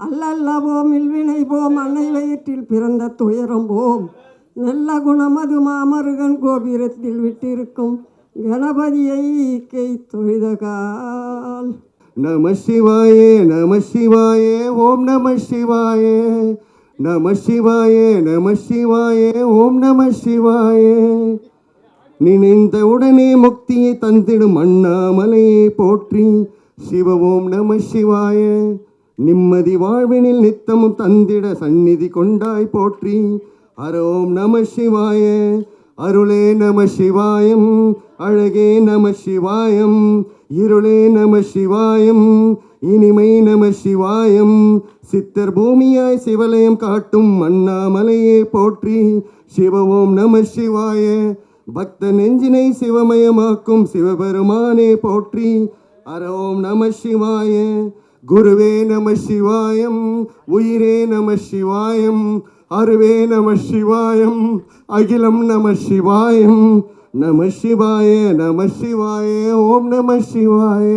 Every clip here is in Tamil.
அல்லல்லவோம் இல்வினை போம் அன்னை வயிற்றில் பிறந்த துயரம் போம் நல்ல குணமது மாமருகன் கோபுரத்தில் விட்டிருக்கும் கணபதியை கை தொழுதகால். நம சிவாயே நம சிவாயே ஓம் நம சிவாயே நம சிவாயே நம சிவாயே ஓம் நம சிவாயே. நினைந்த உடனே முக்தியை தந்திடும் அண்ணாமலையை போற்றி சிவ ஓம் நம சிவாய. நிம்மதி வாழ்வினில் நித்தமும் தந்திட சந்நிதி கொண்டாய் போற்றி ஹரோம் நம சிவாய. அருளே நம சிவாயம் அழகே நம சிவாயம் இருளே நம சிவாயம் இனிமை நம சிவாயம். சித்தர் பூமியாய் சிவலயம் காட்டும் அண்ணாமலையே போற்றி சிவ ஓம் நம சிவாய. பக்த நெஞ்சினை சிவமயமாக்கும் சிவபெருமானே போற்றி ஹரோம் நம சிவாய. குருவே நம சிவாயம் உயிரே நம சிவாயம் அருவே நம சிவாயம் அகிலம் நம சிவாயம். நம சிவாய நம சிவாய ஓம் நம சிவாய.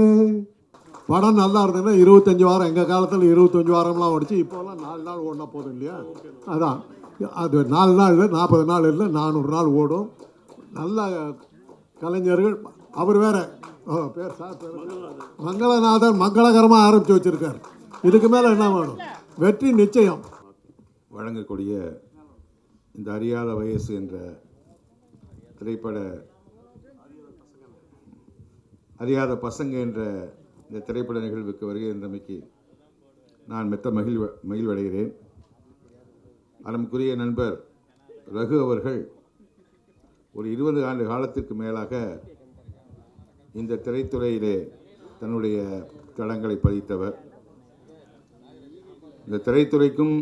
படம் நல்லா இருந்ததுன்னா 25 வாரம், எங்கள் காலத்தில் 25 வாரம்லாம் ஓடிச்சு. இப்போலாம் 4 நாள் ஓடினா போதும் இல்லையா? அதான் அது 4 நாள் இல்லை, 40 நாள் இல்லை, 400 நாள் ஓடும். நல்ல கலைஞர்கள். அவர் வேற பேர் சார் மங்களநாதன் மங்களகரமாக ஆரம்பித்து வச்சுருக்கார். இதுக்கு மேலே என்ன வேணும்? வெற்றி நிச்சயம். வழங்கக்கூடிய இந்த அறியாத வயசு என்ற திரைப்பட அறியாத பசங்க என்ற இந்த திரைப்பட நிகழ்வுக்கு வருகை இருந்தமைக்கு நான் மெத்த மகிழ்வடைகிறேன். அறம்குரிய நண்பர் ரகு அவர்கள் ஒரு 20 ஆண்டு காலத்திற்கு மேலாக இந்த திரைத்துறையிலே தன்னுடைய தடங்களை பதித்தவர். இந்த திரைத்துறைக்கும்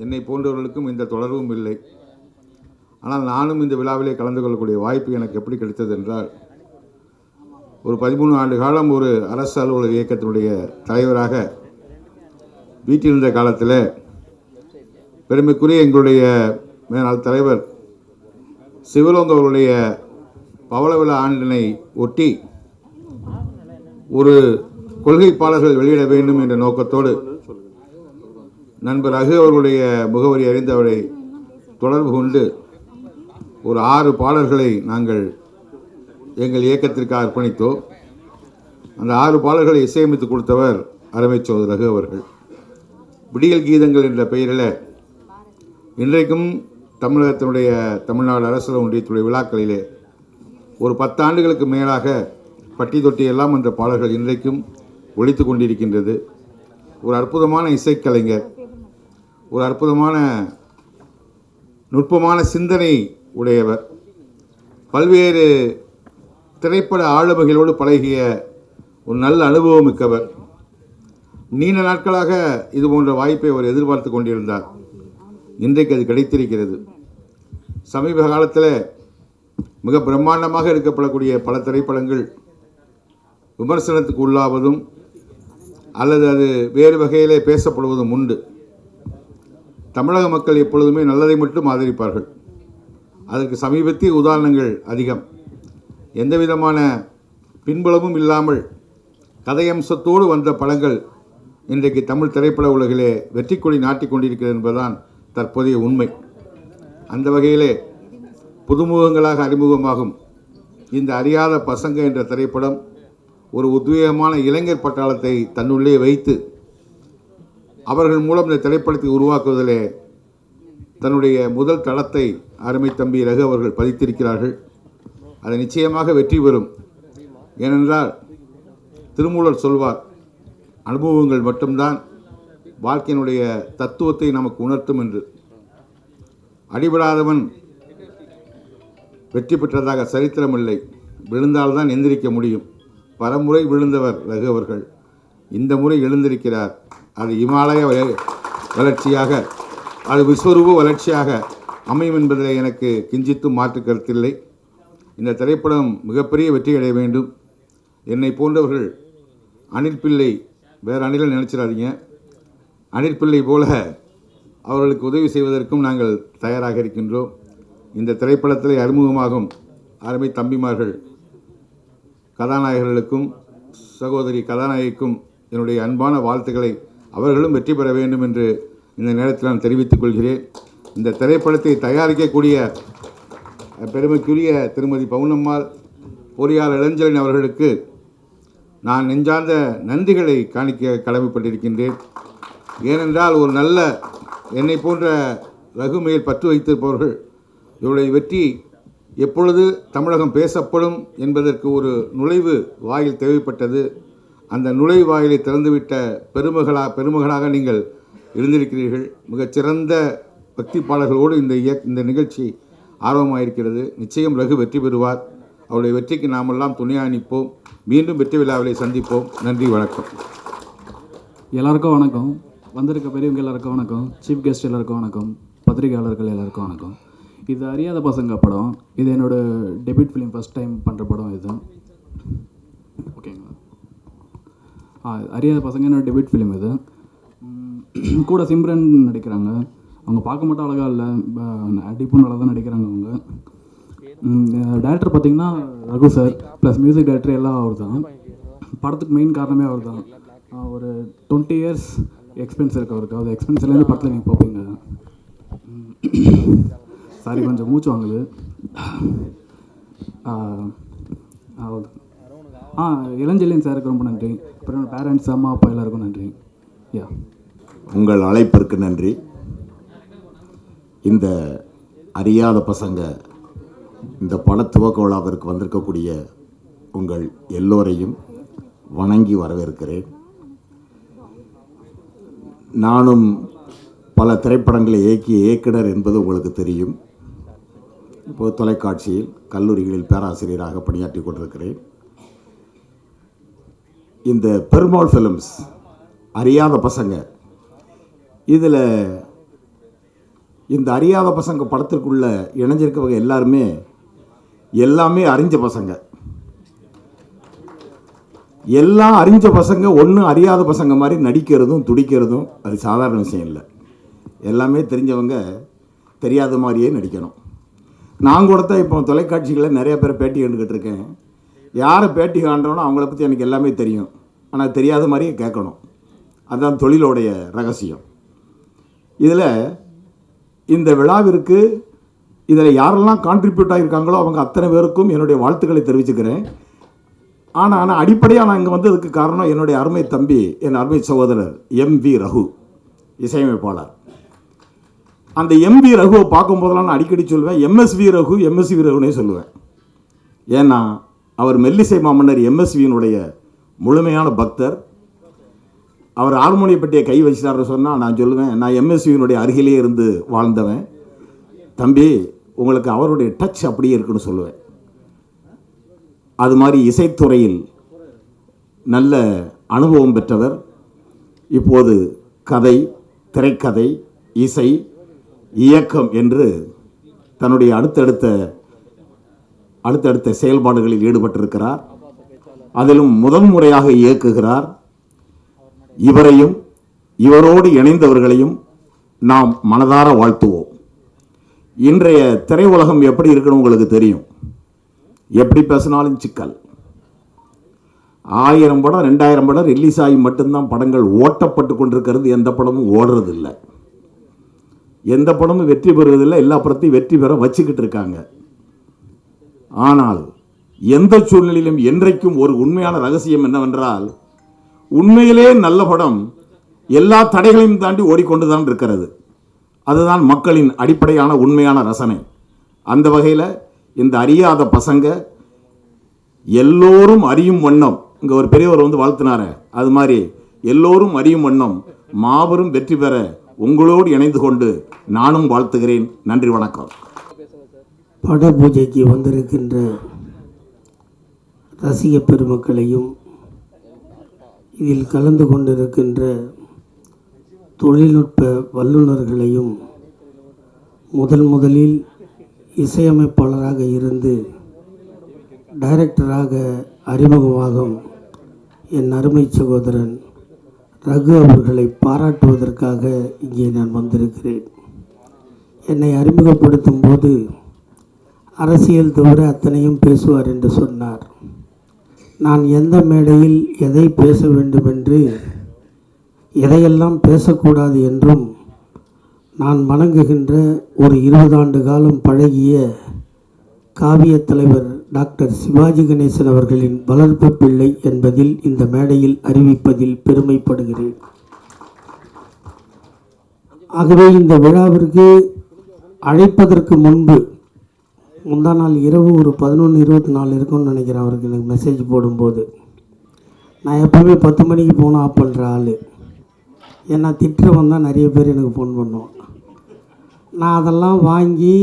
என்னை போன்றவர்களுக்கும் இந்த தொடர்பும் இல்லை. ஆனால் நானும் இந்த விழாவிலே கலந்து கொள்ளக்கூடிய வாய்ப்பு எனக்கு எப்படி கிடைத்தது என்றால், ஒரு 13 ஆண்டு காலம் ஒரு அரசு அலுவலக இயக்கத்தினுடைய தலைவராக வீட்டிலிருந்த காலத்தில் பெருமைக்குரிய எங்களுடைய மேலாள் தலைவர் சிவலோங்க அவருடைய பவள விழா ஆண்டினை ஒட்டி ஒரு கொள்கைப்பாளர்கள் வெளியிட வேண்டும் என்ற நோக்கத்தோடு நண்பர் ரகு அவர்களுடைய முகவரி அறிந்தவரை தொடர்பு கொண்டு ஒரு 6 பாடல்களை நாங்கள் எங்கள் இயக்கத்திற்கு அர்ப்பணித்தோம். அந்த 6 பாடல்களை இசையமைத்து கொடுத்தவர் அருமை சோதர் ரகு அவர்கள். விடியல் கீதங்கள் என்ற பெயரில் இன்றைக்கும் தமிழகத்தினுடைய தமிழ்நாடு அரசு ஒன்றியத்துடைய விழாக்களிலே ஒரு 10 ஆண்டுகளுக்கு மேலாக பட்டி தொட்டி எல்லாம் என்ற பாடல்கள் இன்றைக்கும் ஒலித்து கொண்டிருக்கின்றது. ஒரு அற்புதமான இசைக்கலைஞர், ஒரு அற்புதமான நுட்பமான சிந்தனை உடையவர், பல்வேறு திரைப்பட ஆளுமைகளோடு பழகிய ஒரு நல்ல அனுபவம் மிக்கவர். நீண்ட நாட்களாக இது போன்ற வாய்ப்பை அவர் எதிர்பார்த்து கொண்டிருந்தார். இன்றைக்கு அது கிடைத்திருக்கிறது. சமீப காலத்தில் மிக பிரம்மாண்டமாக எடுக்கப்படக்கூடிய பல திரைப்படங்கள் விமர்சனத்துக்கு உள்ளாவதும் அல்லது அது வேறு வகையிலே பேசப்படுவதும் உண்டு. தமிழக மக்கள் எப்பொழுதுமே நல்லதை மட்டும் ஆதரிப்பார்கள். அதற்கு சமீபத்திய உதாரணங்கள் அதிகம். எந்த விதமான பின்புலமும் இல்லாமல் கதையம்சத்தோடு வந்த படங்கள் இன்றைக்கு தமிழ் திரைப்பட உலகிலே வெற்றி கொடி நாட்டிக் கொண்டிருக்கிறது என்பதுதான் தற்போதைய உண்மை. அந்த வகையிலே புதுமுகங்களாக அறிமுகமாகும் இந்த அறியாத பசங்க என்ற திரைப்படம் ஒரு உத்வேகமான இளைஞர் பட்டாளத்தை தன்னுள்ளே வைத்து அவர்கள் மூலம் இந்த திரைப்படத்தை உருவாக்குவதிலே தன்னுடைய முதல் தளத்தை அருமை தம்பி ரகு அவர்கள் பதித்திருக்கிறார்கள். அது நிச்சயமாக வெற்றி பெறும். ஏனென்றால் திருமூலர் சொல்வார், அனுபவங்கள் மட்டும்தான் வாழ்க்கையினுடைய தத்துவத்தை நமக்கு உணர்த்தும் என்று. அடிபடாதவன் வெற்றி பெற்றதாக சரித்திரமில்லை. விழுந்தால்தான் எந்திரிக்க முடியும். பலமுறை விழுந்தவர் ரகு அவர்கள். இந்த முறை எழுந்திருக்கிறார். அது இமாலய வளர்ச்சியாக, அது விஸ்வரூப வளர்ச்சியாக அமையும் என்பதில் எனக்கு கிஞ்சித்தும் மாற்று கருத்தில்லை. இந்த திரைப்படம் மிகப்பெரிய வெற்றி அடைய வேண்டும். என்னை போன்றவர்கள் அனில் பிள்ளை, வேறு அணிலை நினச்சிடாதீங்க, அனில் பிள்ளை போல அவர்களுக்கு உதவி செய்வதற்கும் நாங்கள் தயாராக இருக்கின்றோம். இந்த திரைப்படத்தில் அறிமுகமாகும் அருமை தம்பிமார்கள் கதாநாயகர்களுக்கும் சகோதரி கதாநாயகிக்கும் என்னுடைய அன்பான வாழ்த்துக்களை அவர்களும் வெற்றி பெற வேண்டும் என்று இந்த நேரத்தில் நான் தெரிவித்துக் கொள்கிறேன். இந்த திரைப்படத்தை தயாரிக்கக்கூடிய பெருமைக்குரிய திருமதி பவுனம்மாள், பொறியாளர் இளஞ்சலின் அவர்களுக்கு நான் நெஞ்சார்ந்த நன்றிகளை காணிக்க கடமைப்பட்டிருக்கின்றேன். ஏனென்றால் ஒரு நல்ல என்னை போன்ற ரகுமையில் பற்று வைத்திருப்பவர்கள் இவருடைய வெற்றி எப்பொழுது தமிழகம் பேசப்படும் என்பதற்கு ஒரு நுழைவு வாயில் தேவைப்பட்டது. அந்த நுழைவு வாயிலை திறந்துவிட்ட பெருமகளாக நீங்கள் இருந்திருக்கிறீர்கள். மிகச்சிறந்த பக்தி பாடல்களோடு இந்த நிகழ்ச்சி ஆர்வமாயிருக்கிறது. நிச்சயம் ரகு வெற்றி பெறுவார். அவருடைய வெற்றிக்கு நாமெல்லாம் துணையாக நிற்போம். மீண்டும் வெற்றி விழாவிலை சந்திப்போம். நன்றி, வணக்கம். எல்லாருக்கும் வணக்கம். வந்திருக்க பெரியவங்க எல்லாருக்கும் வணக்கம். சீஃப் கெஸ்ட் எல்லாருக்கும் வணக்கம். பத்திரிகையாளர்கள் எல்லாருக்கும் வணக்கம். இது அறியாத பசங்க படம். இது என்னோடய டெபியூட் ஃபிலிம், ஃபஸ்ட் டைம் பண்ணுற படம் இது. ஓகேங்களா? அறியாத பசங்க என்னோட டெபியூட் ஃபிலிம் இது. கூட சிம்ரன் நடிக்கிறாங்க. அவங்க பார்க்க மட்டும் அழகாக இல்லை, நடிப்பும் நல்லா தான் நடிக்கிறாங்க அவங்க. டைரக்டர் பார்த்திங்கன்னா Raghu sir, plus music director எல்லாம் அவர் தான். படத்துக்கு மெயின் காரணமே அவர் தான். ஒரு 20 years எக்ஸ்பீரியன்ஸ் இருக்குது அவருக்கு. அது எக்ஸ்பீரியன்ஸ்லேருந்து படத்தில் நீங்கள் பார்ப்பீங்க. சாரி, கொஞ்சம் மூச்சு வாங்குது. இளஞ்செல்லியன் சாருக்கு ரொம்ப நன்றி. அப்புறம் பேரண்ட்ஸ், அம்மா அப்பா எல்லாருக்கும் நன்றி. உங்கள் அழைப்பிற்கு நன்றி. இந்த அறியாத பசங்க இந்த பட துவக்க விழாவிற்கு வந்திருக்கக்கூடிய உங்கள் எல்லோரையும் வணங்கி வரவேற்கிறேன். நானும் பல திரைப்படங்களை இயக்கிய இயக்குனர் என்பது உங்களுக்கு தெரியும். இப்போது தொலைக்காட்சியில், கல்லூரிகளில் பேராசிரியராக பணியாற்றி கொண்டிருக்கிறேன். இந்த பெருமாள் ஃபிலிம்ஸ் அறியாத பசங்க, இதில் இந்த அறியாத பசங்க படத்திற்குள்ள இணைஞ்சிருக்கவங்க எல்லாமே அறிஞ்ச பசங்க. எல்லாம் அறிஞ்ச பசங்க ஒன்று அறியாத பசங்க மாதிரி நடிக்கிறதும் துடிக்கிறதும் அது சாதாரண விஷயம் இல்லை. எல்லாமே தெரிஞ்சவங்க தெரியாத மாதிரியே நடிக்கணும். நான் கூட தான் இப்போ தொலைக்காட்சிகளில் நிறைய பேர் பேட்டி கண்டுக்கிட்டு இருக்கேன். யாரை பேட்டி காண்றோனோ அவங்கள பற்றி எனக்கு எல்லாமே தெரியும், ஆனால் தெரியாத மாதிரியே கேட்கணும். அதுதான் தொழிலோடைய ரகசியம். இதில் இந்த விழாவிற்கு இதில் யாரெல்லாம் கான்ட்ரிபியூட் ஆகியிருக்காங்களோ அவங்க அத்தனை பேருக்கும் என்னுடைய வாழ்த்துக்களை தெரிவிச்சுக்கிறேன். ஆனால் அடிப்படையாக நான் இங்கே வந்ததுக்கு காரணம் என்னுடைய அருமை தம்பி, என் அருமை சகோதரர் MV ரகு, இசையமைப்பாளர். அந்த MV ரகுவை பார்க்கும்போதெல்லாம் நான் அடிக்கடி சொல்லுவேன் MSV ரகுனே சொல்லுவேன். ஏன்னா அவர் மெல்லிசை மாமன்னர் MSVயினுடைய முழுமையான பக்தர். அவர் ஹார்மோனிய பெட்டியை கை வச்சிட்டாருன்னு சொன்னால் நான் சொல்லுவேன், நான் MSVயினுடைய அருகிலே இருந்து வாழ்ந்தவன் தம்பி, உங்களுக்கு அவருடைய டச் அப்படியே இருக்குன்னு சொல்லுவேன். அது மாதிரி இசைத்துறையில் நல்ல அனுபவம் பெற்றவர். இப்போது கதை, திரைக்கதை, இசை, இயக்கம் என்று தன்னுடைய அடுத்தடுத்த செயல்பாடுகளில் ஈடுபட்டிருக்கிறார். அதிலும் முதன்முறையாக இயக்குகிறார். இவரையும் இவரோடு இணைந்தவர்களையும் நாம் மனதார வாழ்த்துவோம். இன்றைய திரையுலகம் எப்படி இருக்குன்னு உங்களுக்கு தெரியும். எப்படி பேசினாலும் சிக்கல். 1000 படம் 2000 படம் ரிலீஸ் ஆகி மட்டும்தான் படங்கள் ஓட்டப்பட்டு கொண்டிருக்கிறது. எந்த படமும் ஓடுறதில்லை, எந்த படமும் வெற்றி பெறுவதில்லை. எல்லா படத்தையும் வெற்றி பெற வச்சுக்கிட்டு இருக்காங்க. ஆனால் எந்த சூழ்நிலையிலும் என்றைக்கும் ஒரு உண்மையான ரகசியம் என்னவென்றால், உண்மையிலே நல்ல படம் எல்லா தடைகளையும் தாண்டி ஓடிக்கொண்டுதான் இருக்கிறது. அதுதான் மக்களின் அடிப்படையான உண்மையான ரசனை. அந்த வகையில் இந்த அறியாத பசங்க எல்லோரும் அறியும் வண்ணம், இங்கே ஒரு பெரியவர் வந்து வாழ்த்தினார, அது மாதிரி எல்லோரும் அறியும் வண்ணம் மாபெரும் வெற்றி பெற உங்களோடு இணைந்து கொண்டு நானும் வாழ்த்துகிறேன். நன்றி, வணக்கம். பட பூஜைக்கு வந்திருக்கின்ற ரசிக பெருமக்களையும் இதில் கலந்து கொண்டிருக்கின்ற தொழில்நுட்ப வல்லுநர்களையும், முதலில் இசையமைப்பாளராக இருந்து டைரக்டராக அறிமுகமாகும் என் அருமை சகோதரன் ரகு அவர்களை பாராட்டுவதற்காக இங்கே நான் வந்திருக்கிறேன். என்னை அறிமுகப்படுத்தும் போது அரசியல் தவிர அத்தனையும் பேசுவார் என்று சொன்னார். நான் எந்த மேடையில் எதை பேச வேண்டும் என்று எதையெல்லாம் பேசக்கூடாது என்றும் நான் வணங்குகின்ற ஒரு 20 ஆண்டு காலம் பழகிய காவியத் தலைவர் டாக்டர் சிவாஜி கணேசன் அவர்களின் வளர்ப்பு பிள்ளை என்பதில் இந்த மேடையில் அறிவிப்பதில் பெருமைப்படுகிறேன். ஆகவே இந்த விழாவிற்கு அழைப்பதற்கு முந்தா நாள் இரவு ஒரு 11:24 இருக்கும்னு நினைக்கிறேன். அவருக்கு எனக்கு மெசேஜ் போடும்போது நான் எப்போவுமே 10 மணிக்கு ஃபோன் ஆஃப் பண்ணுற ஆள். ஏன்னா திட்டுறவன் தான் நிறைய பேர் எனக்கு ஃபோன் பண்ணுவோம். நான் அதெல்லாம் வாங்கி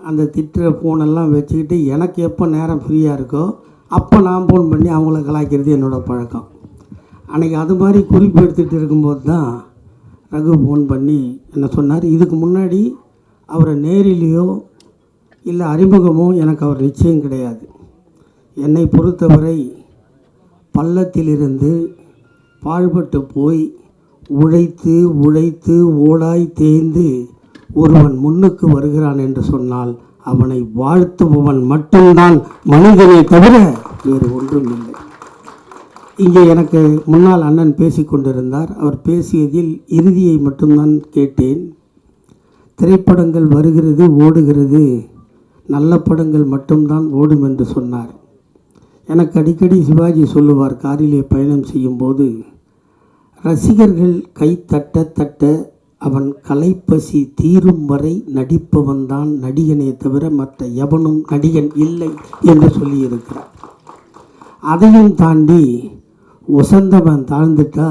அந்த திட்டுற ஃபோனெல்லாம் வச்சுக்கிட்டு எனக்கு எப்போ நேரம் ஃப்ரீயாக இருக்கோ அப்போ நான் ஃபோன் பண்ணி அவங்கள கலாய்க்கிறது என்னோடய பழக்கம். அன்றைக்கி அது மாதிரி குறிப்பு எடுத்துகிட்டு இருக்கும்போது தான் ரகு ஃபோன் பண்ணி என்ன சொன்னார். இதுக்கு முன்னாடி அவரை நேரிலேயோ இல்லை அறிமுகமோ எனக்கு அவர் நிச்சயம் கிடையாது. என்னை பொறுத்தவரை பள்ளத்திலிருந்து பாழ்பட்டு போய் உழைத்து உழைத்து ஓடாய் தேய்ந்து ஒருவன் முன்னுக்கு வருகிறான் என்று சொன்னால் அவனை வாழ்த்துபவன் மட்டும்தான் மனிதனை தவிர வேறு ஒன்றும் இல்லை. இங்கே எனக்கு முன்னால் அண்ணன் பேசி கொண்டிருந்தார். அவர் பேசியதில் இறுதியை மட்டும்தான் கேட்டேன். திரைப்படங்கள் வருகிறது ஓடுகிறது, நல்ல படங்கள் மட்டும்தான் ஓடும் என்று சொன்னார். எனக்கு அடிக்கடி சிவாஜி சொல்லுவார், காரிலே பயணம் செய்யும்போது ரசிகர்கள் கை தட்ட தட்ட அவன் கலைப்பசி தீரும் வரை நடிப்பவன் தான் நடிகனே தவிர மற்ற எவனும் நடிகன் இல்லை என்று சொல்லியிருக்கிறார். அதையும் தாண்டி உசந்தவன் தாழ்ந்துட்டா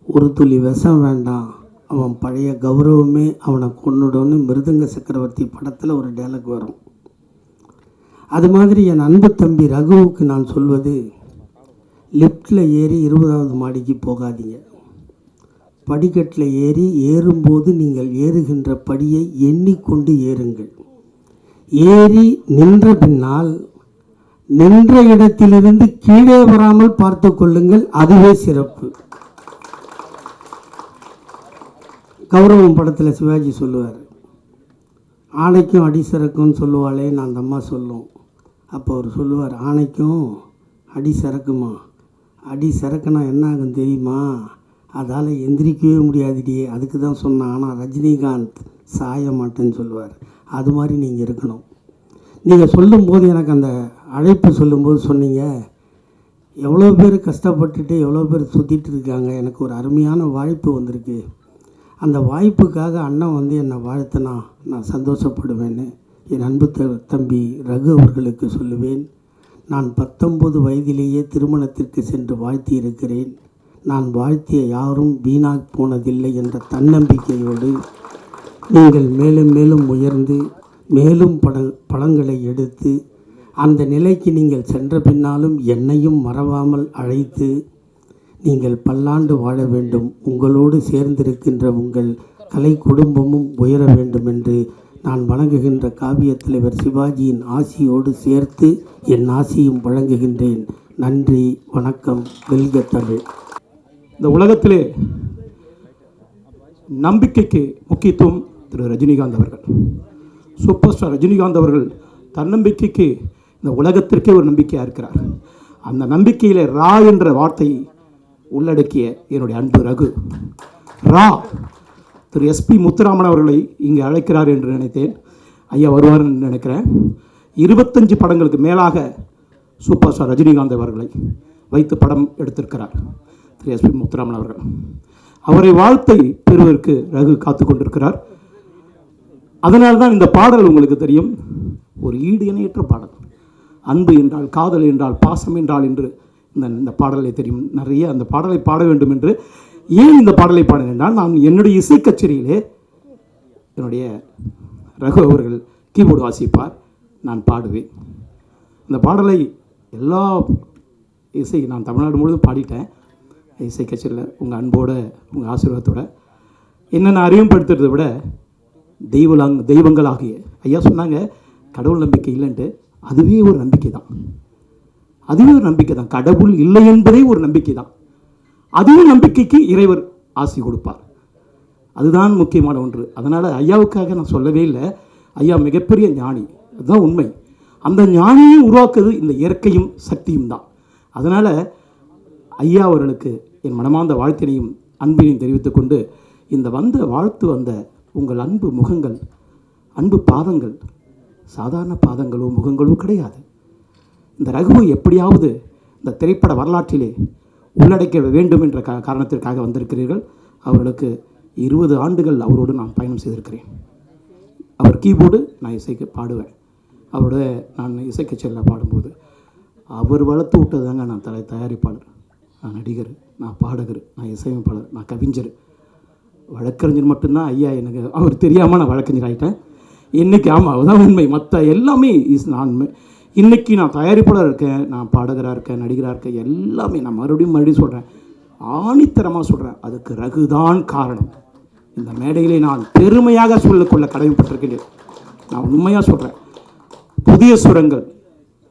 ஒரு துளி விஷம் வேண்டாம், அவன் பழைய கௌரவமே அவனை கொன்னுடன்னு மிருதங்க சக்கரவர்த்தி படத்தில் ஒரு டயலாக் வரும். அது மாதிரி என் அன்பு தம்பி ரகுவுக்கு நான் சொல்வது, லிஃப்டில் ஏறி 20வது மாடிக்கு போகாதீங்க. படிக்கட்டில் ஏறும்போது நீங்கள் ஏறுகின்ற படியை எண்ணிக்கொண்டு ஏறுங்கள். ஏறி நின்ற பின்னால் நின்ற இடத்திலிருந்து கீழே வராமல் பார்த்து கொள்ளுங்கள், அதுவே சிறப்பு. கௌரவம் படத்தில் சிவாஜி சொல்லுவார், ஆணைக்கும் அடி சரக்குன்னு சொல்லுவாளே நான் அந்த அம்மா சொல்லும். அப்போ அவர் சொல்லுவார், ஆணைக்கும் அடி சரக்குமா, அடி சரக்குனா என்ன ஆகும் தெரியுமா, அதால் எந்திரிக்கவே முடியாதுடியே, அதுக்கு தான் சொன்னான். ஆனால் ரஜினிகாந்த் சாய மாட்டேன்னு சொல்லுவார். அது மாதிரி நீங்கள் இருக்கணும். நீங்கள் சொல்லும்போது எனக்கு அந்த அழைப்பு சொல்லும்போது சொன்னீங்க, எவ்வளோ பேர் கஷ்டப்பட்டுட்டு எவ்வளோ பேர் சுற்றிட்டு இருக்காங்க, எனக்கு ஒரு அருமையான வாய்ப்பு வந்திருக்கு, அந்த வாய்ப்புக்காக அண்ணன் வந்து என்னை வாழ்த்தினா நான் சந்தோஷப்படுவேன்னு என் அன்பு தம்பி ரகு அவர்களுக்கு சொல்லுவேன். நான் 19 வயதிலேயே திருமணத்திற்கு சென்று வாழ்த்தி இருக்கிறேன். நான் வாழ்த்திய யாரும் வீணாக போனதில்லை என்ற தன்னம்பிக்கையோடு நீங்கள் மேலும் மேலும் உயர்ந்து மேலும் படங்களை எடுத்து அந்த நிலைக்கு நீங்கள் சென்ற பின்னாலும் என்னையும் மறவாமல் அழைத்து நீங்கள் பல்லாண்டு வாழ வேண்டும். உங்களோடு சேர்ந்திருக்கின்ற உங்கள் கலை குடும்பமும் உயர வேண்டும் என்று நான் வணங்குகின்ற காவியத் தலைவர் சிவாஜியின் ஆசியோடு சேர்த்து என் ஆசியும் வழங்குகின்றேன். நன்றி, வணக்கம், வெல்க தமிழ். இந்த உலகத்திலே நம்பிக்கைக்கு முக்கியத்துவம் திரு ரஜினிகாந்த் அவர்கள், சூப்பர் ஸ்டார் ரஜினிகாந்த் அவர்கள் தன்னம்பிக்கைக்கு இந்த உலகத்திற்கே ஒரு நம்பிக்கையாக இருக்கிறார். அந்த நம்பிக்கையில் ரா என்ற வார்த்தையை உள்ளடக்கிய என்னுடைய அன்பு ரகு ரா திரு எஸ்பி முத்துராமன் அவர்களை இங்கே அழைக்கிறார் என்று நினைத்தேன். ஐயா வருவார் என்று நினைக்கிறேன். 25 படங்களுக்கு மேலாக சூப்பர் ஸ்டார் ரஜினிகாந்த் அவர்களை வைத்து படம் எடுத்திருக்கிறார் திரு எஸ்பி முத்துராமன் அவர்கள். அவரை வாழ்த்தை பெறுவதற்கு ரகு காத்து கொண்டிருக்கிறார். அதனால்தான் இந்த பாடல் உங்களுக்கு தெரியும், ஒரு ஈடு இணையற்ற பாடல். அன்பு என்றால், காதல் என்றால், பாசம் என்றால் என்று இந்த பாடலை தெரியும். நிறைய அந்த பாடலை பாட வேண்டும் என்று ஏன் இந்த பாடலை பாடினேன், நான் என்னுடைய இசை கச்சேரியிலே என்னுடைய ரகு அவர்கள் கீபோர்டு வாசிப்பார், நான் பாடுவேன். இந்த பாடலை எல்லா நான் தமிழ்நாடு முழுவதும் பாடிட்டேன் இசை கச்சேரியில். உங்கள் அன்போட உங்கள் ஆசீர்வாதத்தோட என்னென்ன அறிமுகப்படுத்துறதை விட தெய்வங்களாகிய ஐயா சொன்னாங்க கடவுள் நம்பிக்கை இல்லைன்ட்டு, அதுவே ஒரு நம்பிக்கை தான். அதுவே ஒரு நம்பிக்கை தான். கடவுள் இல்லை என்பதே ஒரு நம்பிக்கை தான். அதுவே நம்பிக்கைக்கு இறைவர் ஆசி கொடுப்பார். அதுதான் முக்கியமான ஒன்று. அதனால் ஐயாவுக்காக நான் சொல்லவே இல்லை. ஐயா மிகப்பெரிய ஞானி, அதுதான் உண்மை. அந்த ஞானியை உருவாக்குறது இந்த இயற்கையும் சக்தியும் தான். அதனால் ஐயா அவர்களுக்கு என் மனமார்ந்த வாழ்த்தினையும் அன்பினையும் தெரிவித்துக்கொண்டு இந்த வாழ்த்து வந்த உங்கள் அன்பு முகங்கள், அன்பு பாதங்கள் சாதாரண பாதங்களோ முகங்களோ கிடையாது. இந்த ரகுவை எப்படியாவது இந்த திரைப்பட வரலாற்றிலே உள்ளடக்க வேண்டும் என்ற காரணத்திற்காக வந்திருக்கிறீர்கள். அவர்களுக்கு 20 ஆண்டுகள் அவரோடு நான் பயணம் செய்திருக்கிறேன். அவர் கீபோர்டு, நான் இசைக்கு பாடுவேன். அவரோட நான் இசை கச்சேரியில் பாடும்போது அவர் வளர்த்து விட்டது தாங்க. நான் தயாரிப்பாளர், நான் நடிகர், நான் பாடகர், நான் இசையமைப்பாளர், நான் கவிஞர், வழக்கறிஞர் மட்டும்தான் ஐயா. எனக்கு அவர் தெரியாமல் நான் வழக்கறிஞர் ஆகிட்டேன் இன்றைக்கி. ஆமாம், அதுதான் உண்மை. மற்ற எல்லாமே நான் இன்றைக்கி நான் தயாரிப்பாளர் இருக்கேன், நான் பாடகராக இருக்கேன், நடிகராக இருக்கேன், எல்லாமே நான் மறுபடியும் சொல்கிறேன், ஆணித்தரமாக சொல்கிறேன். அதுக்கு ரகுதான் காரணம். இந்த மேடையிலே நான் பெருமையாக சொல்லிக்கொள்ள கடமைப்பட்டிருக்கிறேன். நான் உண்மையாக சொல்கிறேன். புதிய சுரங்கள்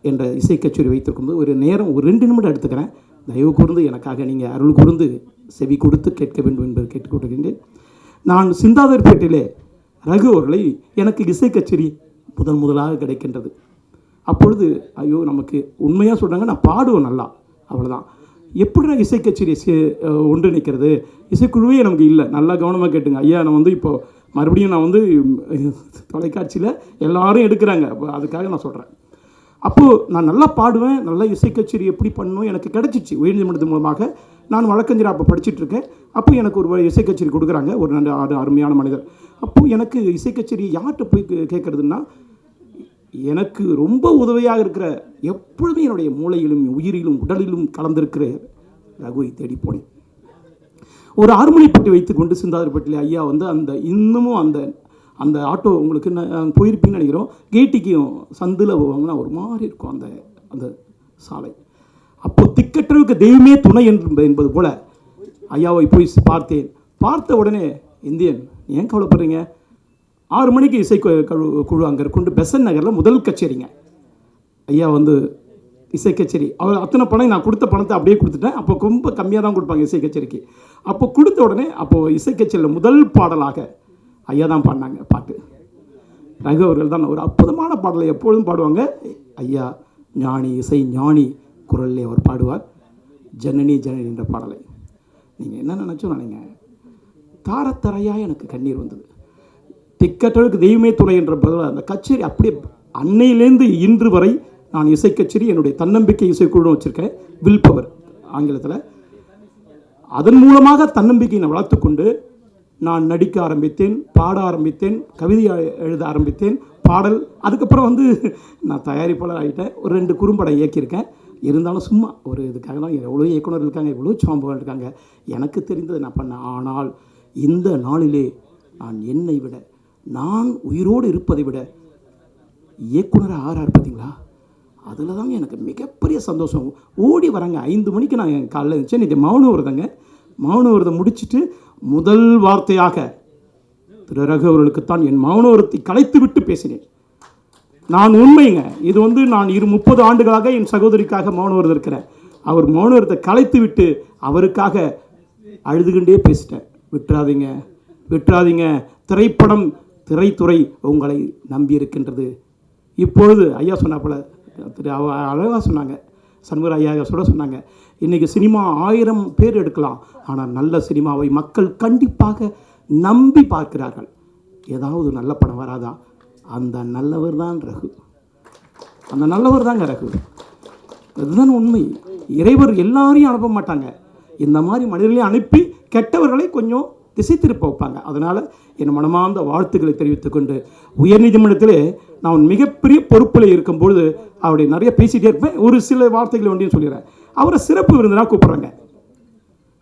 என்ற இசை கச்சேரி வைத்திருக்கும்போது ஒரு நேரம் ஒரு 2 நிமிடம் எடுத்துக்கிறேன். தயவு கூர்ந்து எனக்காக நீங்கள் அருள் கூர்ந்து செவி கொடுத்து கேட்க வேண்டும் என்பதை கேட்டுக்கொண்டிருக்கின்றேன். நான் சிந்தாதிரிப்பேட்டையிலே ரகு அவர்களை எனக்கு இசை கச்சேரி முதலாக கிடைக்கின்றது. அப்பொழுது ஐயோ, நமக்கு உண்மையாக சொல்கிறாங்க, நான் பாடுவேன் நல்லா, அவ்வளோதான். எப்படி நான் இசை கச்சேரி ஒன்றிணைக்கிறது? இசைக்குழுவே நமக்கு இல்லை. நல்லா கவனமாக கேட்டுங்க ஐயா. நான் இப்போது மறுபடியும் நான் தொலைக்காட்சியில் எல்லாரும் எடுக்கிறாங்க, அப்போ அதுக்காக நான் சொல்கிறேன். அப்போது நான் நல்லா பாடுவேன், நல்லா இசை கச்சேரி எப்படி பண்ணணும் எனக்கு கிடச்சிச்சு. உயர்நீதிமன்றத்தின் மூலமாக நான் வழக்கறிஞராக அப்போ படிச்சுட்ருக்கேன். அப்போ எனக்கு ஒரு இசை கச்சேரி கொடுக்குறாங்க, ஒரு நல்ல அருமையான மனிதர். அப்போது எனக்கு இசை கச்சேரி யார்கிட்ட போய் கேட்குறதுன்னா, எனக்கு ரொம்ப உதவியாக இருக்கிற, எப்பொழுதுமே என்னுடைய மூளையிலும் உயிரிலும் உடலிலும் கலந்திருக்கிற ரகுவை தேடி போனேன். ஒரு ஹார்மோனியப்பட்டி வைத்துக்கொண்டு சிந்தாதிரிப்பட்டில் ஐயா அந்த இன்னமும் அந்த ஆட்டோ உங்களுக்கு போயிருப்பீங்கன்னு நினைக்கிறோம். கேட்டிக்கும் சந்தில் போவாங்கன்னா ஒரு மாதிரி இருக்கும் அந்த சாலை. அப்போ திக்கற்றவுக்கு தெய்வமே துணை என்பது போல ஐயாவை போய் பார்த்தேன். பார்த்த உடனே, இந்தியன் ஏன் கவலைப்படுறீங்க, 6 மணிக்கு இசை குழு அங்கே கொண்டு பெசன் நகரில் முதல் கச்சேரிங்க. ஐயா இசை கச்சேரி அவர் அத்தனை பணம், நான் கொடுத்த பணத்தை அப்படியே கொடுத்துட்டேன். அப்போ ரொம்ப கம்மியாக தான் கொடுப்பாங்க இசை கச்சேரிக்கு. அப்போ கொடுத்த உடனே அப்போது இசை கச்சேரியில் முதல் பாடலாக ஐயா தான் பாடினாங்க பாட்டு. ரகு அவர்கள் தான் ஒரு அற்புதமான பாடலை எப்பொழுதும் பாடுவாங்க. ஐயா ஞானி, இசை ஞானி குரலில் அவர் பாடுவார். ஜனனி ஜனனி என்ற பாடலை நீங்கள் என்ன நினச்சோம் நினைங்க, தாரத்தரையாக எனக்கு கண்ணீர் வந்தது. திக்கற்றவருக்கு தெய்வமே துணை என்ற பதில் அந்த கச்சேரி அப்படியே அன்னையிலேருந்து இன்று வரை நான் இசை கச்சேரி என்னுடைய தன்னம்பிக்கை இசைக்குழு வச்சுருக்கேன், வில் பவர் ஆங்கிலத்தில். அதன் மூலமாக தன்னம்பிக்கையை நான் வளர்த்துக்கொண்டு நான் நடிக்க ஆரம்பித்தேன், பாட ஆரம்பித்தேன், கவிதை எழுத ஆரம்பித்தேன், பாடல். அதுக்கப்புறம் நான் தயாரிப்பாளர் ஆகிட்டேன். ஒரு 2 குறும்படம் இயக்கியிருக்கேன். இருந்தாலும் சும்மா ஒரு இதுக்காக தான் எவ்வளோ இயக்குனர் இருக்காங்க, எவ்வளோ சாம்புகள் இருக்காங்க, எனக்கு தெரிந்ததை நான் பண்ணேன். ஆனால் இந்த நாளிலே நான் என்னை விட, நான் உயிரோடு இருப்பதை விட இயக்குனராக ஆறார் பார்த்தீங்களா, அதில் தாங்க எனக்கு மிகப்பெரிய சந்தோஷம். ஓடி வராங்க 5 மணிக்கு நான் காலையில் இருந்துச்சு. இன்றைக்கி மௌன விரதங்க. மௌன விரதம் முடிச்சுட்டு முதல் வார்த்தையாக திரு ரகு அவர்களுக்குத்தான் என் மௌன விரதத்தை கலைத்து விட்டு பேசினேன். நான் உண்மைங்க, இது நான் 30 ஆண்டுகளாக என் சகோதரிக்காக மௌன விரதம் இருக்கிறேன். அவர் மௌன விரதத்தை கலைத்து விட்டு அவருக்காக அழுதுகின்றே பேசிட்டேன். விட்டுறாதீங்க, விட்டுறாதீங்க, திரைப்படம் திரைத்துறை உங்களை நம்பி இருக்கின்றது. இப்பொழுது ஐயா சொன்னாப்புல அழகாக சொன்னாங்க, சண்முக ஐயா சொன்னாங்க, இன்றைக்கி சினிமா 1000 பேர் எடுக்கலாம், ஆனால் நல்ல சினிமாவை மக்கள் கண்டிப்பாக நம்பி பார்க்கிறார்கள். ஏதாவது நல்ல படம் வராதா, அந்த நல்லவர் தான் ரகு, அந்த நல்லவர் தாங்க ரகு. அதுதான் உண்மை. இறைவர் எல்லாரையும் அனுப்ப மாட்டாங்க, இந்த மாதிரி மனிதர்களையும் அனுப்பி கெட்டவர்களை கொஞ்சம் திசை திருப்ப வைப்பாங்க. அதனால் என் மனமார்ந்த வாழ்த்துக்களை தெரிவித்துக்கொண்டு, உயர்நீதிமன்றத்திலே நான் மிகப்பெரிய பொறுப்பில் இருக்கும்பொழுது அவருடைய நிறைய பேசிகிட்டே இருப்பேன். ஒரு சில வார்த்தைகளை ஒன்றையும் சொல்லிடுறேன். அவரை சிறப்பு விருந்தினாக கூப்பிட்றாங்க.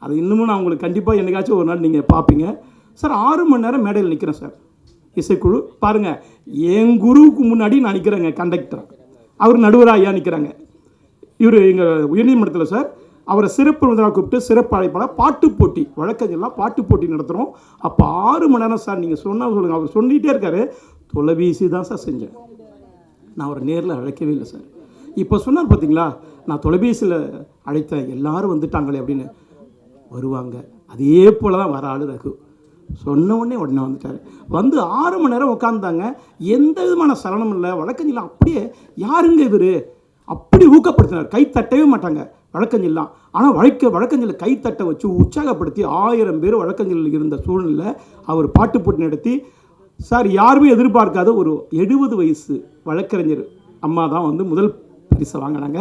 அது இன்னமும் நான் உங்களுக்கு கண்டிப்பாக என்னைக்காச்சும் ஒரு நாள் நீங்கள் பார்ப்பீங்க. சார் 6 மணி நேரம் மேடையில் நிற்கிறேன் சார், இசைக்குழு பாருங்கள். என் குருவுக்கு முன்னாடி நான் நிற்கிறேங்க, கண்டக்டர், அவர் நடுவராக ஐயா நிற்கிறாங்க. இவர் எங்கள் உயர்நீதிமன்றத்தில் சார் அவரை சிறப்பு விருந்தினாக கூப்பிட்டு சிறப்பு அழைப்பாளர் பாட்டு போட்டி, வழக்கறிஞர்லாம் பாட்டு போட்டி நடத்துகிறோம். அப்போ 6 மணி நேரம் சார் நீங்கள் சொன்னால் சொல்லுங்கள். அவர் சொல்லிகிட்டே இருக்காரு. தொலைபேசி தான் சார் செஞ்சேன், நான் அவரை நேரில் அழைக்கவே இல்லை சார். இப்போ சொன்னார் பார்த்தீங்களா, நான் தொலைபேசியில் அழைத்தேன், எல்லாரும் வந்துட்டாங்களே அப்படின்னு. வருவாங்க, அதே போல் தான் வர ஆளு ரகு. சொன்ன உடனே வந்துட்டார். 6 மணி நேரம் உட்காந்தாங்க, எந்த விதமான சலனம் இல்லை. வழக்கறிஞர் அப்படியே யாருங்க இவர் அப்படி ஊக்கப்படுத்தினார், கை தட்டவே மாட்டாங்க. வழக்கஞ்செல்லாம். ஆனால் வழக்கஞ்சலை கைத்தட்ட வச்சு உற்சாகப்படுத்தி 1000 பேர் வழக்கஞ்சலில் இருந்த சூழ்நிலை அவர் பாட்டு போட்டி நடத்தி, சார் யாருமே எதிர்பார்க்காத ஒரு 70 வயசு வழக்கறிஞர் அம்மா தான் வந்து முதல் பரிசை வாங்கினாங்க.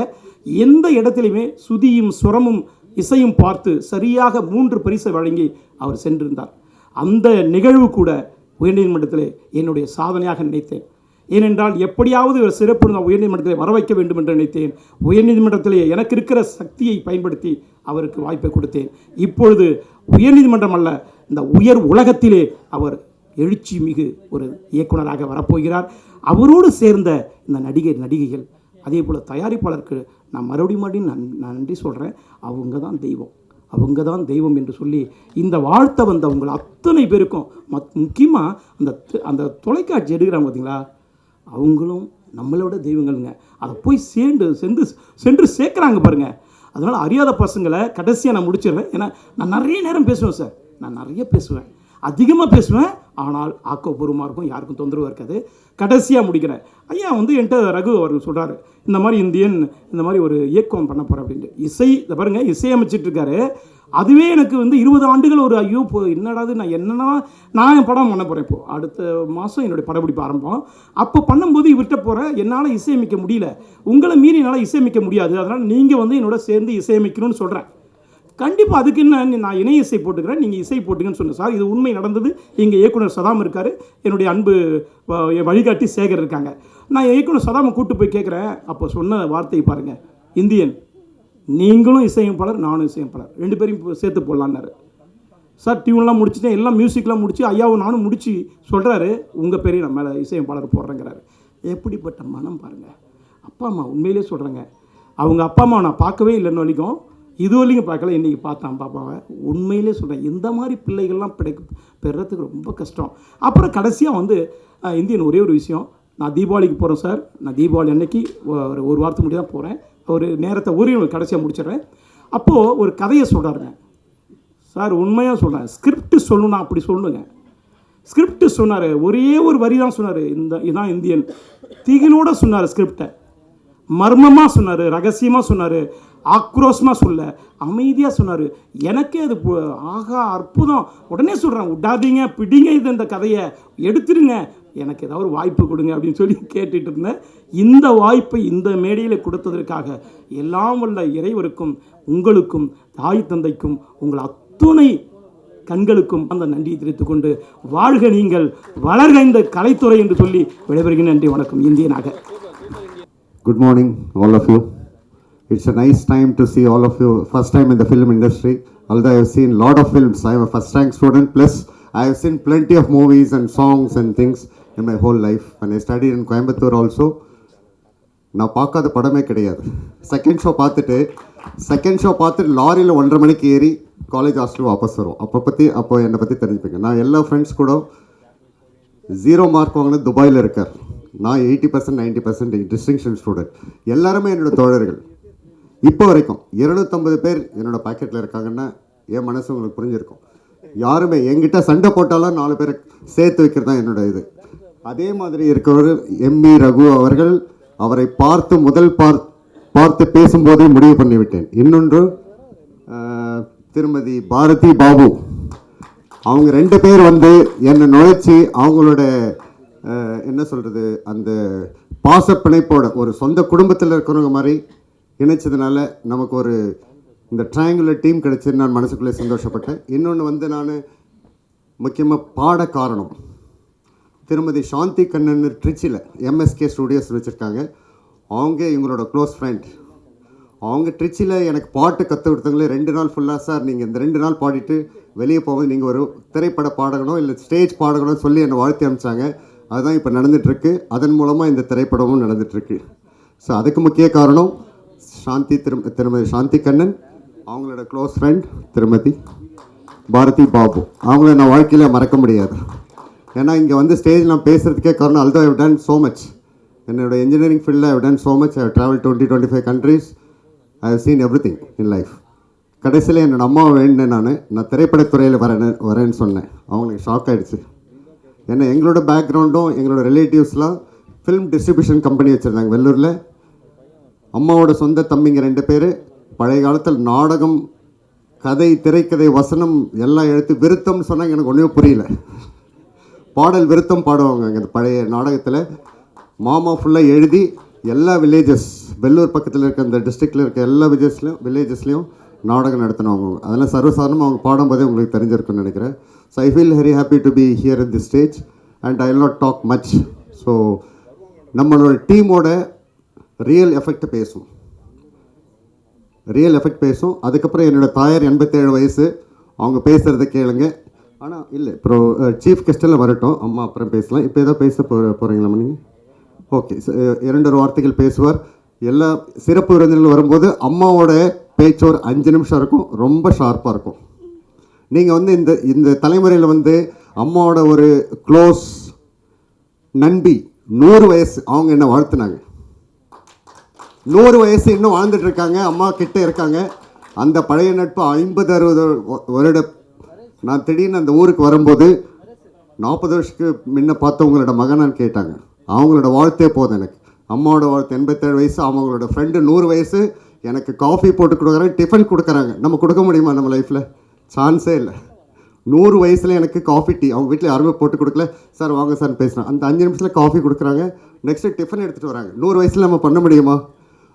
எந்த இடத்துலையுமே சுதியும் சுரமும் இசையும் பார்த்து சரியாக 3 பரிசை வழங்கி அவர் சென்றிருந்தார். அந்த நிகழ்வு கூட உயர்நீதிமன்றத்தில் என்னுடைய சாதனையாக நினைத்தேன். ஏனென்றால் எப்படியாவது ஒரு சிறப்பு நான் உயர்நீதிமன்றத்தில் வர வைக்க வேண்டும் என்று நினைத்தேன். உயர்நீதிமன்றத்திலே எனக்கு இருக்கிற சக்தியை பயன்படுத்தி அவருக்கு வாய்ப்பை கொடுத்தேன். இப்பொழுது உயர்நீதிமன்றம் அல்ல, இந்த உயர் உலகத்திலே அவர் எழுச்சி மிகு ஒரு இயக்குனராக வரப்போகிறார். அவரோடு சேர்ந்த இந்த நடிகைகள் அதே போல் தயாரிப்பாளருக்கு நான் மறுபடியும் நான் நன்றி சொல்கிறேன். அவங்க தான் தெய்வம் என்று சொல்லி இந்த வாழ்த்த வந்த உங்கள் அத்தனை பேருக்கும் முக்கியமாக அந்த தொலைக்காட்சி எடுக்கிறாங்க பார்த்தீங்களா, அவங்களும் நம்மளோட தெய்வங்கள்ங்க. அதை போய் சென்று சேர்க்குறாங்க பாருங்கள். அதனால் அறியாத பசங்களை கடைசியாக நான் முடிச்சிடுறேன். ஏன்னா நான் நிறைய நேரம் பேசுவேன் சார், நான் நிறைய பேசுவேன், அதிகமாக பேசுவேன். ஆனால் ஆக்கப்பூர்வமாக இருக்கும், யாருக்கும் தொந்தரவு இருக்காது. கடைசியாக முடிக்கிறேன். ஐயா வந்து என்கிட்ட ரகு அவர் சொல்கிறாரு, இந்த மாதிரி இந்த மாதிரி ஒரு இயக்கம் பண்ண போகிறேன் அப்படின்ட்டு. இதை பாருங்கள், இசையமைச்சிட்ருக்காரு. அதுவே எனக்கு வந்து 20 ஆண்டுகள் ஒரு ஐயோ இப்போ என்னடாது நான் என் படம் பண்ண போகிறேன். இப்போது அடுத்த மாதம் என்னுடைய படப்பிடிப்பு ஆரம்பம். அப்போ பண்ணும்போது இவர்கிட்ட போகிறேன், என்னால் இசையமைக்க முடியல, உங்களை மீறி என்னால் இசையமைக்க முடியாது, அதனால் நீங்கள் வந்து என்னோட சேர்ந்து இசையமைக்கணும்னு சொல்கிறேன். கண்டிப்பாக அதுக்கு என்ன, நான் இணைய இசை போட்டுக்கிறேன், நீங்கள் இசை போட்டுங்கன்னு சொன்னேன். சார் இது உண்மை நடந்தது. எங்கள் இயக்குனர் சதாம் இருக்கார், என்னுடைய அன்பு வழிகாட்டி சேகர் இருக்காங்க. நான் இயக்குனர் சதாமை கூப்பிட்டு போய் கேட்குறேன். அப்போ சொன்ன வார்த்தையை பாருங்கள், இந்தியன் நீங்களும் இசையமைப்பாளர், நானும் இசையமைப்பாளர், 2 பேரையும் சேர்த்து போடலான்னாரு. சார் டியூன்லாம் முடிச்சுட்டேன், எல்லாம் மியூசிக்லாம் முடிச்சு ஐயாவும் நானும் முடிச்சு சொல்கிறாரு, உங்கள் பேரையும் நம்ம மேலே இசையமைப்பாளர் போடுறேங்கிறாரு. எப்படிப்பட்ட மனம் பாருங்கள். அப்பா அம்மா உண்மையிலே சொல்கிறேங்க, அவங்க அப்பா அம்மா நான் பார்க்கவே இல்லைன்னு வரைக்கும், இது வரைக்கும் பார்க்கல, இன்றைக்கி பார்த்தான் பாப்பாவை. உண்மையிலே சொல்கிறேன், இந்த மாதிரி பிள்ளைகள்லாம் பெறத்துக்கு ரொம்ப கஷ்டம். அப்புறம் கடைசியாக வந்து இந்தியன் ஒரே ஒரு விஷயம், நான் தீபாவளிக்கு போகிறேன் சார். நான் தீபாவளி அன்னைக்கு ஒரு வாரத்துக்கு முன்னாடி தான் போகிறேன். ஒரு நேரத்தை கடைசியாக முடிச்சிடுறேன். அப்போது ஒரு கதையை சொல்கிறாருங்க சார், உண்மையாக சொல்கிறேன். ஸ்கிரிப்ட் சொல்லணும்னா அப்படி சொல்லுங்க. ஸ்கிரிப்ட் சொன்னார், ஒரே ஒரு வரி தான் சொன்னார். இதான் இந்தியன். திகிலோடு சொன்னார், ஸ்கிரிப்டை மர்மமாக சொன்னார், ரகசியமாக சொன்னார், ஆக்ரோஷமாக சொல்ல, அமைதியாக சொன்னார். எனக்கே அது ஆகா அற்புதம். உடனே சொல்கிறேன், விடாதீங்க, பிடிங்க, இந்த கதையை எடுத்துடுங்க, எனக்கு ஏதாவது ஒரு வாய்ப்பு கொடுங்க அப்படின்னு சொல்லி கேட்டுட்டு இருந்தேன். இந்த வாய்ப்பை இந்த மேடையில் கொடுத்ததற்காக எல்லாம் வல்ல இறைவருக்கும் உங்களுக்கும் தாய் தந்தைக்கும் உங்கள் அத்துணை கண்களுக்கும் அந்த நன்றியை தெரிவித்துக் கொண்டு, வாழ்க நீங்கள், வளர்க இந்த கலைத்துறை என்று சொல்லி விடைபெறுகிறேன். நன்றி, வணக்கம். இந்தியனாக. Good morning, all of you. It's a nice time to see all of you. First time in the film industry. Although I have seen lot of films, I am a first rank student. Plus, I have seen plenty of movies and songs and things in my whole life. When I studied in Coimbatore also, நான் பார்க்காத படமே கிடையாது. செகண்ட் ஷோ பார்த்துட்டு லாரியில் 1:30 மணிக்கு ஏறி காலேஜ் ஹாஸ்டல் வாபஸ் வரும். அப்போ என்னை பற்றி தெரிஞ்சுப்பீங்க. நான் எல்லா ஃப்ரெண்ட்ஸ் கூட 0 மார்க் வாங்கினது துபாயில் இருக்கார். நான் 80% 90% டிஸ்டிங்ஷன் ஸ்டூடெண்ட். எல்லாருமே என்னோடய தோழர்கள். இப்போ வரைக்கும் 250 பேர் என்னோடய பாக்கெட்டில் இருக்காங்கன்னா என் மனசு உங்களுக்கு புரிஞ்சிருக்கும். யாருமே என்கிட்ட சண்டை போட்டாலும் 4 பேரை சேர்த்து வைக்கிறது தான் என்னோட இது. அதே மாதிரி இருக்கிறவர் எம்இ ரகு அவர்கள், அவரை பார்த்து பேசும்போதே முடிவு பண்ணிவிட்டேன். இன்னொன்று திருமதி பாரதி பாபு, அவங்க 2 பேர் வந்து என்னை நுழைச்சி அவங்களோட என்ன சொல்கிறது, அந்த பாசப்பிணைப்போட ஒரு சொந்த குடும்பத்தில் இருக்கிறவங்க மாதிரி இணைச்சதுனால நமக்கு ஒரு இந்த ட்ரையாங்குலர் டீம் கிடச்சி நான் மனசுக்குள்ளே சந்தோஷப்பட்டேன். இன்னொன்று வந்து நான் முக்கியமாக பாட காரணம் திருமதி சாந்தி கண்ணன் ட்ரிச்சியில் எம்எஸ்கே ஸ்டூடியோஸ் வச்சுருக்காங்க. அவங்க எங்களோட க்ளோஸ் ஃப்ரெண்ட். அவங்க ட்ரிச்சியில் எனக்கு பாட்டு கற்றுக் கொடுத்தவங்களே 2 நாள் ஃபுல்லாக, சார் நீங்கள் இந்த 2 நாள் பாடிட்டு வெளியே போகும்போது நீங்கள் ஒரு திரைப்பட பாடகணும் இல்லை ஸ்டேஜ் பாடகணும்னு சொல்லி என்னை வாழ்த்தி அனுப்பிச்சாங்க. அதுதான் இப்போ நடந்துகிட்ருக்கு. அதன் மூலமாக இந்த திரைப்படமும் நடந்துகிட்ருக்கு. ஸோ அதுக்கு முக்கிய காரணம் திருமதி சாந்தி கண்ணன், அவங்களோட க்ளோஸ் ஃப்ரெண்ட் திருமதி பாரதி பாபு. அவங்கள நான் வாழ்க்கையில் மறக்க முடியாது. ஏன்னா இங்கே வந்து ஸ்டேஜ் நான் பேசுகிறதுக்கே காரணம், although I have done so much. என்னோட இன்ஜினியரிங் ஃபீல்டில் I have done so much. I have traveled 20-25 countries. I have seen everything in life. கடைசியில் என்னோடய அம்மாவை வேண்டினேன், நான் திரைப்படத்துறையில் வரேன்னு சொன்னேன். அவங்களுக்கு ஷாக் ஆகிடுச்சு. ஏன்னா எங்களோட பேக்ரவுண்டும் எங்களோட ரிலேட்டிவ்ஸ்லாம் ஃபிலிம் டிஸ்ட்ரிபியூஷன் கம்பெனி வச்சுருந்தாங்க வெள்ளூரில். அம்மாவோட சொந்த தம்பிங்க 2 பேர் பழைய காலத்தில் நாடகம், கதை, திரைக்கதை, வசனம் எல்லாம் எழுத்து விருத்தம்னு சொன்னாங்க. எனக்கு ஒன்றுமே புரியல. பாடல் விருத்தம் பாடுவாங்க அங்கே பழைய நாடகத்தில். மாமா ஃபுல்லாக எழுதி எல்லா வில்லேஜஸ், வெள்ளூர் பக்கத்தில் இருக்க அந்த டிஸ்ட்ரிக்டில் இருக்க எல்லா வில்லேஜஸ்லேயும் நாடகம் நடத்தினவங்க. அதெல்லாம் சர்வசாதாரணமாக அவங்க பாடும்போதே உங்களுக்கு தெரிஞ்சிருக்குன்னு நினைக்கிறேன். So I feel very happy to be here in the stage and I will not talk much. So நம்மளோட டீமோட ரியல் எஃபெக்ட் பேசும். அதுக்கப்புறம் என்னோடய தாயார் 87 வயசு, அவங்க பேசுகிறத கேளுங்க. ஆனால் இல்லை, அப்புறம் சீஃப் கெஸ்டெல்லாம் வரட்டும், அம்மா அப்புறம் பேசலாம். இப்போ ஏதோ பேச போகிறீங்களா நீங்கள்? ஓகே, 2 வார்த்தைகள் பேசுவார். எல்லா சிறப்பு விருந்தினர்கள் வரும்போது அம்மாவோட பேச்சு ஒரு 5 நிமிஷம் இருக்கும், ரொம்ப ஷார்ப்பாக இருக்கும். நீங்கள் வந்து இந்த தலைமுறையில் வந்து அம்மாவோட ஒரு க்ளோஸ் நண்பி, 100 வயசு, அவங்க என்ன வாழ்த்துனாங்க. 100 வயசு இன்னும் வாழ்ந்துட்டு இருக்காங்க, அம்மா கிட்ட இருக்காங்க. அந்த பழைய நட்பு 50-60 வருட. நான் திடீர்னு அந்த ஊருக்கு வரும்போது 40 வருஷத்துக்கு முன்ன பார்த்தவங்களோட மகனான்னு கேட்டாங்க. அவங்களோட வாழ்த்தே போதும் எனக்கு. அம்மாவோட வாழ்த்து 87 வயசு, அவங்களோட ஃப்ரெண்டு 100 வயசு. எனக்கு காஃபி போட்டு கொடுக்குறாங்க, டிஃபன் கொடுக்குறாங்க. நம்ம கொடுக்க முடியுமா நம்ம லைஃப்பில்? சான்ஸே இல்லை. 100 வயசில் எனக்கு காஃபி, டீ அவங்க வீட்டில் யாருமே போட்டு கொடுக்கல. சார் வாங்க சார் பேசுகிறேன். அந்த 5 நிமிஷத்தில் காஃபி கொடுக்குறாங்க, நெக்ஸ்ட்டு டிஃபன் எடுத்துகிட்டு வராங்க. 100 வயசில் நம்ம பண்ண முடியுமா?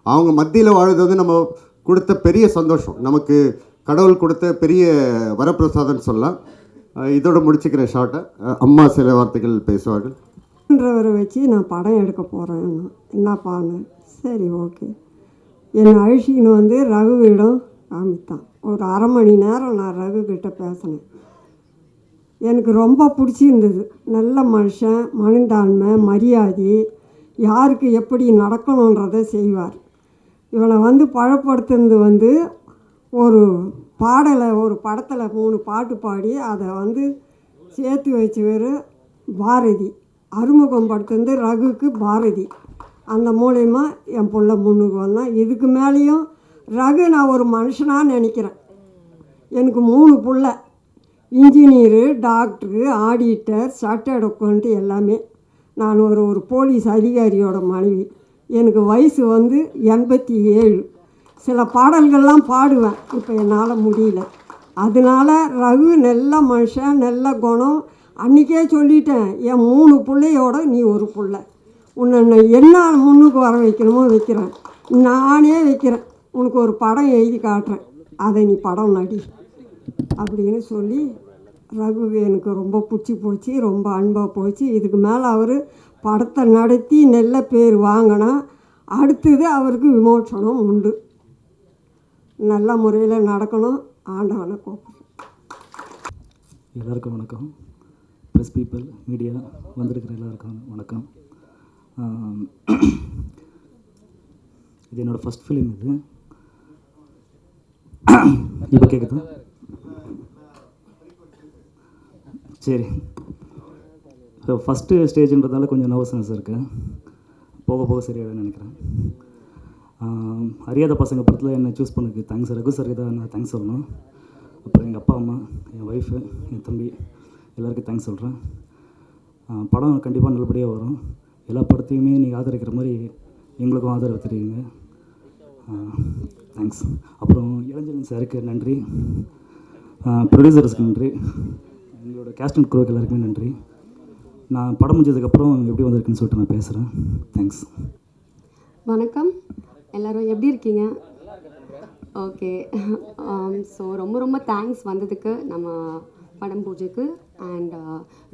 அவங்க மத்தியில் வாழ்றது வந்து நம்ம கொடுத்த பெரிய சந்தோஷம், நமக்கு கடவுள் கொடுத்த பெரிய வரப்பிரசாதம்னு சொல்லலாம். இதோட முடிச்சுக்கிறேன் ஷார்ட்டை. அம்மா சில வார்த்தைகள் பேசுவார்கள். ன்றவரை வச்சு நான் படம் எடுக்க போகிறேன். என்னப்பான்னு, சரி ஓகே. என்னை அழிச்சிக்கின்னு வந்து ரகுவிடம் காமித்தான். ஒரு 1/2 மணி நேரம் நான் ரகு கிட்ட பேசினேன். எனக்கு ரொம்ப பிடிச்சிருந்தது. நல்ல மனுஷன், மனிதாண்மை, மரியாதை, யாருக்கு எப்படி நடக்கணுன்றதை செய்வார். இவனை வந்து பழப்படுத்துறது வந்து ஒரு பாடலை, ஒரு படத்தில் 3 பாட்டு பாடி அதை வந்து சேர்த்து வச்சவர் பாரதி. அறிமுகம் படுத்துறது ரகுக்கு பாரதி. அந்த மூலயமா என் பிள்ளை முன்னுக்கு வந்தான். இதுக்கு மேலேயும் ரகு நான் ஒரு மனுஷனாக நினைக்கிறேன். எனக்கு 3 பிள்ளை, engineer, doctor, auditor, chartered account எல்லாமே. நான் ஒரு போலீஸ் அதிகாரியோட மனைவி. எனக்கு வயசு வந்து 87. சில பாடல்கள்லாம் பாடுவேன், இப்போ என்னால் முடியல. அதனால ரகு நல்ல மனுஷன், நல்ல குணம். அன்றைக்கே சொல்லிட்டேன், என் 3 பிள்ளையோட நீ ஒரு பிள்ளை. உன்னை என்ன முன்னுக்கு வர வைக்கணுமோ வைக்கிறேன், நானே வைக்கிறேன். உனக்கு ஒரு படம் எழுதி காட்டுறேன், அதை நீ படம் நடி அப்படின்னு சொல்லி ரகு எனக்கு ரொம்ப பிடிச்சி போச்சு, ரொம்ப அன்பாக போச்சு. இதுக்கு மேலே அவர் படத்தை நடத்தி நல்ல பேர் வாங்கினா அடுத்தது அவருக்கு விமோசனம் உண்டு. நல்ல முறையில் நடக்கணும். ஆண்டவனை கூப்பிடுறேன். எல்லாருக்கும் வணக்கம். ப்ரெஸ் பீப்புள், மீடியா வந்திருக்கிற எல்லாருக்கும் வணக்கம். இது என்னோடய ஃபஸ்ட் ஃபிலிம். இது இப்போ கேட்குதா? சரி. ஸோ ஃபஸ்ட்டு ஸ்டேஜ்ன்றதால கொஞ்சம் நர்வஸ்னஸ் இருக்குது. போக போக சரியாயிடும்னு நினைக்கிறேன். அறியாத பசங்க படத்தில் என்னை சூஸ் பண்ணதுக்கு தேங்க்ஸ். ரகு சார் தான் நான் தேங்க்ஸ் சொல்லணும். அப்புறம் எங்கள் அப்பா அம்மா, என் ஒய்ஃபு, என் தம்பி எல்லாருக்கும் தேங்க்ஸ் சொல்கிறேன். படம் கண்டிப்பாக நல்லபடியாக வரும். எல்லா படத்தையுமே நீங்கள் ஆதரிக்கிற மாதிரி எங்களுக்கும் ஆதரவு தெரியுங்க. தேங்க்ஸ். அப்புறம் இளஞ்செழியன் சாருக்கு நன்றி, ப்ரொடியூசர்ஸ்க்கு நன்றி, எங்களோட கேஸ்ட் அண்ட் க்ரூக்கு எல்லாருக்குமே நன்றி. நான் படம் முடிஞ்சதுக்கப்புறம் எப்படி வந்திருக்குன்னு சொல்லிட்டு நான் பேசுகிறேன். தேங்க்ஸ். வணக்கம், எல்லோரும் எப்படி இருக்கீங்க? ஓகே. ஸோ ரொம்ப தேங்க்ஸ் வந்ததுக்கு நம்ம படம் பூஜைக்கு. அண்ட்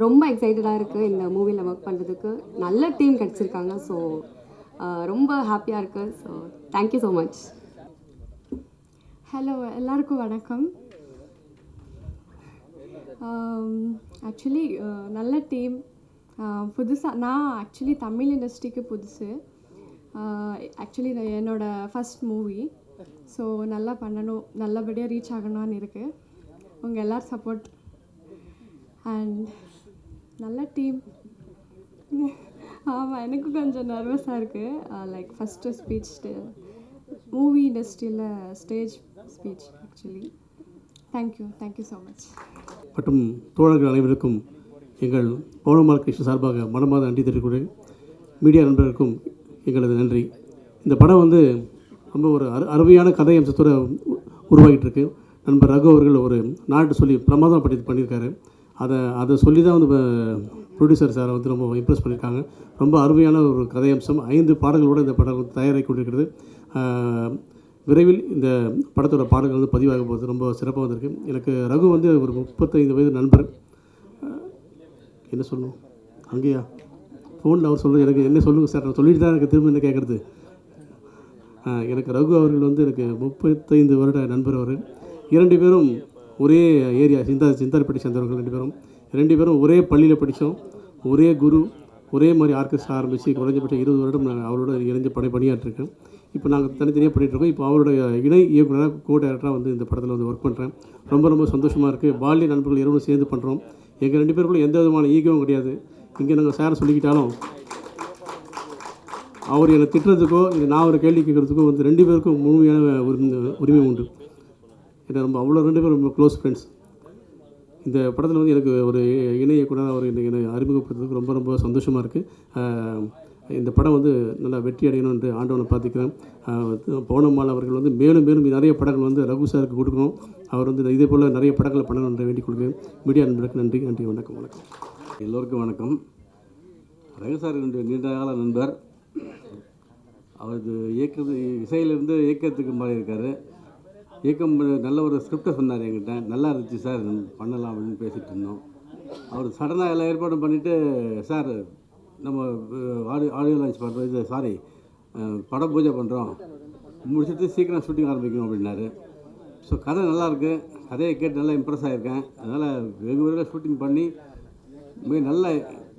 ரொம்ப எக்ஸைட்டடாக இருக்குது இந்த மூவியில் ஒர்க் பண்ணுறதுக்கு. நல்ல டீம் கிடச்சிருக்காங்க. ஸோ ரொம்ப ஹாப்பியாக இருக்குது. So thank you so much. Hello, எல்லாருக்கும் வணக்கம். ஆக்சுவலி நல்ல டீம். புதுசாக நான் ஆக்சுவலி தமிழ் இண்டஸ்ட்ரிக்கு புதுசு. ஆக்சுவலி இது என்னோடய ஃபஸ்ட் மூவி. ஸோ நல்லா பண்ணணும், நல்லபடியாக ரீச் ஆகணும்னு இருக்குது. உங்கள் எல்லோரும் சப்போர்ட் அண்ட் நல்ல டீம். ஆமாம், எனக்கு கொஞ்சம் நர்வஸாக இருக்குது. லைக் ஃபஸ்ட்டு ஸ்பீச் மூவி இண்டஸ்ட்ரியில் stage speech actually. Thank you so much. மற்றும் தோழர்கள் அனைவருக்கும் எங்கள் பௌர்ணமால் கிருஷ்ண சார்பாக மனமார்ந்த நன்றி தெரிவிக்கிறேன். மீடியா நண்பர்களுக்கும் எங்களது நன்றி. இந்த படம் வந்து ரொம்ப ஒரு அருமையான கதை அம்சத்தோடு உருவாகிட்டு இருக்கு. நண்பர் ரகு அவர்கள் ஒரு நாட்டு சொல்லி பிரமாதம் பண்ணியிருக்காரு. அதை சொல்லி தான் வந்து ப்ரொடியூசர் சாரை வந்து ரொம்ப இம்ப்ரெஸ் பண்ணியிருக்காங்க. ரொம்ப அருமையான ஒரு கதை அம்சம். 5 பாடல்களோடு இந்த படம் தயாராகி கொண்டிருக்கிறது. விரைவில் இந்த படத்தோட பாடல்கள் வந்து பதிவாக போகுது. ரொம்ப சிறப்பாக வந்திருக்கு. எனக்கு ரகு வந்து ஒரு 35 வயது நண்பர். என்ன சொல்லணும் அங்கேயா ஃபோனில் அவர் சொல்கிறது எனக்கு என்ன சொல்லுங்கள் சார், நான் சொல்லிட்டு தான் எனக்கு திரும்ப என்ன கேட்குறது. எனக்கு ரகு அவர்கள் வந்து எனக்கு 35 வருட நண்பர். அவர் 2 பேரும் ஒரே ஏரியா சிந்தாரிப்பட்டி சேர்ந்தவர்கள். 2 பேரும் ஒரே பள்ளியில் படித்தோம். ஒரே குரு, ஒரே மாதிரி ஆர்கெஸ்ட்ரா ஆரம்பித்து குறைஞ்சபட்சம் 20 வருடம் நான் அவரோட இணைஞ்சு பணியாற்றிருக்கேன். இப்போ நாங்கள் தனித்தனியாக பண்ணிகிட்ருக்கோம். இப்போ அவரோட இணை இயக்குனராக டைரக்டராக வந்து இந்த படத்தில் வந்து ஒர்க் பண்ணுறேன். ரொம்ப சந்தோஷமாக இருக்குது. பால்ய நண்பர்கள் இருவரும் சேர்ந்து பண்ணுறோம். எங்கள் 2 பேருக்குள்ள எந்த விதமான ஈகோவும் கிடையாது. இங்கே நாங்கள் சாரை சொல்லிக்கிட்டாலும் அவர் என்னை திட்டுறதுக்கோ இல்லை நான் ஒரு கேள்வி கேட்குறதுக்கோ வந்து 2 பேருக்கும் முழுமையான உரிமை உண்டு. ஏன்னா ரொம்ப அவ்வளோ 2 பேரும் ரொம்ப க்ளோஸ் ஃப்ரெண்ட்ஸ். இந்த படத்தில் வந்து எனக்கு ஒரு இணை இயக்குனர் அவர் என்னை அறிமுகப்படுத்துறதுக்கு ரொம்ப சந்தோஷமாக இருக்குது. இந்த படம் வந்து நல்லா வெற்றி அடையணும் என்று ஆண்டவனை பார்த்துக்கிறேன். பவுனம்மாள் அவர்கள் வந்து மேலும் நிறைய படங்கள் வந்து ரகு சாருக்கு கொடுக்கணும். அவர் வந்து இதே போல் நிறைய படங்களை பண்ணணும் என்று வேண்டிக் கொள்கிறேன். மீடியா நண்பருக்கு நன்றி. வணக்கம். எல்லோருக்கும் வணக்கம். ரகு சார் என்னுடைய நீண்ட கால நண்பர். அவருக்கு இசையிலிருந்து இயக்கத்துக்கு மாறி இருக்கார். இயக்கம் நல்ல ஒரு ஸ்கிரிப்டை சொன்னார் என்கிட்ட. நல்லா இருந்துச்சு சார், பண்ணலாம் அப்படின்னு பேசிகிட்டு இருந்தோம். அவர் சடனாக எல்லா ஏற்பாடும் பண்ணிவிட்டு, சார் நம்ம ஆடியோ லான்ச் பண்ணுறோம், பட பூஜை பண்ணுறோம், முடிச்சுட்டு சீக்கிரம் ஷூட்டிங் ஆரம்பிக்கணும் அப்படின்னாரு. ஸோ கதை நல்லாயிருக்கு. கதையை கேட்டு நல்லா இம்ப்ரெஸ் ஆகியிருக்கேன். அதனால் வெகு விரைவில் ஷூட்டிங் பண்ணி மிக நல்ல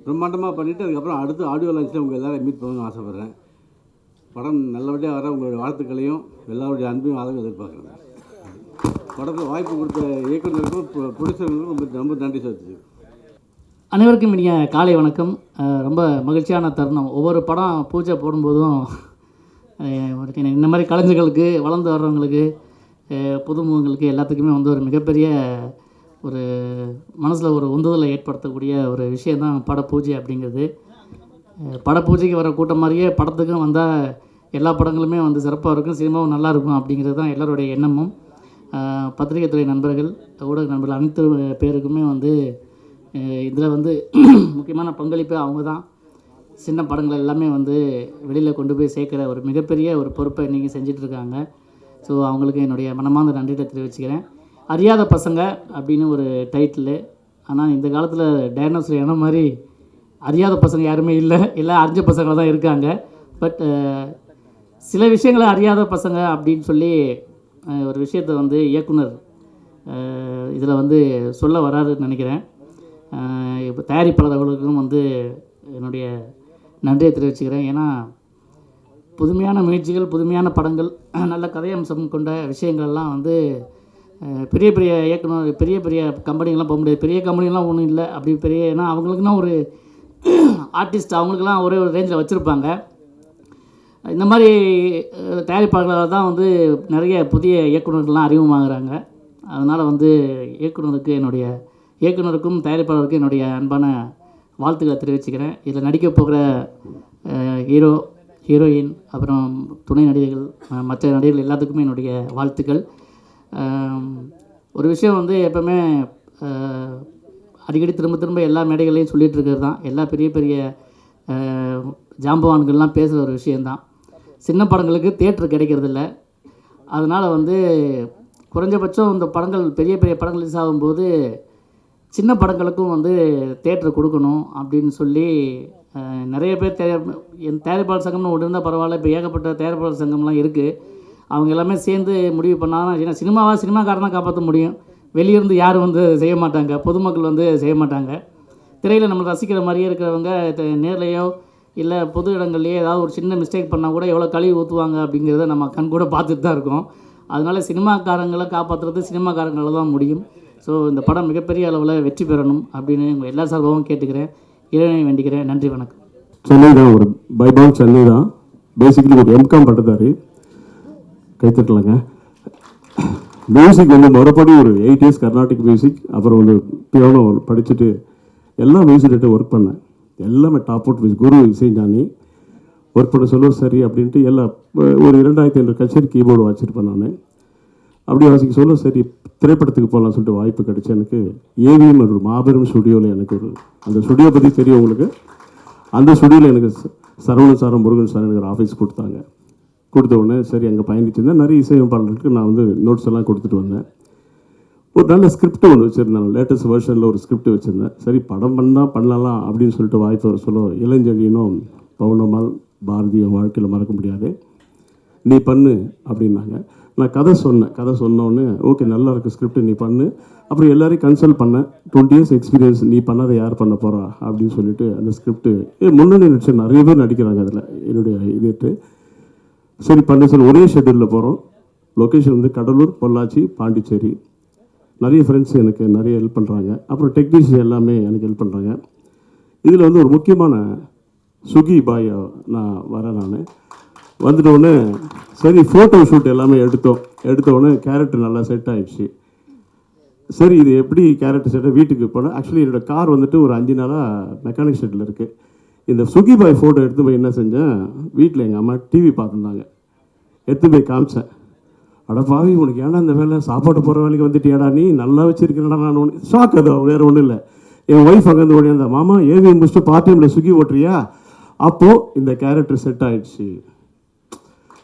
பிரம்மாண்டமாக பண்ணிவிட்டு அதுக்கப்புறம் அடுத்து ஆடியோ லான்ச்சில் உங்கள் எல்லோரும் மீட் பண்ணணும்னு ஆசைப்பட்றேன். படம் நல்லபடியாக வர உங்களுடைய வாழ்த்துக்களையும் எல்லாருடைய அன்பையும் ஆதரவு எதிர்பார்க்குறேன். படத்தில் வாய்ப்பு கொடுத்த இயக்குநருக்கும் ப்ரொடியூசர்களுக்கும் ரொம்ப நன்றி சொல்லிச்சு. அனைவருக்கும் இனிய காலை வணக்கம். ரொம்ப மகிழ்ச்சியான தருணம். ஒவ்வொரு படம் பூஜை போடும்போதும் இந்த மாதிரி கலைஞர்களுக்கு, வளர்ந்து வர்றவங்களுக்கு, புதுமுகங்களுக்கு எல்லாத்துக்குமே வந்து ஒரு மிகப்பெரிய ஒரு மனசில் ஒரு உந்துதலை ஏற்படுத்தக்கூடிய ஒரு விஷயந்தான் பட பூஜை அப்படிங்கிறது. பட பூஜைக்கு வர கூட்டம் மாதிரியே படத்துக்கும் வந்தால் எல்லா படங்களுமே வந்து சிறப்பாக இருக்கும், சினிமாவும் நல்லாயிருக்கும் அப்படிங்கிறது தான் எல்லோருடைய எண்ணமும். பத்திரிகை துறை நண்பர்கள், ஊடக நண்பர்கள் அனைத்து பேருக்குமே வந்து இதில் வந்து முக்கியமான பங்களிப்பு அவங்க தான். சின்ன படங்கள் எல்லாமே வந்து வெளியில் கொண்டு போய் சேர்க்குற ஒரு மிகப்பெரிய ஒரு பொறுப்பை இன்றைக்கி செஞ்சிட்ருக்காங்க. ஸோ அவங்களுக்கு என்னுடைய மனமார்ந்த நன்றியை தெரிவிச்சுக்கிறேன். அறியாத பசங்க அப்படின்னு ஒரு டைட்டிலு. ஆனால் இந்த காலத்தில் டைனோசர் என்ன மாதிரி அறியாத பசங்க யாருமே இல்லை, எல்லாம் அறிஞ்ச பசங்க தான் இருக்காங்க. பட் சில விஷயங்களை அறியாத பசங்க அப்படின்னு சொல்லி ஒரு விஷயத்தை வந்து இயக்குனர் இதில் வந்து சொல்ல வராதுன்னு நினைக்கிறேன். இப்போ தயாரிப்பாளர்களுக்கும் வந்து என்னுடைய நன்றியை தெரிவிச்சுக்கிறேன். ஏன்னா புதுமையான முயற்சிகள், புதுமையான படங்கள், நல்ல கதையம்சம் கொண்ட விஷயங்கள்லாம் வந்து பெரிய இயக்குனர், பெரிய கம்பெனிகள்லாம் போக முடியாது. பெரிய கம்பெனிலாம் ஒன்றும் இல்லை அப்படி பெரிய, ஏன்னா அவங்களுக்குன்னா ஒரு ஆர்டிஸ்ட் அவங்களுக்குலாம் ஒரே ஒரு ரேஞ்சில் வச்சுருப்பாங்க. இந்த மாதிரி தயாரிப்பாளர்களால் தான் வந்து நிறைய புதிய இயக்குநர்கள்லாம் அறிமுகமாகறாங்க. அதனால் வந்து இயக்குனருக்கும் தயாரிப்பாளருக்கும் என்னுடைய அன்பான வாழ்த்துக்களை தெரிவிச்சுக்கிறேன். இதில் நடிக்க போகிற ஹீரோ, ஹீரோயின், அப்புறம் துணை நடிகர்கள், மற்ற நடிகர்கள் எல்லாத்துக்குமே என்னுடைய வாழ்த்துக்கள். ஒரு விஷயம் வந்து எப்போவுமே அடிக்கடி திரும்ப எல்லா மேடைகளையும் சொல்லிகிட்டு இருக்கிறது தான், எல்லா பெரிய ஜாம்பவான்கள்லாம் பேசுகிற ஒரு விஷயந்தான். சின்ன படங்களுக்கு தேட்டர் கிடைக்கிறதில்ல. அதனால் வந்து குறைஞ்சபட்சம் இந்த படங்கள் பெரிய படங்கள் ரிலீஸ் ஆகும்போது சின்ன படங்களுக்கும் வந்து தேட்டர் கொடுக்கணும் அப்படின்னு சொல்லி நிறைய பேர் தயாரிப்பாளர் சங்கம்னு ஒன்று இருந்தால் பரவாயில்ல. இப்போ ஏகப்பட்ட தயாரிப்பாளர் சங்கம்லாம் இருக்குது. அவங்க எல்லாமே சேர்ந்து முடிவு பண்ணால், ஏன்னா சினிமாக்காரன் தான் காப்பாற்ற முடியும். வெளியிருந்து யாரும் வந்து செய்ய மாட்டாங்க, பொதுமக்கள் வந்து செய்ய மாட்டாங்க. திரையில் நம்ம ரசிக்கிற மாதிரியே இருக்கிறவங்க நேர்லையோ இல்லை பொது இடங்கள்லையோ ஏதாவது ஒரு சின்ன மிஸ்டேக் பண்ணால் கூட எவ்வளோ கழுவி ஊற்றுவாங்க அப்படிங்கிறத நம்ம கண் கூட பார்த்துட்டு தான் இருக்கோம். அதனால் சினிமாக்காரங்களை காப்பாற்றுறது சினிமாக்காரங்களால் தான் முடியும். ஸோ இந்த படம் மிகப்பெரிய அளவில் வெற்றி பெறணும் அப்படின்னு உங்கள் எல்லா சார்பாகவும் கேட்டுக்கிறேன், இறைவனை வேண்டிக்கிறேன். நன்றி, வணக்கம். சென்னை தான், ஒரு பைபால் சென்னை தான். பேசிக்கலி ஒரு எம்காம் பட்டதாரி. கைத்தட்டலாங்க. மியூசிக் வந்து மறுபடி ஒரு 8 years கர்நாடிக் மியூசிக், அப்புறம் வந்து பியானோ படிச்சுட்டு எல்லா மியூசிக் டேரக்டர் ஒர்க் பண்ணேன். எல்லாமே டாப் அவுட் வித் குரு இசைஞானி. ஒர்க் பண்ண சொல்லுவோம். சரி அப்படின்ட்டு ஒரு 2500 கச்சேரி கீபோர்டு வாசிச்சிருப்பேன் நான். அப்படி வாசிக்க சொல்ல சரி திரைப்படத்துக்கு போகலாம்னு சொல்லிட்டு வாய்ப்பு கிடைச்சி எனக்கு ஏவிஎம் ஒரு மாபெரும் ஸ்டுடியோவில் எனக்கு அந்த ஸ்டுடியோ பற்றி தெரியும் உங்களுக்கு. அந்த ஸ்டுடியோவில் எனக்கு சரவணன் சாரும் முருகன் சார் எனக்கு ஒரு ஆஃபீஸ் கொடுத்தாங்க. கொடுத்த உடனே சரி அங்கே பயணிச்சிருந்தேன். நிறைய இசையமைப்பாளர்களுக்கு நான் நோட்ஸ் எல்லாம் கொடுத்துட்டு வந்தேன். ஒரு நல்ல ஸ்கிரிப்ட் ஒன்று வச்சுருந்தேன். லேட்டஸ்ட் வெர்ஷனில் ஒரு ஸ்கிரிப்ட் வச்சுருந்தேன். சரி படம் பண்ணலாம் அப்படின்னு சொல்லிட்டு வாய்ப்பு வர சொல்ல இளஞ்செழியனும் பவுனம்மாள் பாரதியும் வாழ்க்கையில் மறக்க முடியாது, நீ பண்ணு அப்படின்னாங்க. நான் கதை சொன்னோடனே ஓகே நல்லா இருக்குது ஸ்கிரிப்ட், நீ பண்ணு. அப்புறம் எல்லாரையும் கன்சல்ட் பண்ணேன். 20 years எக்ஸ்பீரியன்ஸ், நீ பண்ணதை யார் பண்ண போகிறா அப்படின்னு சொல்லிட்டு அந்த ஸ்கிரிப்ட் முன்னணி நடிச்சு நிறைய பேர் நடிக்கிறாங்க அதில் என்னுடைய இதுட்டு. சரி பண்ண சொல்லி ஒரே ஷெட்யூலில் போகிறோம். லொக்கேஷன் கடலூர், பொள்ளாச்சி, பாண்டிச்சேரி. நிறைய ஃப்ரெண்ட்ஸ் எனக்கு நிறைய ஹெல்ப் பண்ணுறாங்க. அப்புறம் டெக்னீஷியன் எல்லாமே எனக்கு ஹெல்ப் பண்ணுறாங்க. இதில் ஒரு முக்கியமான சுகி பாய் நான் வந்துட்டோடனே சரி ஃபோட்டோ ஷூட் எல்லாமே எடுத்தோடனே கேரக்டர் நல்லா செட் ஆகிடுச்சு. சரி இது எப்படி கேரக்டர் செட்டாக வீட்டுக்கு போனேன். ஆக்சுவலி என்னோடய கார் ஒரு 5 நாளாக மெக்கானிக் ஷெட்டில் இருக்குது. இந்த சுகி பாய் ஃபோட்டோ எடுத்து போய் என்ன செஞ்சேன், வீட்டில் எங்கள் அம்மா டிவி பார்த்துருந்தாங்க, எடுத்து போய் காமிச்சேன். அட பாவி உனக்கு ஏன்னா இந்த வேலை சாப்பாடு போகிற வேலைக்கு வந்துட்டியாடா, நீ நல்லா வச்சுருக்கிறேன்டா. நான் ஒன்று ஷாக், அது வேறு ஒன்றும் இல்லை. என் ஒய்ஃப் அங்கேருந்து ஓடியாந்தா, மாமா ஏவிஎம் முடிச்சுட்டு பார்ட் டைமில் சுகி ஓட்டுறியா? அப்போது இந்த கேரக்டர் செட் ஆகிடுச்சு.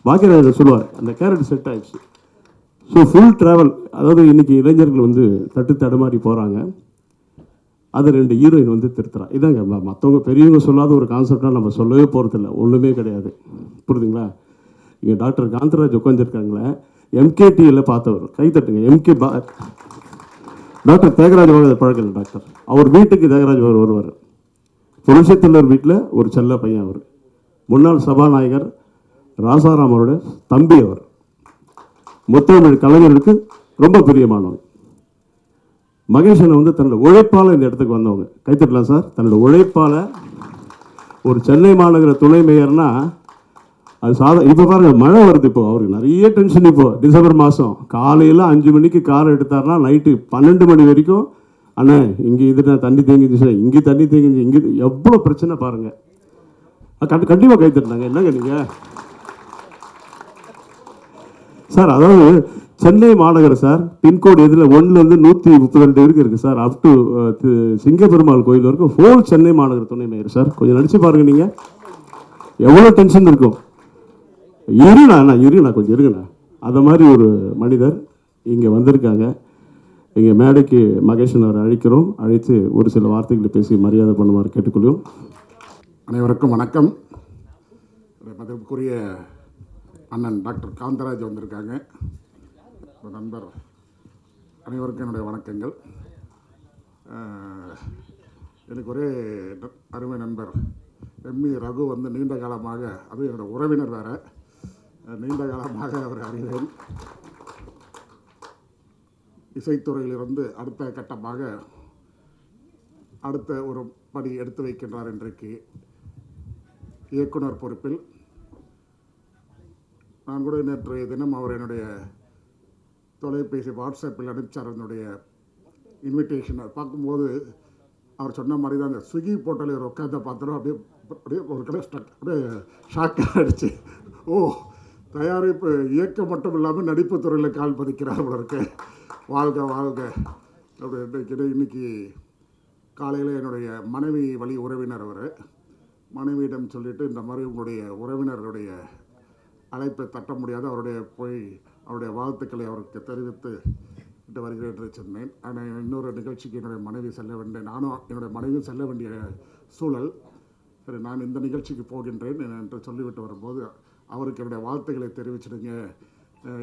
பாக்கியராஜர் சொல்லுவார், அந்த கேரக்டர் செட் ஆகிடுச்சு. ஸோ ஃபுல் ட்ராவல், அதாவது இன்றைக்கி இளைஞர்கள் தட்டு தடுமாறி போகிறாங்க. அது 2 ஹீரோயின் திருத்துறா. இதாங்க மற்றவங்க பெரியவங்க சொல்லாத ஒரு கான்செப்டாக நம்ம சொல்லவே போகிறதில்ல, ஒன்றுமே கிடையாது. புரியுதுங்களா? இங்கே டாக்டர் காந்தராஜ் உட்காந்துருக்காங்களே, எம்கேடியில் பார்த்தவர் கைத்தட்டுங்க. டாக்டர் தியாகராஜ பழக்கம் இல்லை டாக்டர். அவர் வீட்டுக்கு தியாகராஜ் வருவார். புருஷத்தில்லர் வீட்டில் ஒரு செல்ல பையன். அவர் முன்னாள் சபாநாயகர் ராசாராம் அவரோட தம்பி. அவர் முத்தமிழ் கலைஞர்களுக்கு ரொம்ப பிரியமானவர். மகேஷனை தன்னோட உழைப்பால் இந்த இடத்துக்கு வந்தவங்க. கைத்தட்டலாம் சார். தன்னோட உழைப்பால் ஒரு சென்னை மாநகர துணை மேயர்னா அது இப்போ பாருங்கள் மழை வருது. இப்போ அவருக்கு நிறைய டென்ஷன். இப்போது டிசம்பர் மாதம் காலையில் 5 மணிக்கு கார் எடுத்தார்னா நைட்டு 12 மணி வரைக்கும் அண்ணே இங்கே தண்ணி தேங்கிச்சு, இங்கே தண்ணி தேங்கிச்சு, இங்கே எவ்வளோ பிரச்சனை பாருங்கள். கண்டிப்பாக கைத்தட்டினாங்க. என்னங்க நீங்கள் சார், அதாவது சென்னை மாநகரம் சார், பின்கோடு எதில் 1லேருந்து 132 வரைக்கும் இருக்குது சார். அப் டு சிங்கப்பெருமாள் கோயில் வரைக்கும் ஹோல் சென்னை மாநகர துணை மேயர் சார். கொஞ்சம் நினச்சி பாருங்கள் நீங்கள் எவ்வளோ டென்ஷன் இருக்கும். இருங்கண்ணா கொஞ்சம் இருங்கண்ணா. அந்த மாதிரி ஒரு மனிதர் இங்கே வந்திருக்காங்க. இங்கே மேடைக்கு மகேஷன் அவரை அழைத்து ஒரு சில வார்த்தைகளை பேசி மரியாதை பண்ணுமாறு கேட்டுக்கொள்ளும். அனைவருக்கும் வணக்கம். மதிப்புக்குரிய அண்ணன் டாக்டர் காந்தராஜ் வந்திருக்காங்க. நண்பர் அனைவருக்கும் என்னுடைய வணக்கங்கள். எனக்கு ஒரே அருமை நண்பர் எம்இ ரகு நீண்ட காலமாக, அதுவும் என்னோடய உறவினர் வேறு, நீண்ட காலமாக அவர் அறிவேன். இசைத்துறையிலிருந்து அடுத்த கட்டமாக அடுத்த ஒரு படி எடுத்து வைக்கின்றார். இன்றைக்கு இயக்குனர் பொறுப்பில். நான் கூட நேற்றைய தினம் அவர் என்னுடைய தொலைபேசி வாட்ஸ்அப்பில் அனுப்பிச்சார். என்னுடைய இன்விடேஷனை பார்க்கும்போது அவர் சொன்ன மாதிரி தான் அந்த ஸ்விக்கி போர்ட்டலில் உட்காந்து பார்த்துடும். அப்படியே ஒரு கடை அப்படியே ஷாக்காக ஆகிடுச்சு. ஓ, தயாரிப்பு இயக்கம் மட்டும் இல்லாமல் நடிப்பு துறையில் கால் பதிக்கிறார் போல இருக்கு. வாழ்க வாழ்க. அப்படி இன்னைக்கு காலையில் என்னுடைய மனைவி வழி உறவினர் அவர். மனைவியிடம் சொல்லிவிட்டு இந்த மாதிரி உங்களுடைய உறவினருடைய அழைப்பை தட்ட முடியாது, அவருடைய வாழ்த்துக்களை அவருக்கு தெரிவித்து விட்டு வருகிறேன் என்று சொன்னேன். ஆனால் இன்னொரு நிகழ்ச்சிக்கு என்னுடைய மனைவி செல்ல வேண்டிய, நானும் என்னுடைய மனைவியும் செல்ல வேண்டிய சூழல். சரி, நான் இந்த நிகழ்ச்சிக்கு போகின்றேன் என்று சொல்லிவிட்டு வரும்போது அவருக்கு என்னுடைய வாழ்த்துக்களை தெரிவிச்சிடுங்க.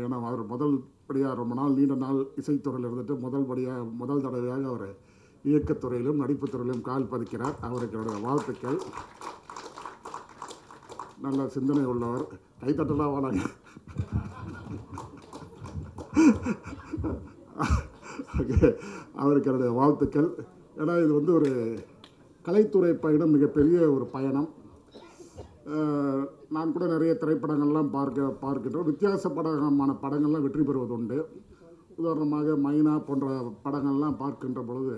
ஏன்னா அவர் முதல்படியாக ரொம்ப நாள் நீண்ட நாள் இசைத்துறையில் இருந்துட்டு முதல் தடவையாக அவர் இயக்கத்துறையிலும் நடிப்புத்துறையிலும் கால் பதிக்கிறார். அவருக்கு என்னுடைய வாழ்த்துக்கள். நல்ல சிந்தனை உள்ளவர். கைத்தட்டலாம் வாடாங்க. அவருக்கு என்னுடைய வாழ்த்துக்கள். ஏன்னா இது ஒரு கலைத்துறை பயணம், மிகப்பெரிய ஒரு பயணம். நான் கூட நிறைய திரைப்படங்கள்லாம் பார்க்கின்றோம். வித்தியாசப்படமான படங்கள்லாம் வெற்றி பெறுவது உண்டு. உதாரணமாக மைனா போன்ற படங்கள்லாம் பார்க்கின்ற பொழுது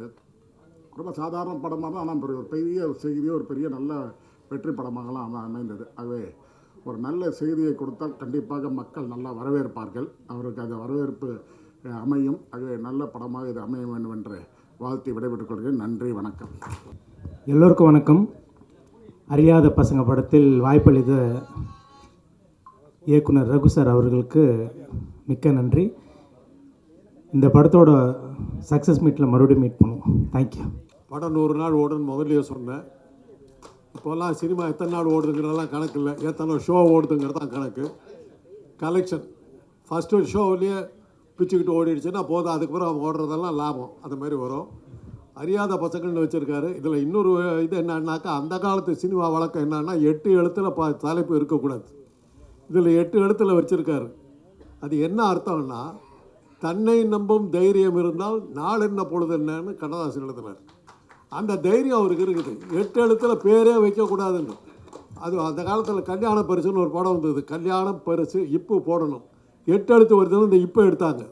ரொம்ப சாதாரண படமாக தான், ஆனால் ஒரு பெரிய செய்தியோ ஒரு பெரிய நல்ல வெற்றி படமாகலாம் அமைந்தது. ஆகவே ஒரு நல்ல செய்தியை கொடுத்தால் கண்டிப்பாக மக்கள் நல்லா வரவேற்பார்கள். அவருக்கு அந்த வரவேற்பு அமையும். ஆகவே நல்ல படமாக இது அமைய வேண்டும் என்று வாழ்த்தி விடைபெற்றுக் கொள்கிறேன். நன்றி, வணக்கம். எல்லோருக்கும் வணக்கம். அறியாத பசங்க படத்தில் வாய்ப்பளித்த இயக்குனர் ரகு சார் அவர்களுக்கு மிக்க நன்றி. இந்த படத்தோட சக்ஸஸ் மீட்டில் மறுபடியும் மீட் பண்ணுவோம். தேங்க்யூ. படம் 100 நாள் ஓடுன்னு முதல்லையே சொன்னேன். இப்போல்லாம் சினிமா எத்தனை நாள் ஓடுதுங்கிறதெல்லாம் கணக்கு இல்லை, எத்தனை ஷோ ஓடுதுங்கிறது தான் கணக்கு. கலெக்ஷன் ஃபஸ்ட்டு ஷோவிலேயே பிச்சுக்கிட்டு ஓடிடுச்சுன்னா போதும், அதுக்கப்புறம் அவங்க ஓடுறதெல்லாம் லாபம். அது மாதிரி வரும். அறியாத பசங்கள்னு வச்சுருக்காரு. இதில் இன்னொரு இது என்னன்னாக்கா, அந்த காலத்து சினிமா வழக்கம் என்னன்னா 8 எழுத்தில் தலைப்பு இருக்கக்கூடாது. இதில் 8 எழுத்தில் வச்சுருக்காரு. அது என்ன அர்த்தம்னா, தன்னை நம்பும் தைரியம் இருந்தால் நாள் என்ன பொழுது என்னன்னு கண்ணதாசன் எழுதினார். அந்த தைரியம் அவருக்கு இருக்குது. 8 எழுத்தில் பேரே வைக்கக்கூடாதுன்னு. அது அந்த காலத்தில் கல்யாண பரிசுன்னு ஒரு படம் வந்தது. கல்யாண பரிசு இப்போ போடணும், 8 எழுத்து வருதுன்னு இந்த இப்போ எடுத்தாங்க.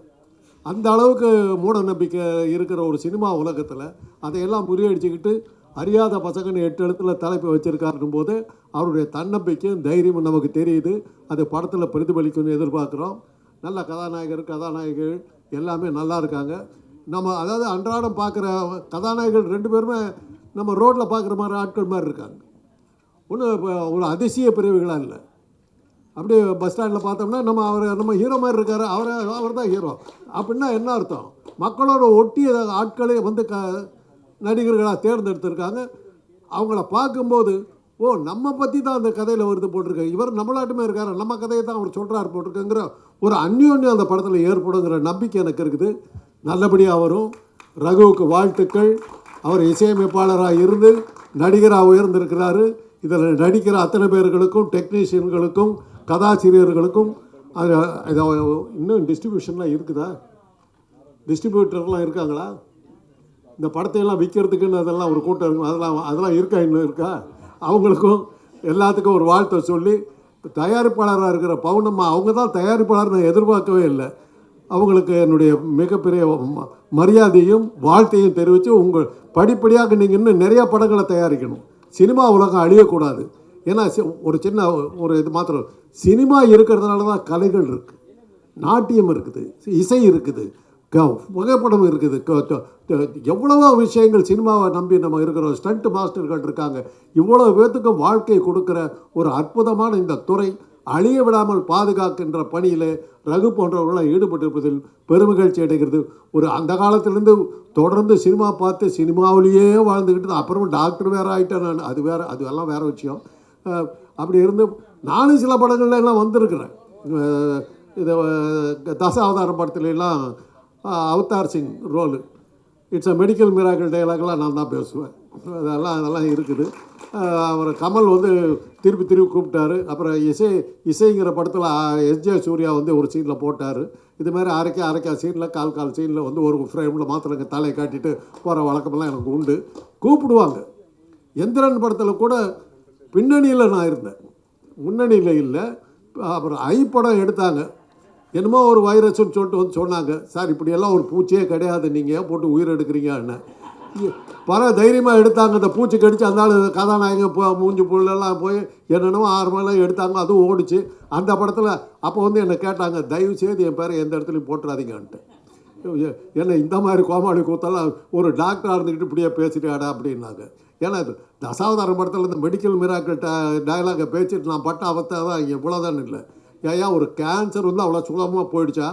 அந்த அளவுக்கு மூட நம்பிக்கை இருக்கிற ஒரு சினிமா உலகத்தில் அதையெல்லாம் முறியடிச்சுக்கிட்டு அறியாத பசங்கன்னு 8 எழுத்தில் தலைப்பு வச்சுருக்காருன்னும் போது அவருடைய தன்னம்பிக்கையும் தைரியமும் நமக்கு தெரியுது. அது படத்தில் பிரதிபலிக்கும்னு எதிர்பார்க்குறோம். நல்ல கதாநாயகர்கள் எல்லாமே நல்லா இருக்காங்க. நம்ம அதாவது அன்றாடம் பார்க்குற கதாநாயகர்கள் 2 பேருமே நம்ம ரோட்டில் பார்க்குற மாதிரி ஆட்கள் மாதிரி இருக்காங்க. ஒன்றும் இப்போ ஒரு அதிசய பிரிவுகளாக இல்லை. அப்படியே பஸ் ஸ்டாண்டில் பார்த்தோம்னா நம்ம ஹீரோ மாதிரி இருக்கார், அவர் தான் ஹீரோ அப்படின்னா என்ன அர்த்தம்? மக்களோட ஒட்டிய ஆட்களே வந்து நடிகர்களாக தேர்ந்தெடுத்திருக்காங்க. அவங்கள பார்க்கும்போது ஓ நம்ம பற்றி தான் அந்த கதையில் வருது போட்டிருக்காங்க, இவர் நம்மளாட்டுமே இருக்கார், நம்ம கதையை தான் அவர் சொல்கிறார் போட்டிருக்குங்கிற ஒரு அந்யோன்யம் அந்த படத்தில் ஏற்படுங்கிற நம்பிக்கை எனக்கு இருக்குது. நல்லபடியாக வரும். ரகுவுக்கு வாழ்த்துக்கள். அவர் இசையமைப்பாளராக இருந்து நடிகராக உயர்ந்திருக்கிறாரு. இதில் நடிக்கிற அத்தனை பேர்களுக்கும், டெக்னீஷியன்களுக்கும், கதாசிரியர்களுக்கும் அது இன்னும் டிஸ்ட்ரிபியூஷன்லாம் இருக்குதா? டிஸ்ட்ரிபியூட்டர்லாம் இருக்காங்களா? இந்த படத்தையெல்லாம் விற்கிறதுக்குன்னு அதெல்லாம் ஒரு கூட்டம் இருக்கும், அதெல்லாம் இருக்கா? இன்னும் இருக்கா? அவங்களுக்கும் எல்லாத்துக்கும் ஒரு வாழ்த்தை சொல்லி, தயாரிப்பாளராக இருக்கிற பவுனம்மா அவங்க தான் தயாரிப்பாளர், நான் எதிர்பார்க்கவே இல்லை. அவங்களுக்கு என்னுடைய மிகப்பெரிய மரியாதையும் வாழ்த்தையும் தெரிவித்து, உங்கள் படிப்படியாக நீங்கள் இன்னும் நிறையா படங்களை தயாரிக்கணும். சினிமா உலகம் அழியக்கூடாது. ஏன்னா ஒரு சின்ன ஒரு இது மாத்திரம், சினிமா இருக்கிறதுனால தான் கலைகள் இருக்குது, நாட்டியம் இருக்குது, இசை இருக்குது, புகைப்படம் இருக்குது, எவ்வளவோ விஷயங்கள் சினிமாவை நம்பி நம்ம இருக்கிறோம். ஸ்டண்ட் மாஸ்டர்கள் இருக்காங்க. இவ்வளோ பேர்த்துக்கும் வாழ்க்கையை கொடுக்குற ஒரு அற்புதமான இந்த துறை அழிய விடாமல் பாதுகாக்கின்ற பணியில் ரகு போன்றவர்களாம் ஈடுபட்டிருப்பதில் பெருமகிழ்ச்சி அடைகிறது. ஒரு அந்த காலத்திலேருந்து தொடர்ந்து சினிமா பார்த்து சினிமாவிலேயே வாழ்ந்துக்கிட்டு அப்புறம் டாக்டர் வேறு ஆகிட்டேன் நான். அது வேறு, அதெல்லாம் வேறு விஷயம். அப்படி இருந்து நானும் சில படங்கள்ல எல்லாம் வந்திருக்கிறேன். இது தசாவதாரம் படத்துலலாம் Avatar Singh role, it's a medical miracle டைலாக்லாம் நான் தான் பேசுவேன். அதெல்லாம் இருக்குது. அவர் கமல் வந்து திருப்பி கூப்பிட்டாரு. அப்புறம் இசைங்கிற படத்தில் எஸ்ஜே சூர்யா வந்து ஒரு சீனில் போட்டார். இது மாதிரி அரைக்கா சீனில் கால் சீனில் வந்து ஒரு ஃப்ரேமில் மாத்திரம் தலையை காட்டிட்டு போகிற வழக்கமெல்லாம் எனக்கு உண்டு. கூப்பிடுவாங்க. எந்திரன் படத்தில் கூட பின்னணியில் நான் இருந்தேன், முன்னணியில் இல்லை. அப்புறம் படம் எடுத்தாங்க. என்னமோ ஒரு வைரஸ்ன்னு சொல்லிட்டு வந்து சொன்னாங்க, சார் இப்படியெல்லாம் ஒரு பூச்சியே கிடையாது, நீங்கள் ஏன் போட்டு உயிர் எடுக்கிறீங்கன்னு. பல தைரியமாக எடுத்தாங்க. அந்த பூச்சி கடிச்சு அந்த கதாநாயகன் மூஞ்சி புள்ளெல்லாம் போய் என்னென்னமோ 6 மணிலாம் எடுத்தாங்க. அதுவும் ஓடிச்சு அந்த படத்தில். அப்போ வந்து என்னை கேட்டாங்க, தயவு செய்து என் பேரை எந்த இடத்துலையும் போட்டுறாதீங்கன்ட்டு. என்ன இந்த மாதிரி கோமாளி கூத்தெல்லாம் ஒரு டாக்டராக இருந்துக்கிட்டு இப்படியே பேசிட்டாடா அப்படின்னாங்க. ஏன்னா தசாவதாரம் படத்தில் இந்த மெடிக்கல் மிராக்கிள் டயலாகை பேசிட்டு நான் பட்ட அவத்தை தான் இவ்வளோதான் இல்லை. ஏன் ஒரு கேன்சர் வந்து அவ்வளோ சுலபமாக போயிடுச்சா?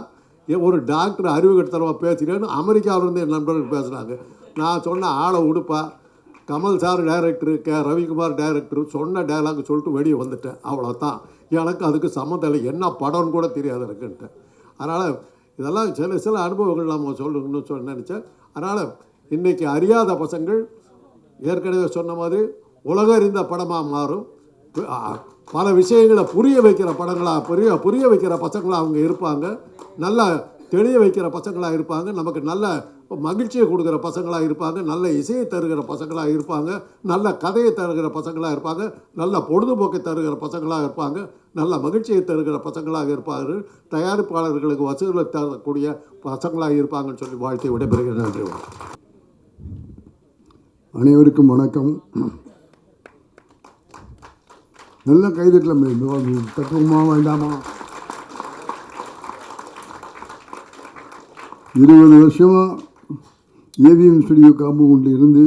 ஒரு டாக்டர் அறிவு கட்டத்தனமாக பேசுகிறேன்னு அமெரிக்காவிலேருந்து என் நண்பர்கள் பேசுகிறாங்க. நான் சொன்ன ஆளை உடுப்பா, Kamal sir director, Ravikumar director சொன்ன டைலாக் சொல்லிட்டு வெளியே வந்துட்டேன். அவ்வளோதான். எனக்கு அதுக்கு சம்மந்தம் இல்லை, என்ன படம்னு கூட தெரியாது இருக்குன்ட்டு. அதனால் இதெல்லாம் சில அனுபவங்கள் நம்ம சொல்லணும்னு நினச்சேன். அதனால் இன்றைக்கி அறியாத பசங்கள் ஏற்கனவே சொன்ன மாதிரி உலக அறிந்த படமாக மாறும். பல விஷயங்களை புரிய வைக்கிற படங்களாக புரிய வைக்கிற பசங்களாக அவங்க இருப்பாங்க. நல்லா தெளிய வைக்கிற பசங்களாக இருப்பாங்க. நமக்கு நல்ல மகிழ்ச்சியை கொடுக்குற பசங்களாக இருப்பாங்க. நல்ல இசையை தருகிற பசங்களாக இருப்பாங்க. நல்ல கதையை தருகிற பசங்களாக இருப்பாங்க. நல்ல பொழுதுபோக்கை தருகிற பசங்களாக இருப்பாங்க. நல்ல மகிழ்ச்சியை தருகிற பசங்களாக இருப்பார்கள். தயாரிப்பாளர்களுக்கு வசூலை தரக்கூடிய பசங்களாக இருப்பாங்கன்னு சொல்லி வாழ்த்தை விடைபெறுகிறேன். நன்றி. அனைவருக்கும் வணக்கம். நல்லா கைதட்டலாம் தட்டுவோமா வேண்டாமா? 20 வருஷமாக ஏவிஎம் ஸ்டுடியோ காம்பவுண்டில் இருந்து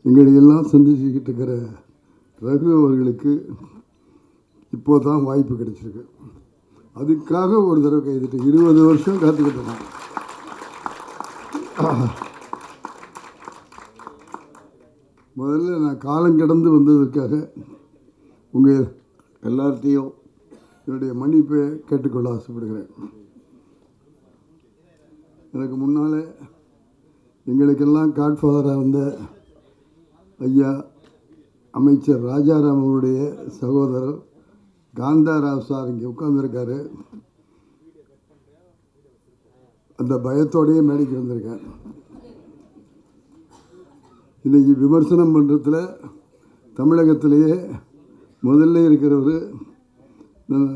எங்களையெல்லாம் சந்திச்சுக்கிட்டு இருக்கிற ரகு அவர்களுக்கு இப்போ தான் வாய்ப்பு கிடைச்சிருக்கு. அதுக்காக ஒரு தடவை கைதட்டு 20 வருஷம் காத்துக்கிட்டு இருக்கோம். முதல்ல நான் காலம் கடந்து வந்ததற்காக உங்கள் எல்லார்ட்டையும் என்னுடைய மன்னிப்பை கேட்டுக்கொள்ள ஆசைப்படுகிறேன். எனக்கு முன்னால் எங்களுக்கெல்லாம் காட்ஃபாதராக இருந்த ஐயா அமைச்சர் ராஜாராம் அவருடைய சகோதரர் காந்தாராவ் சார் இங்கே உட்கார்ந்துருக்காரு. அந்த பயத்தோடையே மேடைக்கு வந்திருக்கேன். இன்றைக்கி விமர்சனம் பண்ணுறதுல தமிழகத்திலேயே முதல்ல இருக்கிறவர்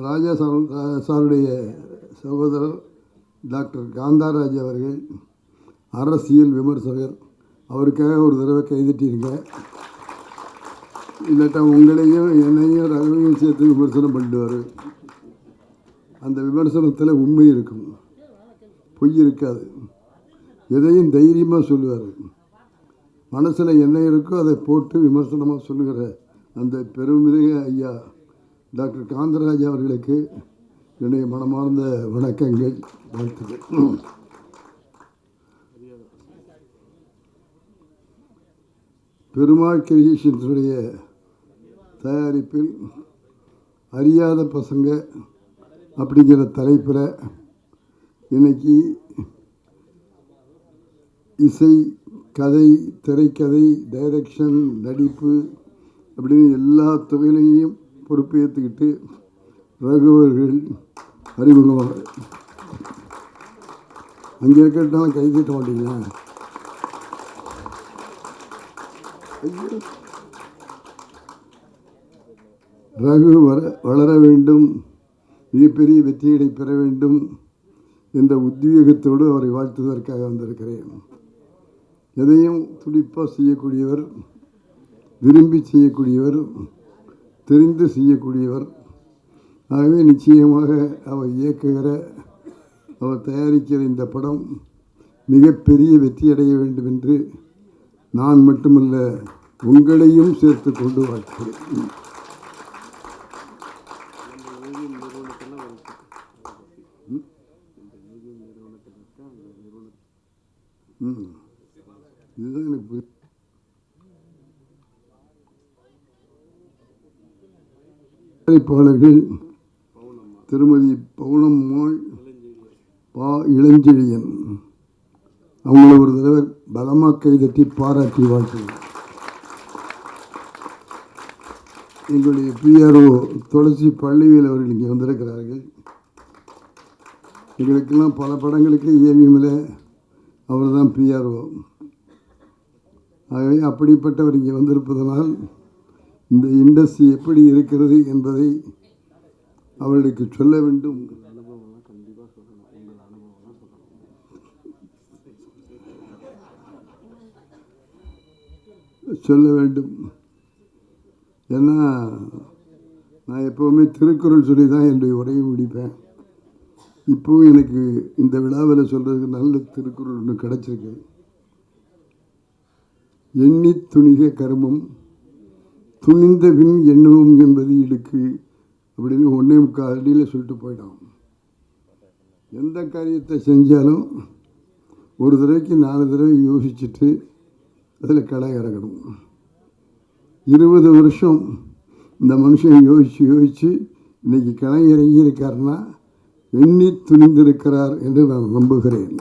ராஜா சாருடைய சகோதரர் டாக்டர் காந்தாராஜ் அவர்கள், அரசியல் விமர்சகர். அவருக்காக ஒரு தடவை கைதட்டியிருங்க. இல்லாட்டா உங்களையும் என்னையும் ரகுவையும் சேர்த்து விமர்சனம் பண்ணிடுவார். அந்த விமர்சனத்தில் உண்மை இருக்கும், பொய் இருக்காது. எதையும் தைரியமாக சொல்லுவார். மனசில் என்ன இருக்கோ அதை போட்டு விமர்சனமாக சொல்லுகிற அந்த பெருமிக ஐயா டாக்டர் காந்தராஜ் அவர்களுக்கு என்னுடைய மனமார்ந்த வணக்கங்கள், வாழ்த்துக்கள். பெருமாள் கிரியேஷன்ஸுடைய தயாரிப்பில் அறியாத பசங்க அப்படிங்கிற தலைப்பில் இன்னைக்கு இசை, கதை, திரைக்கதை, டைரக்ஷன், நடிப்பு அப்படின்னு எல்லா தொகையிலையும் பொறுப்பேற்றுக்கிட்டு ரகுவர்கள் அறிமுகமாக அங்கே இருக்கிறதாலும் கை தட்ட மாட்டீங்களா? ரகு வளர வேண்டும், மிகப்பெரிய வெற்றியடை பெற வேண்டும் என்ற உத்வேகத்தோடு அவரை வாழ்த்துவதற்காக வந்திருக்கிறேன். எதையும் துடிப்பாக செய்யக்கூடியவர், விரும்பி செய்யக்கூடியவர், தெரிந்து செய்யக்கூடியவர். ஆகவே நிச்சயமாக அவர் இயக்குகிற, அவர் தயாரிக்கிற இந்த படம் மிகப்பெரிய வெற்றியடைய வேண்டும் என்று நான் மட்டுமல்ல உங்களையும் சேர்த்து கொண்டு வாழ்த்துகிறேன். இதுதான் எனக்கு தயாரிப்பாளர்கள் திருமதி பவுனம்மாள், பா இளஞ்செழியன், அவங்கள ஒரு தடவை பலமாக கைதட்டி பாராட்டி வாழ்த்துகிறேன். எங்களுடைய பிஆர்ஓ துளசி பள்ளிவேல் அவர்கள் இங்கே வந்திருக்கிறார்கள். எங்களுக்கெல்லாம் பல படங்களுக்கு ஏவிஎம்மில் அவர் தான் பிஆர்ஓ. ஆகவே அப்படிப்பட்டவர் இங்கே வந்திருப்பதனால் இந்த இண்டஸ்ட்ரி எப்படி இருக்கிறது என்பதை அவர்களுக்கு சொல்ல வேண்டும். சொல்ல வேண்டும். ஏன்னா நான் எப்போவுமே திருக்குறள் சொல்லி தான் என்னுடைய உரையை முடிப்பேன். இப்போவும் எனக்கு இந்த விழாவில் சொல்கிறதுக்கு நல்ல திருக்குறள் ஒன்று கிடச்சிருக்கு. எண்ணி துணிக கர்மம் துணிந்த பின் எண்ணுவோம் என்பது இடுக்கு அப்படின்னு 1.25 அடியில் சொல்லிட்டு போயிட்டான். எந்த காரியத்தை செஞ்சாலும் ஒரு தடவைக்கு 4 தடவை யோசிச்சுட்டு அதில் களை இறங்கணும். 20 வருஷம் இந்த மனுஷன் யோசித்து இன்றைக்கி களை இறங்கியிருக்காருன்னா எண்ணி துணிந்திருக்கிறார் என்று நான் நம்புகிறேன்.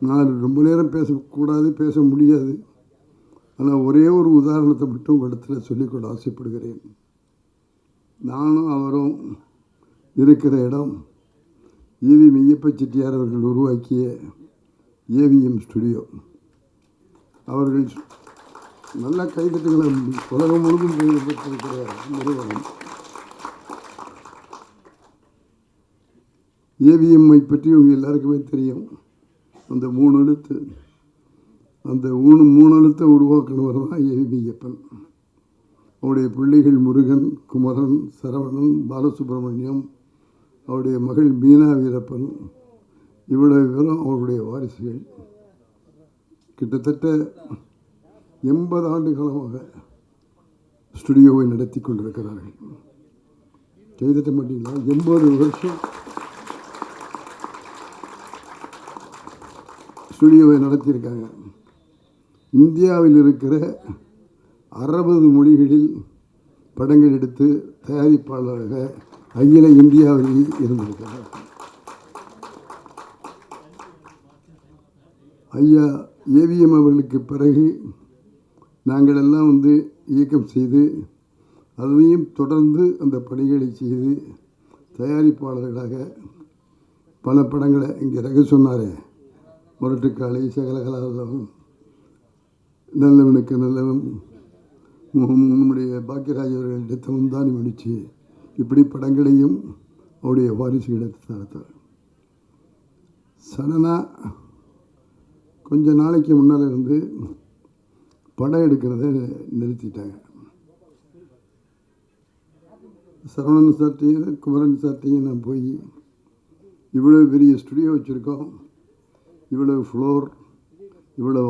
நான் ரொம்ப நேரம் பேசக்கூடாது, பேச முடியாது. ஆனால் ஒரே ஒரு உதாரணத்தை மட்டும் இடத்துல சொல்லிக்கொள்ள ஆசைப்படுகிறேன். நானும் அவரும் இருக்கிற இடம் ஏவி மெய்யப்ப செட்டியார் அவர்கள் உருவாக்கிய ஏவிஎம் ஸ்டுடியோ. அவர்கள் நல்ல கைதட்டுகளை உலகம் முழுவதும் கைதப்பட்டிருக்கிற நிறுவனம். ஏவிஎம்ஐ பற்றி உங்கள் எல்லாருக்குமே தெரியும். அந்த 3 எழுத்து அந்த மூணெழுத்தை உருவாக்குனவர் தான் ஏவி ஐயப்பன். அவருடைய பிள்ளைகள் முருகன், குமரன், சரவணன், பாலசுப்ரமணியம், அவருடைய மகள் மீனா வீரப்பன், இவ்வளவு பேரும் அவருடைய வாரிசுகள். கிட்டத்தட்ட 80 ஆண்டு காலமாக ஸ்டுடியோவை நடத்தி கொண்டிருக்கிறார்கள். செய்திட்ட மாட்டீங்களா? 80 வருஷம் ஸ்டுடியோவை நடத்தியிருக்காங்க. இந்தியாவில் இருக்கிற 60 மொழிகளில் படங்கள் எடுத்து தயாரிப்பாளராக அகில இந்தியாவில் இருந்திருக்கிறார். ஐயா ஏவிஎம் அவர்களுக்கு பிறகு நாங்கள் எல்லாம் இயக்கம் செய்து அதையும் தொடர்ந்து அந்த பணிகளை செய்து தயாரிப்பாளர்களாக பல படங்களை இங்கே ரகு சொன்னார். முரட்டுக்காளி, சகலகலாவலம், நல்லவனுக்கு நல்லவன், நம்முடைய பாக்கியராஜ் அவர்கள் எடுத்தவன் தான் முடிச்சு, இப்படி படங்களையும் அவருடைய வாரிசுகள் எடுத்தார். சடனாக கொஞ்ச நாளைக்கு முன்னால் இருந்து படம் எடுக்கிறத நிறுத்திட்டாங்க. சரவணன் சார்ட்டையும் குமரன் சார்ட்டையும் நான் போய் இவ்வளோ பெரிய ஸ்டுடியோ வச்சுருக்கோம், இவ்வளோ ஃப்ளோர், இவ்வளோ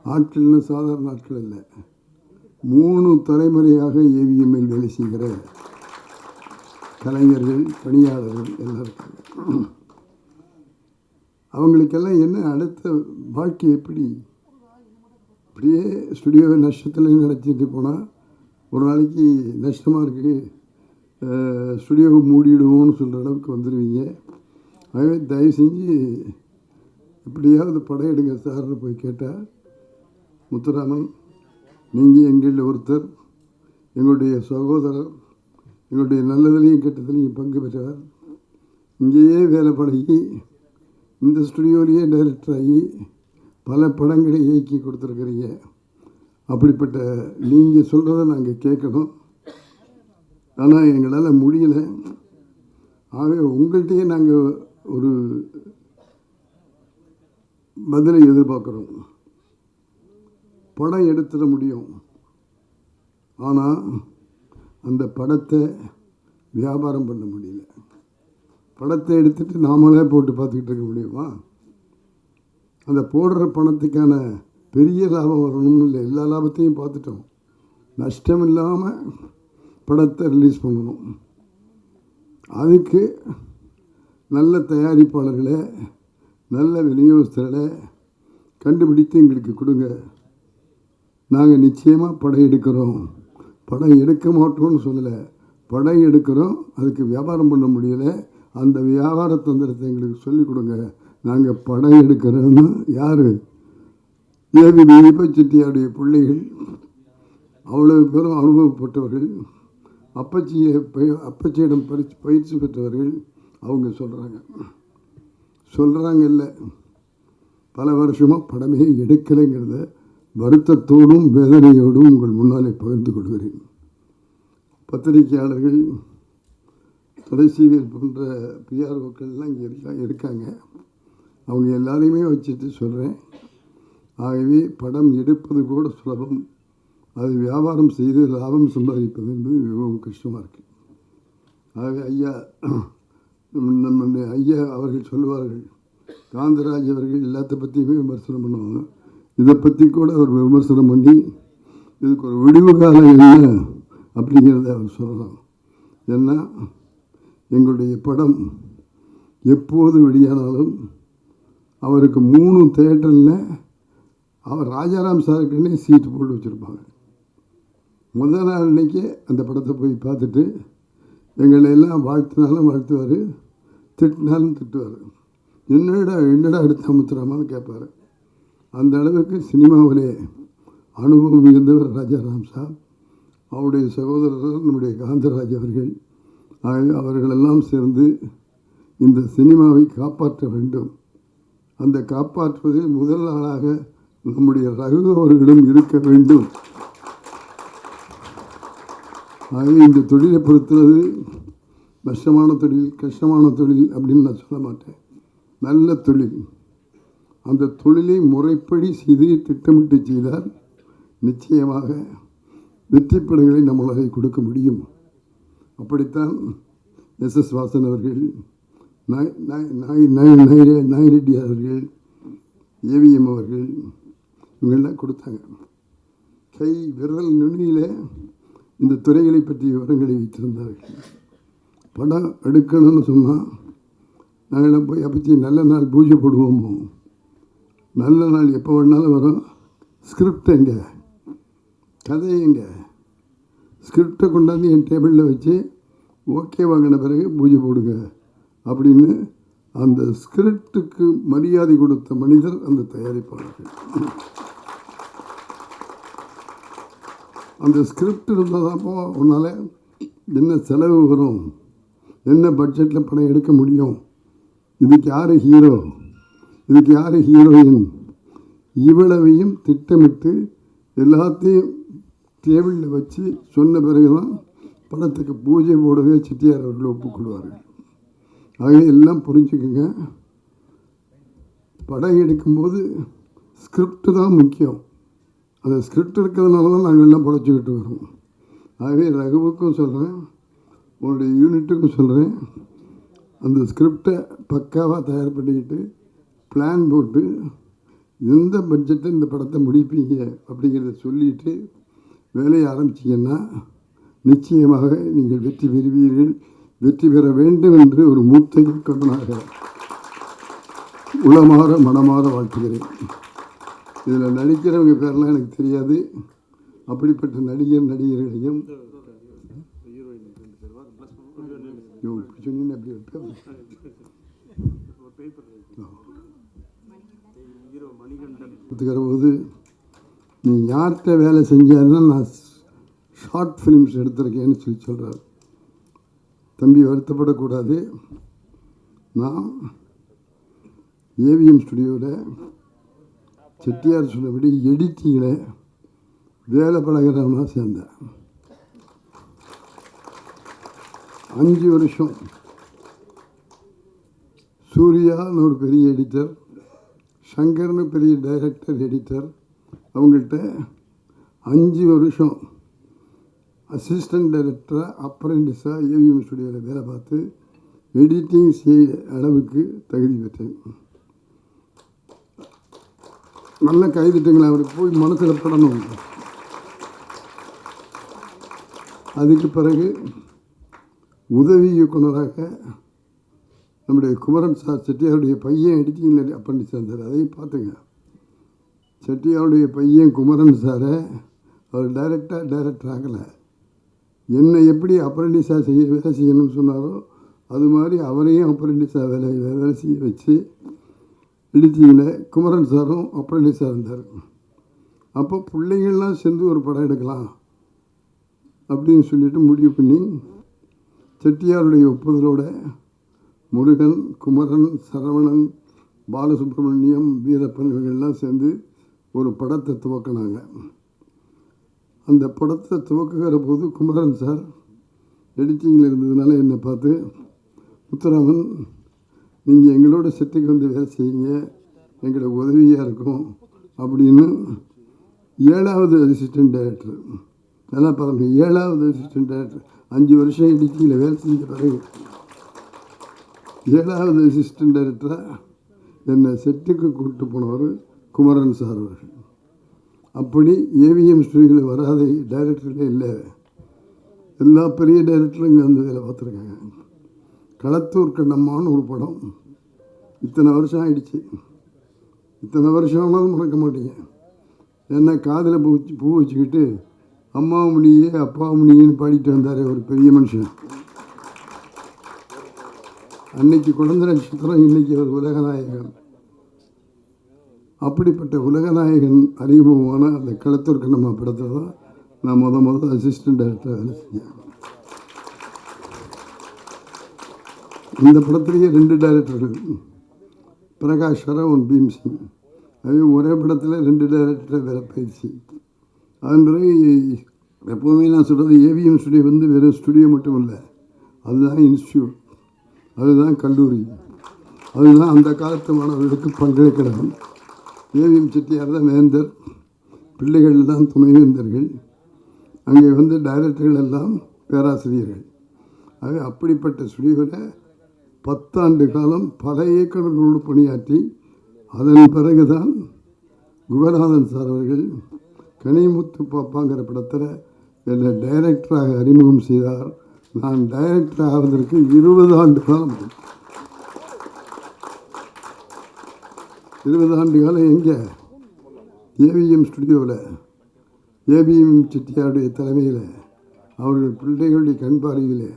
ஆட்கள்னு சாதாரண ஆட்கள் இல்லை, 3 தலைமுறையாக ஏவிஎம்மில் வேலை செய்கிற கலைஞர்கள், பணியாளர்கள் எல்லாம் இருக்காங்க. அவங்களுக்கெல்லாம் என்ன அடுத்த வாழ்க்கை எப்படி? இப்படியே ஸ்டுடியோவை நஷ்டத்தில் நடத்திட்டு போனால் ஒரு நாளைக்கு நஷ்டமாக இருக்குது, ஸ்டுடியோவை மூடிடுவோம்னு சொல்கிற அளவுக்கு வந்துடுவீங்க. ஆகவே தயவு செஞ்சு எப்படியாவது படம் எடுங்க சார்னு போய் கேட்டால், முத்துராமன் நீங்கள் எங்களில் ஒருத்தர், எங்களுடைய சகோதரர், எங்களுடைய நல்லதுலேயும் கெட்டதுலேயும் பங்கு பெற்றவர், இங்கேயே வேலை பழகி இந்த ஸ்டுடியோலேயே டைரக்டர் ஆகி பல படங்களை இயக்கி கொடுத்துருக்குறீங்க. அப்படிப்பட்ட நீங்கள் சொல்கிறத நாங்கள் கேட்கணும், ஆனால் எங்களால் முடியலை. ஆகவே உங்கள்கிட்டயே நாங்கள் ஒரு பதிலை எதிர்பார்க்குறோம். படம் எடுத்துட முடியும், ஆனால் அந்த படத்தை வியாபாரம் பண்ண முடியல. படத்தை எடுத்துகிட்டு நாமளே போட்டு பார்த்துக்கிட்டு இருக்க முடியுமா? அந்த போடுற பணத்துக்கான பெரிய லாபம் வரணும்னு இல்லை, எல்லா லாபத்தையும் பார்த்துட்டோம். நஷ்டம் இல்லாமல் படத்தை ரிலீஸ் பண்ணணும். அதுக்கு நல்ல தயாரிப்பாளர்களை, நல்ல விநியோகஸ்தர்களை கண்டுபிடித்து எங்களுக்கு கொடுங்க. நாங்கள் நிச்சயமாக படம் எடுக்கிறோம். படம் எடுக்க மாட்டோம்னு சொல்லலை, படம் எடுக்கிறோம். அதுக்கு வியாபாரம் பண்ண முடியலை, அந்த வியாபார தந்திரத்தை எங்களுக்கு சொல்லிக் கொடுங்க. நாங்கள் படம் எடுக்கிறோன்னு யார்? ஏவி தீபக் செட்டியாருடைய பிள்ளைகள் அவ்வளோ பேரும் அனுபவப்பட்டவர்கள், அப்பச்சியிடம் பயிற்சி பெற்றவர்கள். அவங்க சொல்கிறாங்க இல்லை, பல வருஷமாக படமே எடுக்கலைங்கிறத வருத்தத்தோடும் வேதனையோடும் உங்கள் முன்னாலே பகிர்ந்து கொள்கிறேன். பத்திரிகையாளர்கள், தொலைசீவியல் போன்ற பிஆர்ஓக்கள்லாம் இங்கே இருக்காங்க. அவங்க எல்லாரையுமே வச்சுட்டு சொல்கிறேன். ஆகவே படம் எடுப்பது கூட சுலபம், அது வியாபாரம் செய்து லாபம் சம்பாதிப்பது என்பது மிகவும் கஷ்டமாக இருக்குது. ஆகவே ஐயா அவர்கள் சொல்லுவார்கள், காந்தராஜ் அவர்கள் எல்லாத்த பற்றியுமே விமர்சனம் பண்ணுவாங்க. இதை பற்றி கூட அவர் விமர்சனம் பண்ணி இதுக்கு ஒரு விடிவு காலம் என்ன அப்படிங்கிறத அவர் சொல்லலாம். ஏன்னா எங்களுடைய படம் எப்போது வெளியானாலும் அவருக்கு 3 தியேட்டரில் அவர் ராஜாராம் சாருக்குன்னே சீட்டு போட்டு வச்சுருப்பாங்க. முதல் நாள் அன்றைக்கி அந்த படத்தை போய் பார்த்துட்டு எங்களை எல்லாம் வாழ்த்தினாலும் வாழ்த்துவார், திட்டினாலும் திட்டுவார். என்னடா எடுத்த முத்துராமான்னு கேட்பார். அந்த அளவுக்கு சினிமாவிலே அனுபவம் மிகுந்தவர் ராஜாராம் சார். அவருடைய சகோதரர் நம்முடைய காந்தராஜ் அவர்கள். அவர்களெல்லாம் சேர்ந்து இந்த சினிமாவை காப்பாற்ற வேண்டும். அந்த காப்பாற்றுவதில் முதல் ஆளாக நம்முடைய ரகு அவர்களும் இருக்க வேண்டும். ஆகவே இந்த தொழிலை பொறுத்தது கஷ்டமான தொழில் அப்படின்னு நான் சொல்ல மாட்டேன். நல்ல தொழில். அந்த தொழிலை முறைப்படி செய்து திட்டமிட்டு செய்தால் நிச்சயமாக வெற்றி படங்களை நம்மளால் கொடுக்க முடியும். அப்படித்தான் எஸ்.எஸ். வாசன் அவர்கள், நாயிரெட்டி அவர்கள், ஏவிஎம் அவர்கள் இவங்கெல்லாம் கொடுத்தாங்க. கை விரல் நுனியில் இந்த துறைகளை பற்றிய விவரங்களை வைத்திருந்தார்கள். படம் எடுக்கணும்னு சொன்னால் நாங்கள் போய் அப்பச்சி நல்ல நாள் பூஜை போடுவோம். நல்ல நாள் எப்போ வேணாலும் வரும். ஸ்கிரிப்ட் எங்கே, கதை எங்கே, ஸ்கிரிப்டை கொண்டாந்து என் டேபிளில் வச்சு ஓகே வாங்கின பிறகு பூஜை போடுங்க அப்படின்னு அந்த ஸ்கிரிப்டுக்கு மரியாதை கொடுத்த மனிதர் அந்த தயாரிப்பாளர்கள். அந்த ஸ்கிரிப்ட் இருந்தால் தான் உன்னால் என்ன செலவு வரும், என்ன பட்ஜெட்டில் படம் எடுக்க முடியும், இதுக்கு யார் ஹீரோ, இதுக்கு யார் ஹீரோயின், இவ்வளவையும் திட்டமிட்டு எல்லாத்தையும் டேபிளில் வச்சு சொன்ன பிறகு தான் படத்துக்கு பூஜை போடவே செட்டியார் அவர்கள் ஒப்புக்கொள்வார்கள். ஆகவே எல்லாம் புரிஞ்சுக்குங்க. படம் எடுக்கும்போது ஸ்கிரிப்டு தான் முக்கியம். அந்த ஸ்கிரிப்ட் இருக்கிறதுனால தான் நாங்கள் எல்லாம் படைச்சிக்கிட்டு வரோம். ஆகவே ரகுவுக்கும் சொல்கிறேன், உங்களுடைய யூனிட்டுக்கும் சொல்கிறேன், அந்த ஸ்கிரிப்டை பக்காவாக தயார் பண்ணிக்கிட்டு பிளான் போட்டு எந்த பட்ஜெட்டை இந்த படத்தை முடிப்பீங்க அப்படிங்கிறத சொல்லிவிட்டு வேலையை ஆரம்பிச்சிங்கன்னா நிச்சயமாக நீங்கள் வெற்றி பெறுவீர்கள். வெற்றி பெற வேண்டும் என்று ஒரு மூத்த இயக்குனராக உளமாற மனமாற வாழ்த்துகிறேன். இதில் நடிக்கிறவங்க பேரெலாம் எனக்கு தெரியாது. அப்படிப்பட்ட நடிகர்களையும் போது நீ யார்கிட்ட வேலை செஞ்சாருன்னா நான் ஷார்ட் ஃபிலிம்ஸ் எடுத்திருக்கேன்னு சொல்கிறார். தம்பி வருத்தப்படக்கூடாது. நான் ஏவிஎம் ஸ்டுடியோவில் செட்டியார் சொன்னபடி எடிட்டிங்கில் வேலை பழகிறவனா சேர்ந்தேன். 5 வருஷம் சூர்யான்னு ஒரு பெரிய எடிட்டர், சங்கர்னு பெரிய டைரக்டர் எடிட்டர், அவங்கள்ட்ட 5 வருஷம் அசிஸ்டன்ட் டைரக்டராக அப்ரெண்டிஸாக ஏவிஎம் ஸ்டுடியோவில் வேலை பார்த்து எடிட்டிங் செய்ய அளவுக்கு தகுதி பெற்றேன். நல்ல கைதிட்டங்களை அவருக்கு போய் மனசில் படணும். அதுக்கு பிறகு உதவி இயக்குனராக நம்முடைய குமரன் சார், செட்டியாருடைய பையன் எடிட்டிங்கில் அப்ரெண்டிஸ் இருந்தார். அதையும் பார்த்துங்க. செட்டியாருடைய பையன் குமரன் சாரை அவர் டைரக்டர் ஆகலை. என்னை எப்படி அப்ரெண்டிஸாக வேலை செய்யணும்னு சொன்னாரோ அது மாதிரி அவரையும் அப்ரெண்டிஸாக வேலை செய்ய வச்சு எடிட்டிங்கில் குமரன் சாரும் அப்ரெண்டிஸாக இருந்தார். அப்போ பிள்ளைங்கள்லாம் சேர்ந்து ஒரு படம் எடுக்கலாம் அப்படின்னு சொல்லிட்டு முடிவு பண்ணி செட்டியாருடைய ஒப்புதலோட முருகன், குமரன், சரவணன், பாலசுப்ரமணியம், வீரப்பன் இவங்கெல்லாம் சேர்ந்து ஒரு படத்தை துவக்கினாங்க. அந்த படத்தை துவக்குகிற போது குமரன் சார் எடிட்டிங்கில் இருந்ததுனால என்னை பார்த்து, முத்துராமன் நீங்கள் எங்களோட செட்டுக்கு வந்து வேலை செய்யுங்க, எங்களுக்கு உதவியாக இருக்கும் அப்படின்னு 7வது அசிஸ்டன்ட் டைரக்டர், நல்லா பாருங்கள், 7வது அசிஸ்டன்ட் டைரக்டர் 5 வருஷம் எடிட்டிங்கில் வேலை செஞ்ச பிறகு 7வது அசிஸ்டன்ட் டைரக்டராக என்னை செட்டுக்கு கூப்பிட்டு போனவர் குமரன் சார் அவர்கள். அப்படி ஏவிஎம் ஸ்டுடியோவில் வராத டைரக்டர்களே இல்லை. எல்லா பெரிய டைரக்டரும் இங்கே வந்து வேலை பார்த்துருக்காங்க. களத்தூர் கண்ணம்மான்னு ஒரு படம் இத்தனை வருஷம் ஆயிடுச்சு. இத்தனை வருஷம் ஆனாலும் மறக்க மாட்டீங்க. ஏன்னா காதில் பூ வச்சுக்கிட்டு அம்மா முடியே அப்பா முடியேன்னு பாடிட்டு வந்தார் ஒரு பெரிய மனுஷன். அன்னைக்கு குழந்தை நட்சத்திரம், இன்றைக்கி ஒரு உலகநாயகன். அப்படிப்பட்ட உலகநாயகன் அறிமுகமான அந்த களத்தூர் கண்ணம்மா படத்தில் தான் நான் முதல் அசிஸ்டன்ட் டைரக்டராக வேலை செஞ்சேன். இந்த படத்துலேயே 2 டைரக்டர்கள், பிரகாஷ் சரவண், பீம்சிங், அது ஒரே படத்தில் 2 டைரக்டரை வேலை பயிற்சி. அதன் பிறகு எப்போவுமே நான் சொல்கிறது, ஏவிஎம் ஸ்டுடியோ வந்து வெறும் ஸ்டுடியோ மட்டும் இல்லை, அதுதான் இன்ஸ்டியூட், அதுதான் கல்லூரி, அதுதான் அந்த காலத்து மாணவர்களுக்கு பல்கலைக்கழகம். ஏவிஎம் செட்டியார் தான் வேந்தர், பிள்ளைகள் தான் துணைவேந்தர்கள், அங்கே வந்து டைரக்டர்கள் எல்லாம் பேராசிரியர்கள். ஆக அப்படிப்பட்ட ஸ்டுடியோவில் 10 ஆண்டு காலம் பல இயக்குநர்களோடு பணியாற்றி அதன் பிறகுதான் குகநாதன் சார் அவர்கள் கனிமுத்து பாப்பாங்கிற படத்தில் என்னை டைரக்டராக அறிமுகம் செய்தார். நான் டைரக்டர் ஆவதற்கு 20 ஆண்டு காலம் 20 ஆண்டு காலம் எங்கே ஏவிஎம் ஸ்டுடியோவில் ஏபிஎம் செட்டியாருடைய தலைமையில் அவர்கள் பிள்ளைகளுடைய கண்பார்வையில்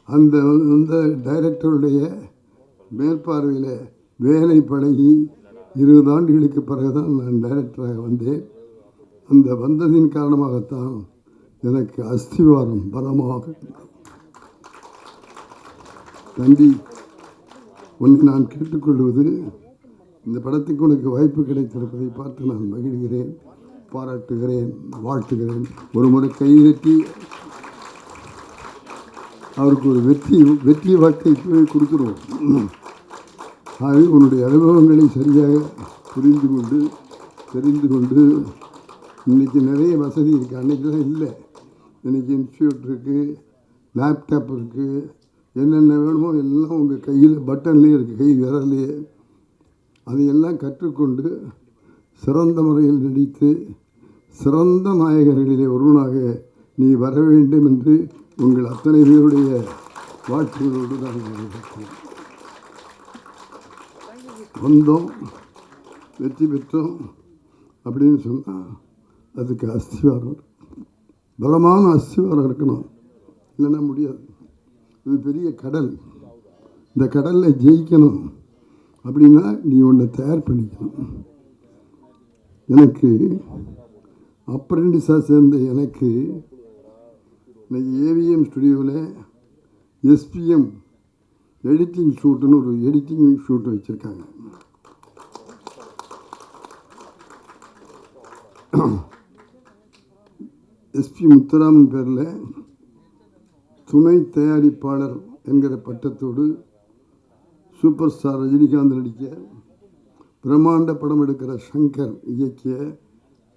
அந்த டைரக்டருடைய மேற்பார்வையில் வேலை பழகி 20 ஆண்டுகளுக்கு பிறகுதான் நான் டைரக்டராக வந்தேன். அந்த வந்ததின் காரணமாகத்தான் எனக்கு அஸ்திவாரம் பலமாக. தம்பி, ஒன்று நான் கேட்டுக்கொள்வது, இந்த படத்துக்கு உனக்கு வாய்ப்பு கிடைத்திருப்பதை பார்த்து நான் மகிழ்கிறேன், பாராட்டுகிறேன், வாழ்த்துகிறேன். ஒரு முறை கைதட்டி அவருக்கு ஒரு வெற்றி வாக்கை கொடுத்துருவோம். ஆகவே உன்னுடைய அனுபவங்களை சரியாக புரிந்து கொண்டு தெரிந்து கொண்டு, இன்றைக்கி நிறைய வசதி இருக்குது, அன்றைக்கெலாம் இல்லை. இன்றைக்கி இன்ஸ்டியூட் இருக்குது, லேப்டாப் இருக்குது, என்னென்ன வேணுமோ எல்லாம் உங்கள் கையில் பட்டன்லேயே இருக்குது, கை விரல்லையே. அதையெல்லாம் கற்றுக்கொண்டு சிறந்த முறையில் நடித்து சிறந்த நாயகர்களிலே ஒருவனாக நீ வர வேண்டும் என்று உங்கள் அத்தனை பேருடைய வாழ்த்துகளோடு நான் வந்தோம், வெற்றி பெற்றோம் அப்படின்னு சொன்னால் அதுக்கு அஸ்திவாரம், பலமான அஸ்திவாரம் இருக்கணும், இல்லைன்னா முடியாது. இது பெரிய கடல், இந்த கடலில் ஜெயிக்கணும் அப்படின்னா நீ ஒன்றை தயார் பண்ணிக்கணும். எனக்கு அப்ரெண்டிஸாக சேர்ந்த எனக்கு இன்னைக்கு ஏவிஎம் ஸ்டுடியோவில் எஸ்பிஎம் எடிட்டிங் ஷூட்டுன்னு ஒரு எடிட்டிங் ஷூட் வச்சுருக்காங்க. எஸ்பி முத்துராமன் பேரில் துணை தயாரிப்பாளர் என்கிற பட்டத்தோடு சூப்பர் ஸ்டார் ரஜினிகாந்த் நடிக்க பிரம்மாண்ட படம் எடுக்கிற சங்கர் இயக்கிய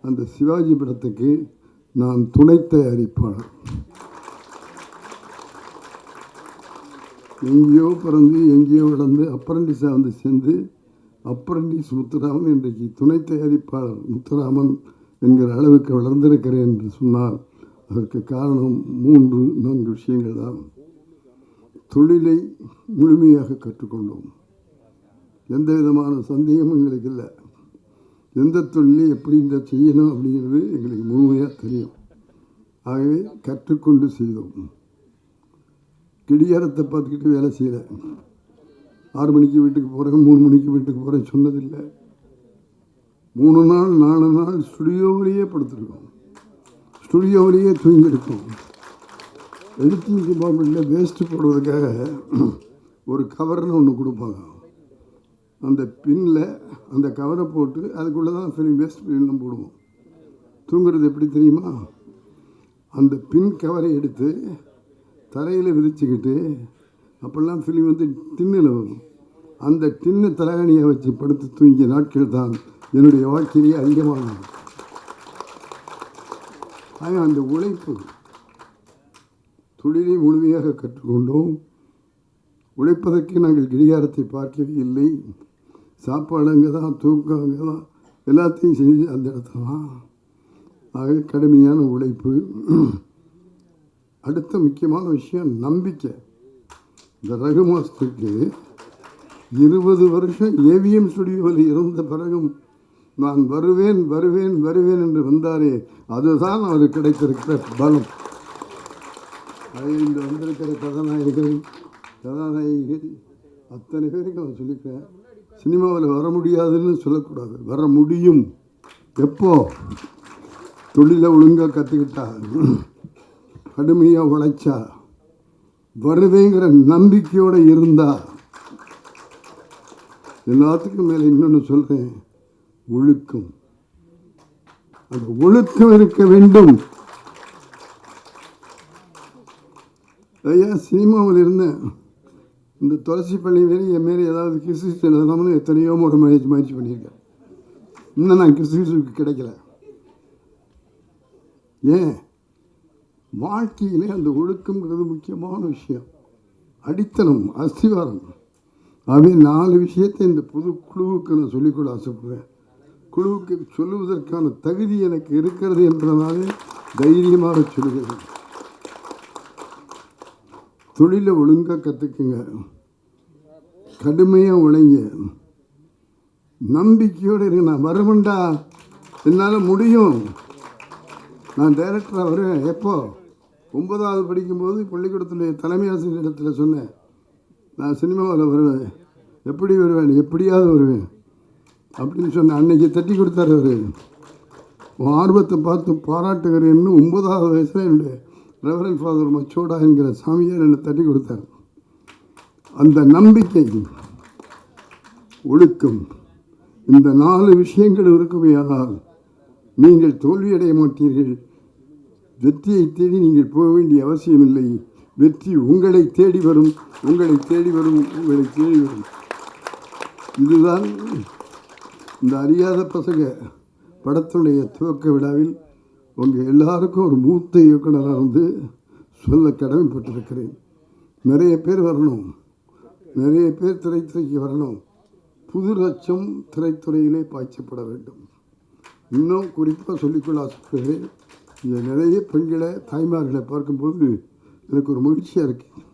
அந்த சிவாஜி படத்துக்கு நான் துணை தயாரிப்பாளர். எங்கேயோ பிறந்து எங்கேயோ வளர்ந்து அப்ரண்டிஸாக வந்து சேர்ந்து அப்ரண்டிஸ் முத்துராமன் இன்றைக்கு துணை தயாரிப்பாளர் முத்துராமன் என்கிற அளவுக்கு வளர்ந்திருக்கிறேன் என்று சொன்னால் அதற்கு காரணம் 3-4 விஷயங்கள் தான். தொழிலை முழுமையாக கற்றுக்கொண்டோம், எந்த விதமான சந்தேகமும் எங்களுக்கு இல்லை. எந்த தொழிலை எப்படி இந்த செய்யணும் அப்படிங்கிறது எங்களுக்கு முழுமையாக தெரியும். ஆகவே கற்றுக்கொண்டு செய்தோம். கிடியாரத்தை பார்த்துக்கிட்டு வேலை செய்யலை. 6 மணிக்கு வீட்டுக்கு போகிறேன், 3 மணிக்கு வீட்டுக்கு போகிறேன் சொன்னதில்லை. 3 நாள் 4 நாள் ஸ்டுடியோவிலேயே படுத்துருக்கோம், ஸ்டுடியோவிலேயே தூங்கியிருக்கோம். எடிட்டிங் டிபார்ட்மெண்ட்டில் வேஸ்ட்டு போடுறதுக்காக ஒரு கவர்னு ஒன்று கொடுப்பாங்க. அந்த பின்னில் அந்த கவரை போட்டு அதுக்குள்ளே தான் ஃபிலிம் வேஸ்ட் ஃபிலிம்லாம் போடுவோம். தூங்குறது எப்படி தெரியுமா? அந்த பின் கவரை எடுத்து தரையில் விரிச்சுக்கிட்டு, அப்போல்லாம் ஃபிலிம் வந்து டின்னில் வரும், அந்த டின்னு தலைகாணியை வச்சு படுத்து தூங்கிய நாட்கள் தான் என்னுடைய வாழ்க்கையிலேயே அதிகமானது. ஆக அந்த உழைப்பு, தொழிலை முழுமையாக கற்றுக்கொண்டோம். உழைப்பதற்கு நாங்கள் கடிகாரத்தை பார்க்கவே இல்லை. சாப்பாடு அங்கே தான், தூக்கம் அங்கே தான், எல்லாத்தையும் செஞ்சு அந்த இடத்துல தான். ஆக கடுமையான உழைப்பு. அடுத்த முக்கியமான விஷயம் நம்பிக்கை. இந்த ரகு மாஸ்டருக்கு 20 வருஷம் ஏவிஎம் ஸ்டுடியோவில் இருந்த பிறகும் நான் வருவேன் வருவேன் வருவேன் என்று வந்தாரே, அதுதான் அவருக்கு கிடைத்திருக்கிற பலம். அதை இந்த வந்திருக்கிற கதாநாயகிகள் அத்தனை பேருக்கு நான் சொல்லிக்கிறேன், சினிமாவில் வர முடியாதுன்னு சொல்லக்கூடாது, வர முடியும். எப்போ? தொழிலை ஒழுங்காக கற்றுக்கிட்டா, கடுமையாக உழைச்சா, வருவேங்கிற நம்பிக்கையோடு இருந்தா. எல்லாத்துக்கும் மேலே இன்னொன்று சொல்கிறேன், ஒழுக்கம். அந்த ஒழுக்கம் இருக்க வேண்டும். ஐயா, சினிமாவில் இருந்தேன், இந்த துளசி பண்ணி வேறு என் மாரி ஏதாவது கிசு எழுதலாம்னு எத்தனையோ முறை முயற்சி பண்ணியிருக்கேன். இன்னும் நான் கிறிஸ்துவுக்கு கிடைக்கல. ஏன்? வாழ்க்கையிலே அந்த ஒழுக்கங்கிறது முக்கியமான விஷயம், அடித்தளம், அஸ்திவாரம். ஆகவே 4 விஷயத்தை இந்த புது குழுவுக்கு நான் சொல்லிக்கொள்ள ஆசைப்படுறேன். குழுவுக்கு சொல்லுவதற்கான தகுதி எனக்கு இருக்கிறது என்றனாலே தைரியமாக சொல்லுகிறேன். தொழிலை ஒழுங்காக கற்றுக்குங்க, கடுமையாக உழைங்க, நம்பிக்கையோடு இருங்க. நான் வருவேன்டா, என்னால் முடியும், நான் டைரக்டராக வருவேன். எப்போ? 9வது படிக்கும்போது பள்ளிக்கூடத்தில் தலைமை ஆசிரியர் இடத்துல சொன்னேன், நான் சினிமாவில் வருவேன். எப்படி வருவேன்? எப்படியாவது வருவேன் அப்படின்னு சொன்னேன். அன்னைக்கு தட்டி கொடுத்தாரு அவர். ஆர்வத்தை பார்த்து பாராட்டுகிறேன்னு 9வது வயசில் என்னுடைய ரெவரண்ட் ஃபாதர் மச்சோடா என்கிற சாமியார் என்னை தட்டி கொடுத்தார். அந்த நம்பிக்கை, ஒழுக்கம், இந்த 4 விஷயங்கள் இருக்குமையானால் நீங்கள் தோல்வியடைய மாட்டீர்கள். வெற்றியை தேடி நீங்கள் போக வேண்டிய அவசியமில்லை. வெற்றி உங்களை தேடி வரும், உங்களை தேடி வரும், உங்களை தேடி வரும். இதுதான் இந்த அறியாத பசங்க படத்துடைய துவக்க விழாவில் உங்கள் எல்லாருக்கும் ஒரு மூத்த இயக்குனராக வந்து சொல்ல கடமைப்பட்டிருக்கிறேன். நிறைய பேர் வரணும், நிறைய பேர் திரைத்துறைக்கு வரணும். புது லட்சம் திரைத்துறையிலே பாய்ச்சப்பட வேண்டும். இன்னும் குறிப்பாக சொல்லிக்கொள்ள ஆசைப்படுகிறேன், இங்கே நிறைய பெண்களை, தாய்மார்களை பார்க்கும்போது எனக்கு ஒரு மகிழ்ச்சியாக இருக்குது.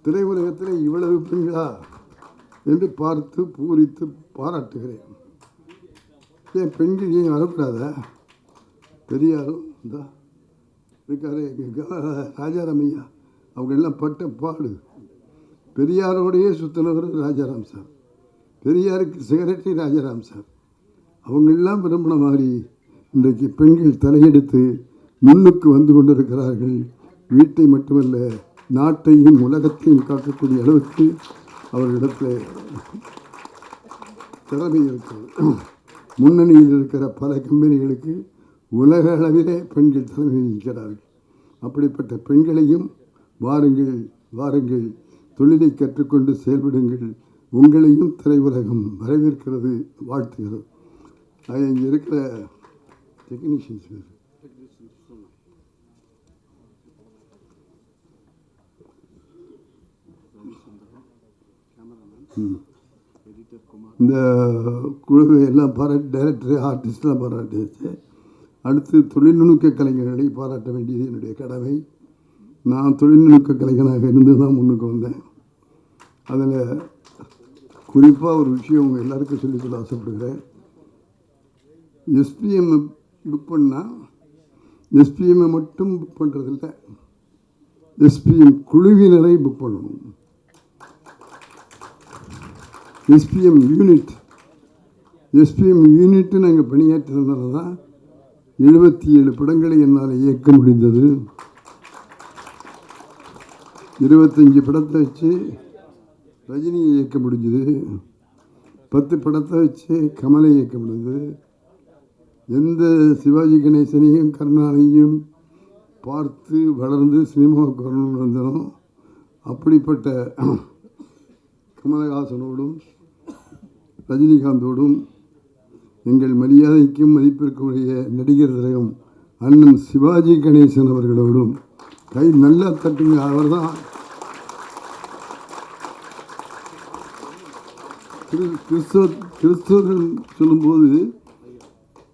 திரையுலகத்தில் இவ்வளவு பெண்களா என்று பார்த்து பூரித்து பாராட்டுகிறேன். ஏன் பெண்கள் ஏன் வரக்கூடாதா? பெரியாரும் இந்த இருக்காரு, ராஜாராம் ஐயா, அவங்கெல்லாம் பட்ட பாடு. பெரியாரோடையே சுற்றினவர் ராஜாராம் சார், பெரியாருக்கு செக்ரட்டரி ராஜாராம் சார். அவங்களெல்லாம் விரும்பின மாதிரி இன்றைக்கு பெண்கள் தலையெடுத்து முன்னுக்கு வந்து கொண்டிருக்கிறார்கள். வீட்டை மட்டுமல்ல, நாட்டையும் உலகத்தையும் காக்கக்கூடிய அளவுக்கு அவர்களிடத்தில் திறமை இருக்கிறது. முன்னணியில் இருக்கிற பல கம்பெனிகளுக்கு உலக அளவிலே பெண்கள் தலைமை வகிக்கிறார்கள். அப்படிப்பட்ட பெண்களையும் வாருங்கள், வாருங்கள், தொழிலை கற்றுக்கொண்டு செயல்படுங்கள். உங்களையும் திரையுலகம் வரவேற்கிறது, வாழ்த்துகிறது. இங்கே இருக்கிற டெக்னீஷியன்ஸ் இந்த குழுவை எல்லாம் பாராட்டி, டைரக்டர், ஆர்டிஸ்ட்லாம் பாராட்டியாச்சு. அடுத்து தொழில்நுட்ப கலைஞர்களை பாராட்ட வேண்டியது என்னுடைய கடமை. நான் தொழில்நுட்ப கலைஞனாக இருந்து தான் முன்னுக்கு வந்தேன். அதில் குறிப்பாக ஒரு விஷயம் உங்கள் எல்லாருக்கும் சொல்லிக்கொள்ள ஆசைப்படுகிறேன். எஸ்பிஎம் புக் பண்ணால் எஸ்பிஎம்மை மட்டும் புக் பண்ணுறதில்ல, எஸ்பிஎம் குழுவினரை புக் பண்ணணும். எஸ்பிஎம் யூனிட்டு நாங்கள் பணியாற்றினால தான் 77 படங்களை என்னால் இயக்க முடிந்தது. 25 படத்தை வச்சு ரஜினியை இயக்க முடிஞ்சுது, 10 படத்தை வச்சு கமலை இயக்க முடிஞ்சது. எந்த சிவாஜி கணேசனையும் கருணாநிதியும் பார்த்து வளர்ந்து சினிமாவுக்கு வரணும்னு வந்தோம். அப்படிப்பட்ட கமலஹாசனோடும் ரஜினிகாந்தோடும் எங்கள் மரியாதைக்கும் மதிப்பிற்கும் உரிய நடிகர் திலகம் அண்ணன் சிவாஜி கணேசன் அவர்களோடும் கை நல்லா தட்டுங்க. அவர் தான் கிறிஸ்தவர்கள் சொல்லும்போது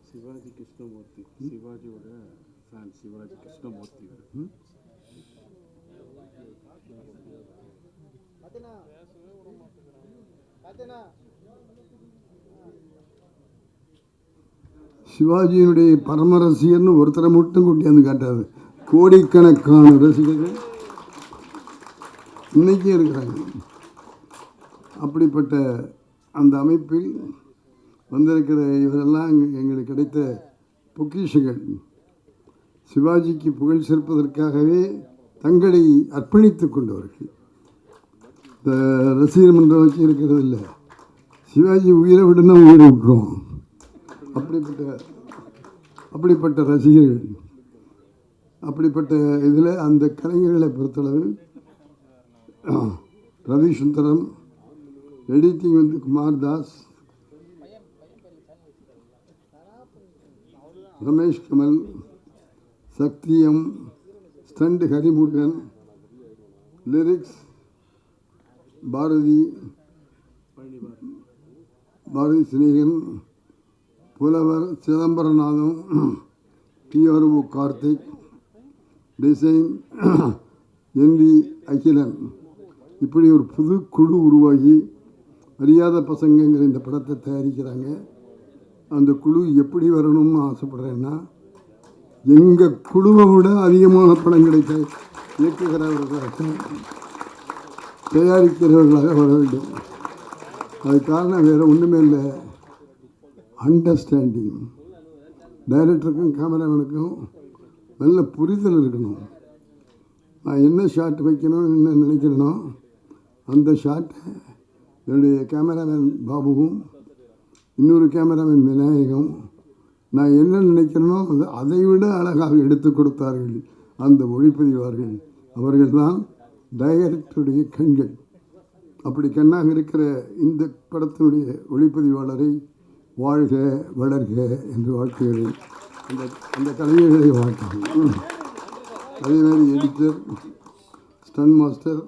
சிவாஜி கிருஷ்ணமூர்த்தி, சிவாஜியோட ஃபேன் சிவாஜி கிருஷ்ணமூர்த்தி. சிவாஜியினுடைய பரம ரசிகர்னு ஒருத்தரை மட்டும் கொண்டியாந்து காட்டாது, கோடிக்கணக்கான ரசிகர்கள் இன்னைக்கே இருக்கிறாங்க. அப்படிப்பட்ட அந்த அமைப்பில் வந்திருக்கிற இவரெல்லாம் எங்களுக்கு கிடைத்த பொக்கிஷங்கள். சிவாஜிக்கு புகழ் சேர்ப்பதற்காகவே தங்களை அர்ப்பணித்து கொண்டவர்கள். இந்த ரசிகர் மன்றம் வச்சு இருக்கிறது இல்லை, சிவாஜி உயிரை விடுனா உயிரை விட்டுரும். அப்படிப்பட்ட ரசிகர்கள். அப்படிப்பட்ட இதில் அந்த கலைஞர்களை பொறுத்தளவு ரவி சுந்தரம், எடிட்டிங் வந்து குமார் தாஸ், ரமேஷ் கமல், சக்தியம், ஸ்டண்ட் ஹரிமுருகன், லிரிக்ஸ் பாரதி சிநேகன், புலவர் சிதம்பரநாதம், PRO Karthik, design NV Akilan. இப்படி ஒரு புது குழு உருவாகி அறியாத பசங்கங்கிற இந்த படத்தை தயாரிக்கிறாங்க. அந்த குழு எப்படி வரணும்னு ஆசைப்படுறேன்னா, எங்கள் குழுவை விட அதிகமான படம் கிடைக்க இயக்குகிறவர்களாக தயாரிக்கிறவர்களாக வர வேண்டும். அது காரணம் வேறு ஒன்றுமே இல்லை, அண்டர்ஸ்டாண்டிங். டைரக்டருக்கும் கேமராமேனுக்கும் நல்ல புரிதல் இருக்கணும். நான் என்ன ஷாட் வைக்கணும்னு என்ன நினைக்கிறேனோ அந்த ஷாட்டை என்னுடைய கேமராமேன் பாபுவும் இன்னொரு கேமராமேன் விநாயகம் நான் என்ன நினைக்கிறேனோ அதை விட அழகாக எடுத்து கொடுத்தார்கள் அந்த ஒளிப்பதிவார்கள். அவர்கள்தான் டைரக்டருடைய கண்கள். அப்படி கண்ணாக இருக்கிற இந்த படத்தினுடைய ஒளிப்பதிவாளரை வாழ்க வளர்க என்று வாழ்த்துகிறேன். அந்த கலைஞர்களை வாழ்த்துகிறேன். அதேமாதிரி எடிட்டர், ஸ்டன் மாஸ்டர்,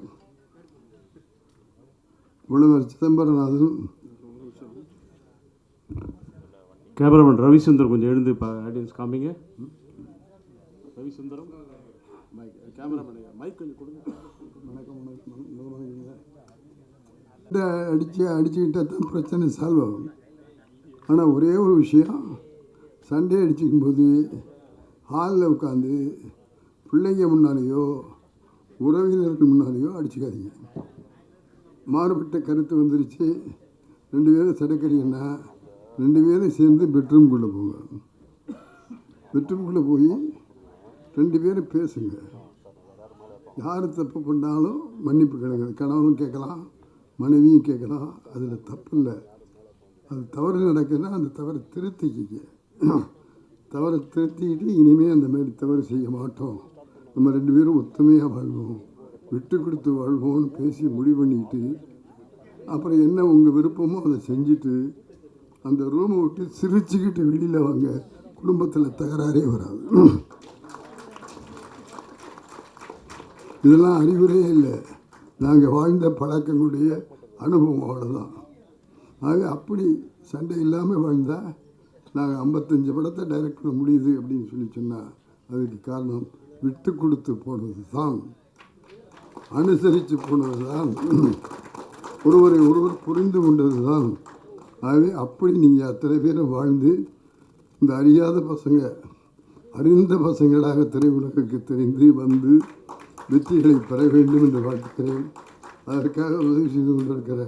புலவர் சிதம்பரநாதன், கேமராமேன் ரவிசுந்தர் கொஞ்சம் எழுந்து ஆடியன்ஸ் காமிங்க. ரவிசுந்தரம் கேமராமேன் மைக் கொஞ்சம் கொடுங்க. அடிச்சுக்கிட்டால் தான் பிரச்சனை சால்வ் ஆகும். ஆனால் ஒரே ஒரு விஷயம், சண்டே அடிச்சுக்கும் போது ஹாலில் உட்காந்து பிள்ளைங்க முன்னாலேயோ உறவினர்கள் முன்னாலேயோ அடிச்சுக்காதீங்க. மாறுபட்ட கருத்து வந்துருச்சு, 2 பேரும் சடக்கறின்னா 2 பேரும் சேர்ந்து பெட்ரூம்குள்ளே போங்க. பெட்ரூம்குள்ளே போய் 2 பேரும் பேசுங்க. யார் தப்பு பண்ணாலும் மன்னிப்பு கேளுங்க. கணவனும் கேட்கலாம், மனைவியும் கேட்கலாம். அதில் தப்பு இல்லை. அது தவறு நடக்குதுன்னா அந்த தவறை திருத்திக்கிங்க. தவறை திருத்திக்கிட்டு இனிமேல் அந்த மாதிரி தவறு செய்ய மாட்டோம், நம்ம 2 பேரும் ஒத்துமையாக வாழ்வோம், விட்டு கொடுத்து வாழ்வோம்னு பேசி முடிவு பண்ணிக்கிட்டு அப்புறம் என்ன உங்கள் விருப்பமோ அதை செஞ்சுட்டு அந்த ரூமை விட்டு சிரிச்சுக்கிட்டு வெளியில் வாங்க. குடும்பத்தில் தகராறே வராது. இதெல்லாம் அறிவுரையே இல்லை, நாங்கள் வாழ்ந்த பழக்கங்களுடைய அனுபவம், அவ்வளோதான். ஆக அப்படி சண்டை இல்லாமல் வாழ்ந்தால் நாங்கள் 55 படத்தை டைரக்ட் பண்ண முடியுது அப்படின்னு சொன்னால் அதுக்கு காரணம் விட்டு கொடுத்து போனது தான், அனுசரித்து போனது தான், ஒருவரை ஒருவர் புரிந்து கொண்டது தான். ஆகவே அப்படி நீங்கள் அத்தனை பேரும் வாழ்ந்து இந்த அறியாத பசங்க அறிந்த பசங்களாக திரையுலகுக்கு தெரிந்து வந்து வெற்றிகளை பெற வேண்டும் என்று வாழ்த்துக்கிறேன். அதற்காக உதவி செய்து கொண்டிருக்கிற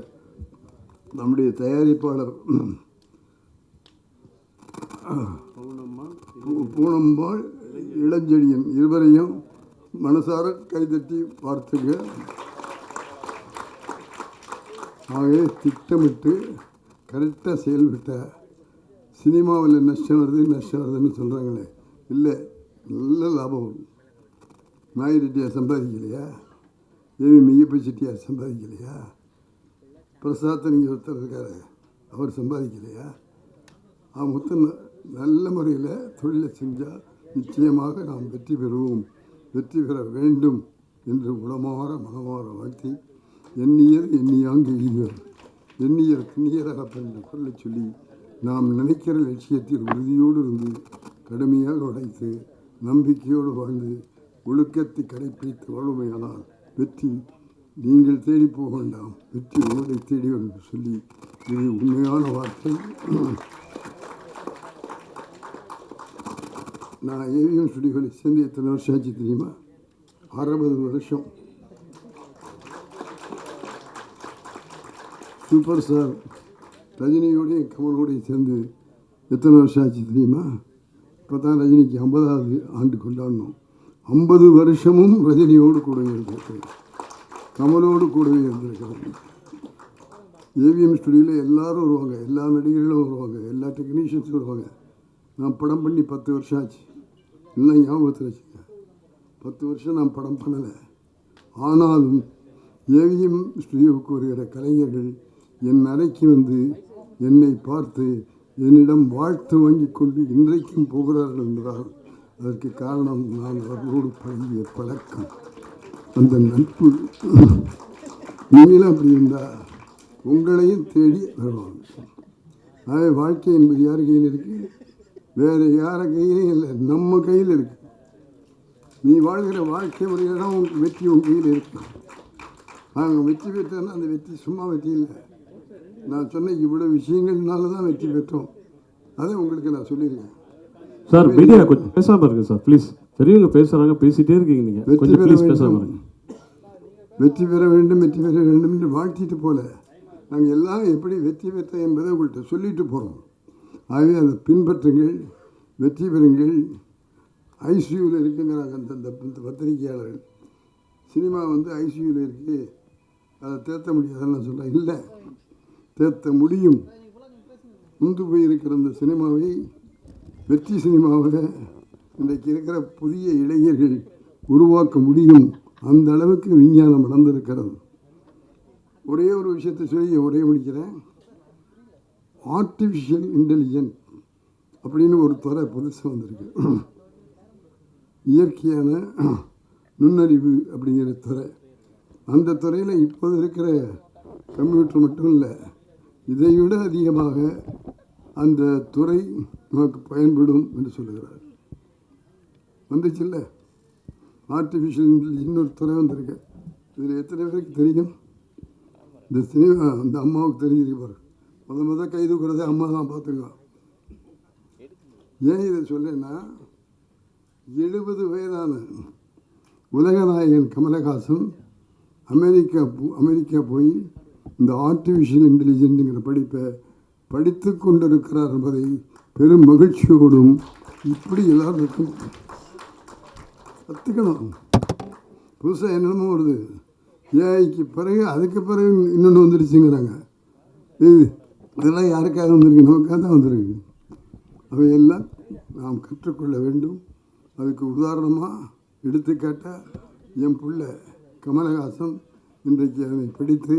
நம்முடைய தயாரிப்பாளர் பூனம்பாள், இளஞ்செழியன் இருவரையும் மனசார கைதட்டி பார்த்துங்க. ஆகவே திட்டமிட்டு கரெக்டாக செயல்பட்ட சினிமாவில் நஷ்டம் வருதுன்னு சொல்கிறாங்களே, இல்லை, நல்ல லாபம் வரும். நாய் ரெட்டியார் சம்பாதிக்கலையா? ஏவி மெய்யப்ப செட்டியார் சம்பாதிக்கலையா? பிரசாத் நீங்கள் ஒருத்தர் இருக்கார், அவர் சம்பாதிக்கலையா? மொத்தம் நல்ல முறையில் தொழிலை செஞ்சால் நிச்சயமாக நாம் வெற்றி பெறுவோம், வெற்றி பெற வேண்டும் என்று உளமாற மனமாற வாழ்த்தி, எண்ணியர் எண்ணியாங்கு எய்துவர், எண்ணியர் திண்ணியராக என்ற குரலை சொல்லி நாம் நினைக்கிற லட்சியத்தில் உறுதியோடு இருந்து கடுமையாக உழைத்து நம்பிக்கையோடு வாழ்ந்து ஒழுக்கத்தை கடைப்பிடித்து வாழ்மையானால் வெற்றி நீங்கள் தேடி போக வேண்டாம், வெற்றி உங்களை தேடி என்று சொல்லி, இது உண்மையான வார்த்தை. நான் ஏவிஎம் ஸ்டுடியோவில் சேர்ந்து எத்தனை வருஷம் ஆச்சு தெரியுமா? 60 வருஷம். சூப்பர் ஸ்டார் ரஜினியோடையும் கமலோடையும் சேர்ந்து எத்தனை வருஷம் ஆச்சு தெரியுமா? இப்போ தான் ரஜினிக்கு 50வது ஆண்டு கொண்டாடணும். 50 வருஷமும் ரஜினியோடு கூடவே இருந்திருக்கிறேன், கமலோடு கூடவே இருந்திருக்கிறேன். ஏவிஎம் ஸ்டுடியோவில் எல்லோரும் வருவாங்க, எல்லா நடிகர்களும் வருவாங்க, எல்லா டெக்னீஷியன்ஸும் வருவாங்க. நான் படம் பண்ணி 10 வருஷம் ஆச்சு. எல்லாம் ஞாபகத்தில் வச்சுங்க, 10 வருஷம் நான் படம் பண்ணலை. ஆனாலும் ஏவிஎம் ஸ்டுடியோவுக்கு வருகிற கலைஞர்கள் என் அறைக்கு வந்து என்னை பார்த்து என்னிடம் வாழ்த்து வாங்கி கொண்டு இன்றைக்கும் போகிறார்கள் என்றால் அதற்கு காரணம் நான் அவர்களோடு பழகிய பழக்கம், அந்த நட்பு. நீங்களும் அப்படி இருந்தால் உங்களையும் தேடி வருவாங்க. ஆகவே வாழ்க்கை என்பது யார் கையில் இருக்குது? வேறு யார கையிலையும் இல்லை, நம்ம கையில் இருக்குது. நீ வாழ்கிற வாழ்க்கை முறையில் தான் உங்களுக்கு வெற்றி உன் கையில் இருக்கு. நாங்கள் வெற்றி பெற்றோன்னா அந்த வெற்றி சும்மா வெற்றி இல்லை. நான் சொன்ன இவ்வளோ விஷயங்கள்னால தான் வெற்றி பெற்றோம். அதை உங்களுக்கு நான் சொல்லியிருக்கேன். சார் மீடியா கொஞ்சம் பேசாமல் இருக்கு சார் ப்ளீஸ். பெரியவங்க பேசுகிறாங்க, பேசிகிட்டே இருக்கீங்க நீங்கள். வெற்றி பெற பேசாமல் வேண்டும், வெற்றி பெற வேண்டும், வெற்றி பெற வேண்டும் என்று வாழ்த்திட்டு போல நாங்கள் எல்லாம் எப்படி வெற்றி பெற்றோம் என்பதை உங்கள்கிட்ட சொல்லிட்டு போகிறோம். ஆகவே அதை பின்பற்றுங்கள், வெற்றி பெறுங்கள். ஐசியூவில் இருக்குங்கிறாங்க அந்த பத்திரிகையாளர்கள். சினிமா ஐசியூவில் இருக்குது, அதை தேர்த்த முடியாதுன்னு சொல்கிறேன். இல்லை, தேர்த்த முடியும். முந்து போயிருக்கிற இந்த சினிமாவை வெற்றி சினிமாவை இன்றைக்கு இருக்கிற புதிய இளைஞர்கள் உருவாக்க முடியும். அந்த அளவுக்கு விஞ்ஞானம் நடந்திருக்கிறது. ஒரே ஒரு விஷயத்தை சொல்லி முடிக்கிறேன். ஆர்டிஃபிஷியல் இன்டெலிஜென்ட் அப்படின்னு ஒரு துறை புதுசாக வந்திருக்கு. இயற்கையான நுண்ணறிவு அப்படிங்கிற துறை. அந்த துறையில் இப்போது இருக்கிற கம்ப்யூட்டர் மட்டும் இல்லை, இதைவிட அதிகமாக அந்த துறை நமக்கு பயன்படும் என்று சொல்லுகிறார். வந்துச்சு இல்லை, ஆர்டிஃபிஷியல் இன்டெலிஜென்ட் ஒரு துறை வந்திருக்கு. இதில் எத்தனை பேருக்கு தெரியும்? இந்த சினிமா அந்த அம்மாவுக்கு தெரிஞ்சிருப்பார். முதல் கை தூக்குறதே அம்மா தான், பார்த்துங்க. ஏன் இதை சொல்லேன்னா, 70 வயதான உலகநாயகன் கமலஹாசன் அமெரிக்கா போய் இந்த ஆர்டிஃபிஷியல் இன்டெலிஜென்ஸுங்கிற படிப்பை படித்து கொண்டிருக்கிறார் என்பதை பெரும் மகிழ்ச்சியோடும் இப்படி எல்லாருக்கும் கற்றுக்கணும். புதுசாக என்னென்னமோ வருது. ஏஐக்கு பிறகு அதுக்கு பிறகு இன்னொன்று வந்துடுச்சுங்கிறாங்க. இதெல்லாம் யாருக்காக வந்திருக்கு? நமக்காக தான் வந்திருக்கு. அவையெல்லாம் நாம் கற்றுக்கொள்ள வேண்டும். அதுக்கு உதாரணமாக எடுத்துக்காட்டால் என் பிள்ளை கமலஹாசன் இன்றைக்கு அதனை படித்து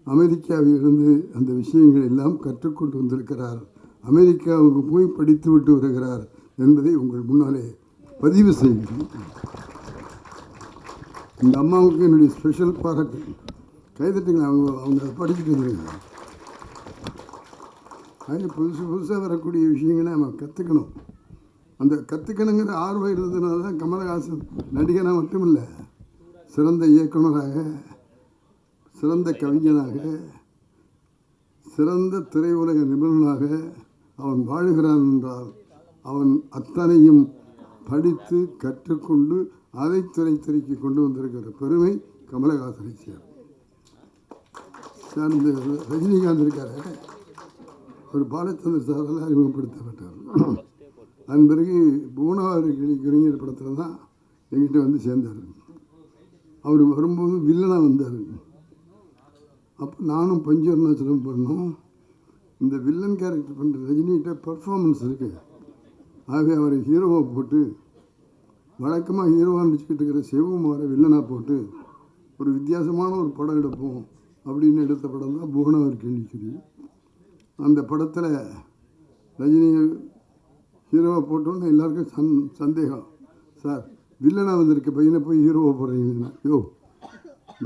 அமெரிக்காவில் இருந்து அந்த விஷயங்கள் எல்லாம் கற்றுக்கொண்டு வந்திருக்கிறார். அமெரிக்காவுக்கு போய் படித்து விட்டு வருகிறார் என்பதை உங்கள் முன்னாலே பதிவு செய்கிறேன். இந்த அம்மாவுக்கு என்னுடைய ஸ்பெஷல் பாராட்டு. கைதட்டுங்களா, அவங்க படிச்சுட்டு வந்துருங்க. அது புதுசாக வரக்கூடிய விஷயங்களை நம்ம கற்றுக்கணும். அந்த கற்றுக்கணுங்கிற ஆர்வம் இருந்ததுனால தான் கமலஹாசன் நடிகனாக மட்டும் இல்லை, சிறந்த இயக்குனராக, சிறந்த கவிஞனாக, சிறந்த திரையுலக நிபுணனாக அவன் வாழுகிறான் என்றால் அவன் அத்தனையும் படித்து கற்றுக்கொண்டு அதை திரைக்கு கொண்டு வந்திருக்கிற பெருமை கமலஹாசனை சேரும். சார், இந்த ரஜினிகாந்த் இருக்கார், ஒரு பாலச்சந்தர் சாரால் அறிமுகப்படுத்தப்பட்டார். அதன் பிறகு பூனாவாரி கிளிஞர் படத்தில் தான் எங்கிட்ட வந்து சேர்ந்தார். அவர் வரும்போது வில்லனாக வந்தார். அப்போ நானும் பஞ்சவர்ணாச்சலம் பண்ணோம். இந்த வில்லன் கேரக்டர் பண்ணுற ரஜினிகிட்ட பர்ஃபார்மன்ஸ் இருக்குது. ஆகவே அவரை ஹீரோவாக போட்டு, வழக்கமாக ஹீரோவாக நடிச்சுக்கிட்டு இருக்கிற சிவகுமாரை வில்லனாக போட்டு ஒரு வித்தியாசமான ஒரு படம் எடுப்போம் அப்படின்னு எடுத்த படம் தான் பூனாவாரி கேள்விக்குறி. அந்த படத்தில் ரஜினியை ஹீரோவை போட்டோன்னு எல்லாருக்கும் சந்தேகம். சார், வில்லனாக வந்திருக்க பையனை போய் ஹீரோவை போடுறீங்கன்னா, யோ,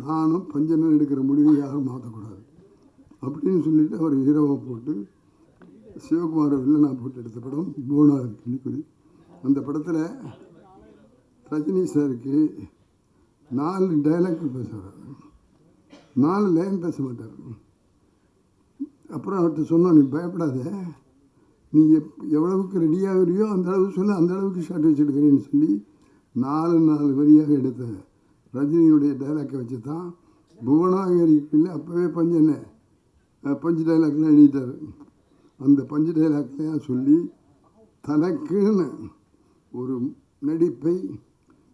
நானும் பஞ்சனம் எடுக்கிற முடிவை யாரும் மாற்றக்கூடாது அப்படின்னு சொல்லிவிட்டு அவர் ஹீரோவை போட்டு சிவகுமாரை வில்லனாக போட்டு எடுத்த படம் பூனாவாரி கேள்விக்குறி. அந்த படத்தில் ரஜினி சாருக்கு 4 டைலாக் பேசுகிறார், 4 லைன் பேச மாட்டார். அப்புறம் அவர்கிட்ட சொன்னோம், நீ பயப்படாத, நீ எவ்வளவுக்கு ரெடியாகிறியோ அந்த அளவுக்கு சொல்லி அந்த அளவுக்கு ஷார்ட் வச்சுருக்கிறேன்னு சொல்லி 4 வரியாக எடுத்த ரஜினியுடைய டைலாக்கை வச்சு தான் புவனாகரிக்குள்ளே அப்போவே பஞ்சு டைலாக்லாம் எழுதிட்டார். அந்த பஞ்சு டைலாக்லாம் சொல்லி தனக்குன்னு ஒரு நடிப்பை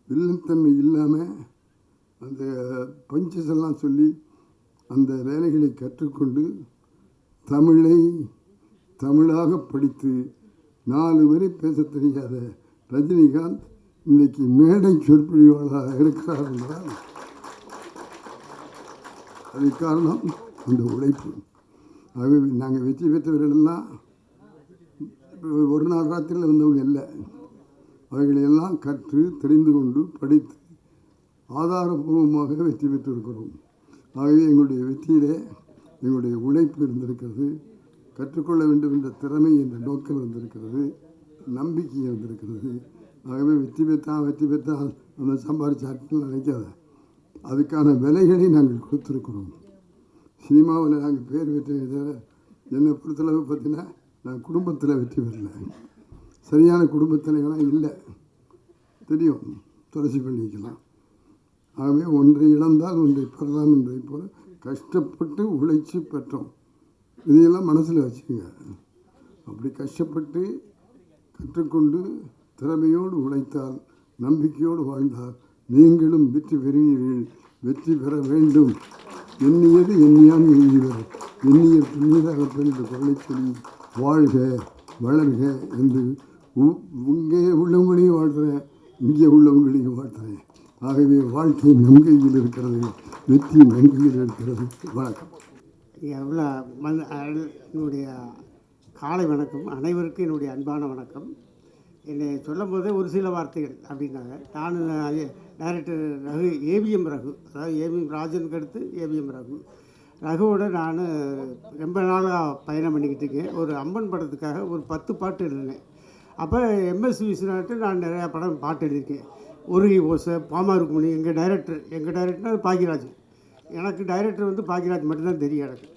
வில்லத்தன்மை இல்லாமல் அந்த பஞ்சஸ் எல்லாம் சொல்லி அந்த வேலைகளை கற்றுக்கொண்டு தமிழை தமிழாக படித்து 4 வரி பேச தெரியாத ரஜினிகாந்த் இன்றைக்கி மேடை சொற்பொழிவாளராக இருக்கிறார் என்றால் அதுக்கு காரணம் அந்த உழைப்பு. ஆகவே நாங்கள் வெற்றி பெற்றவர்களெல்லாம் ஒரு நாள் ராத்திரியில் வந்தவங்க இல்லை. அவைகளையெல்லாம் கற்று தெரிந்து கொண்டு படித்து ஆதாரபூர்வமாக வெற்றி பெற்றிருக்கிறோம். ஆகவே எங்களுடைய வெற்றியிலே எங்களுடைய உழைப்பு இருந்திருக்கிறது, கற்றுக்கொள்ள வேண்டும் என்ற திறமை என்ற நோக்கம் இருந்திருக்கிறது, நம்பிக்கை இருந்திருக்கிறது. ஆகவே வெற்றி பெற்றால் நம்ம சம்பாதிச்சார்கள் நினைக்காத, அதுக்கான விலைகளை நாங்கள் கொடுத்துருக்கிறோம். சினிமாவில் நாங்கள் பேர் வெற்றி என்னை பொறுத்தளவு பார்த்தீங்கன்னா நான் குடும்பத்தில் வெற்றி பெறல, சரியான குடும்பத்திலலாம் இல்லை, தெரியும், துளசி பண்ணிக்கலாம். ஆகவே ஒன்றை இழந்தால் ஒன்றை பெறலாம் என்பதை போல கஷ்டப்பட்டு உழைச்சி பெற்றோம். இதையெல்லாம் மனசில் வச்சுக்கோங்க. அப்படி கஷ்டப்பட்டு கற்றுக்கொண்டு திறமையோடு உழைத்தால், நம்பிக்கையோடு வாழ்ந்தால் நீங்களும் வெற்றி பெறுவீர்கள். வெற்றி பெற வேண்டும். எண்ணியது எண்ணியான் எண்ணியவர் எண்ணிய புண்ணியதாக என்று குரலை சொல்லி வாழ்க வளர்க என்று இங்கே உள்ளவங்களையும் வாழ்த்துறேன், இங்கே உள்ளவங்களையும் வாழ்த்துறேன். ஆகவே வாழ்க்கை நம்பிக்கையில் இருக்கிறது, வெற்றி நம்பிக்கையில் இருக்கிறது. வணக்கம். எவ்வளோ என்னுடைய காலை வணக்கம். அனைவருக்கும் என்னுடைய அன்பான வணக்கம். என்னை சொல்லும் போதே ஒரு சில வார்த்தைகள் அப்படின்னாங்க. நான் டைரக்டர் ரகு, ஏவிஎம் ரகு, அதாவது ஏவிஎம் ராஜனுக்கு அடுத்து ஏவிஎம் ரகுவோட நான் ரொம்ப நாளாக பயணம் பண்ணிக்கிட்டு இருக்கேன். ஒரு அம்மன் படத்துக்காக ஒரு 10 பாட்டு எழுதினேன். அப்போ எம்எஸ் விஸ்வநாட்டு நான் நிறையா படம் பாட்டு எழுதியிருக்கேன். உருகி ஓசை, பாமா ருக்மணி. எங்கள் டைரக்டர்னா பாக்கியராஜ். எனக்கு டைரக்டர் வந்து பாக்கியராஜ் மட்டும்தான் தெரியும். எனக்கு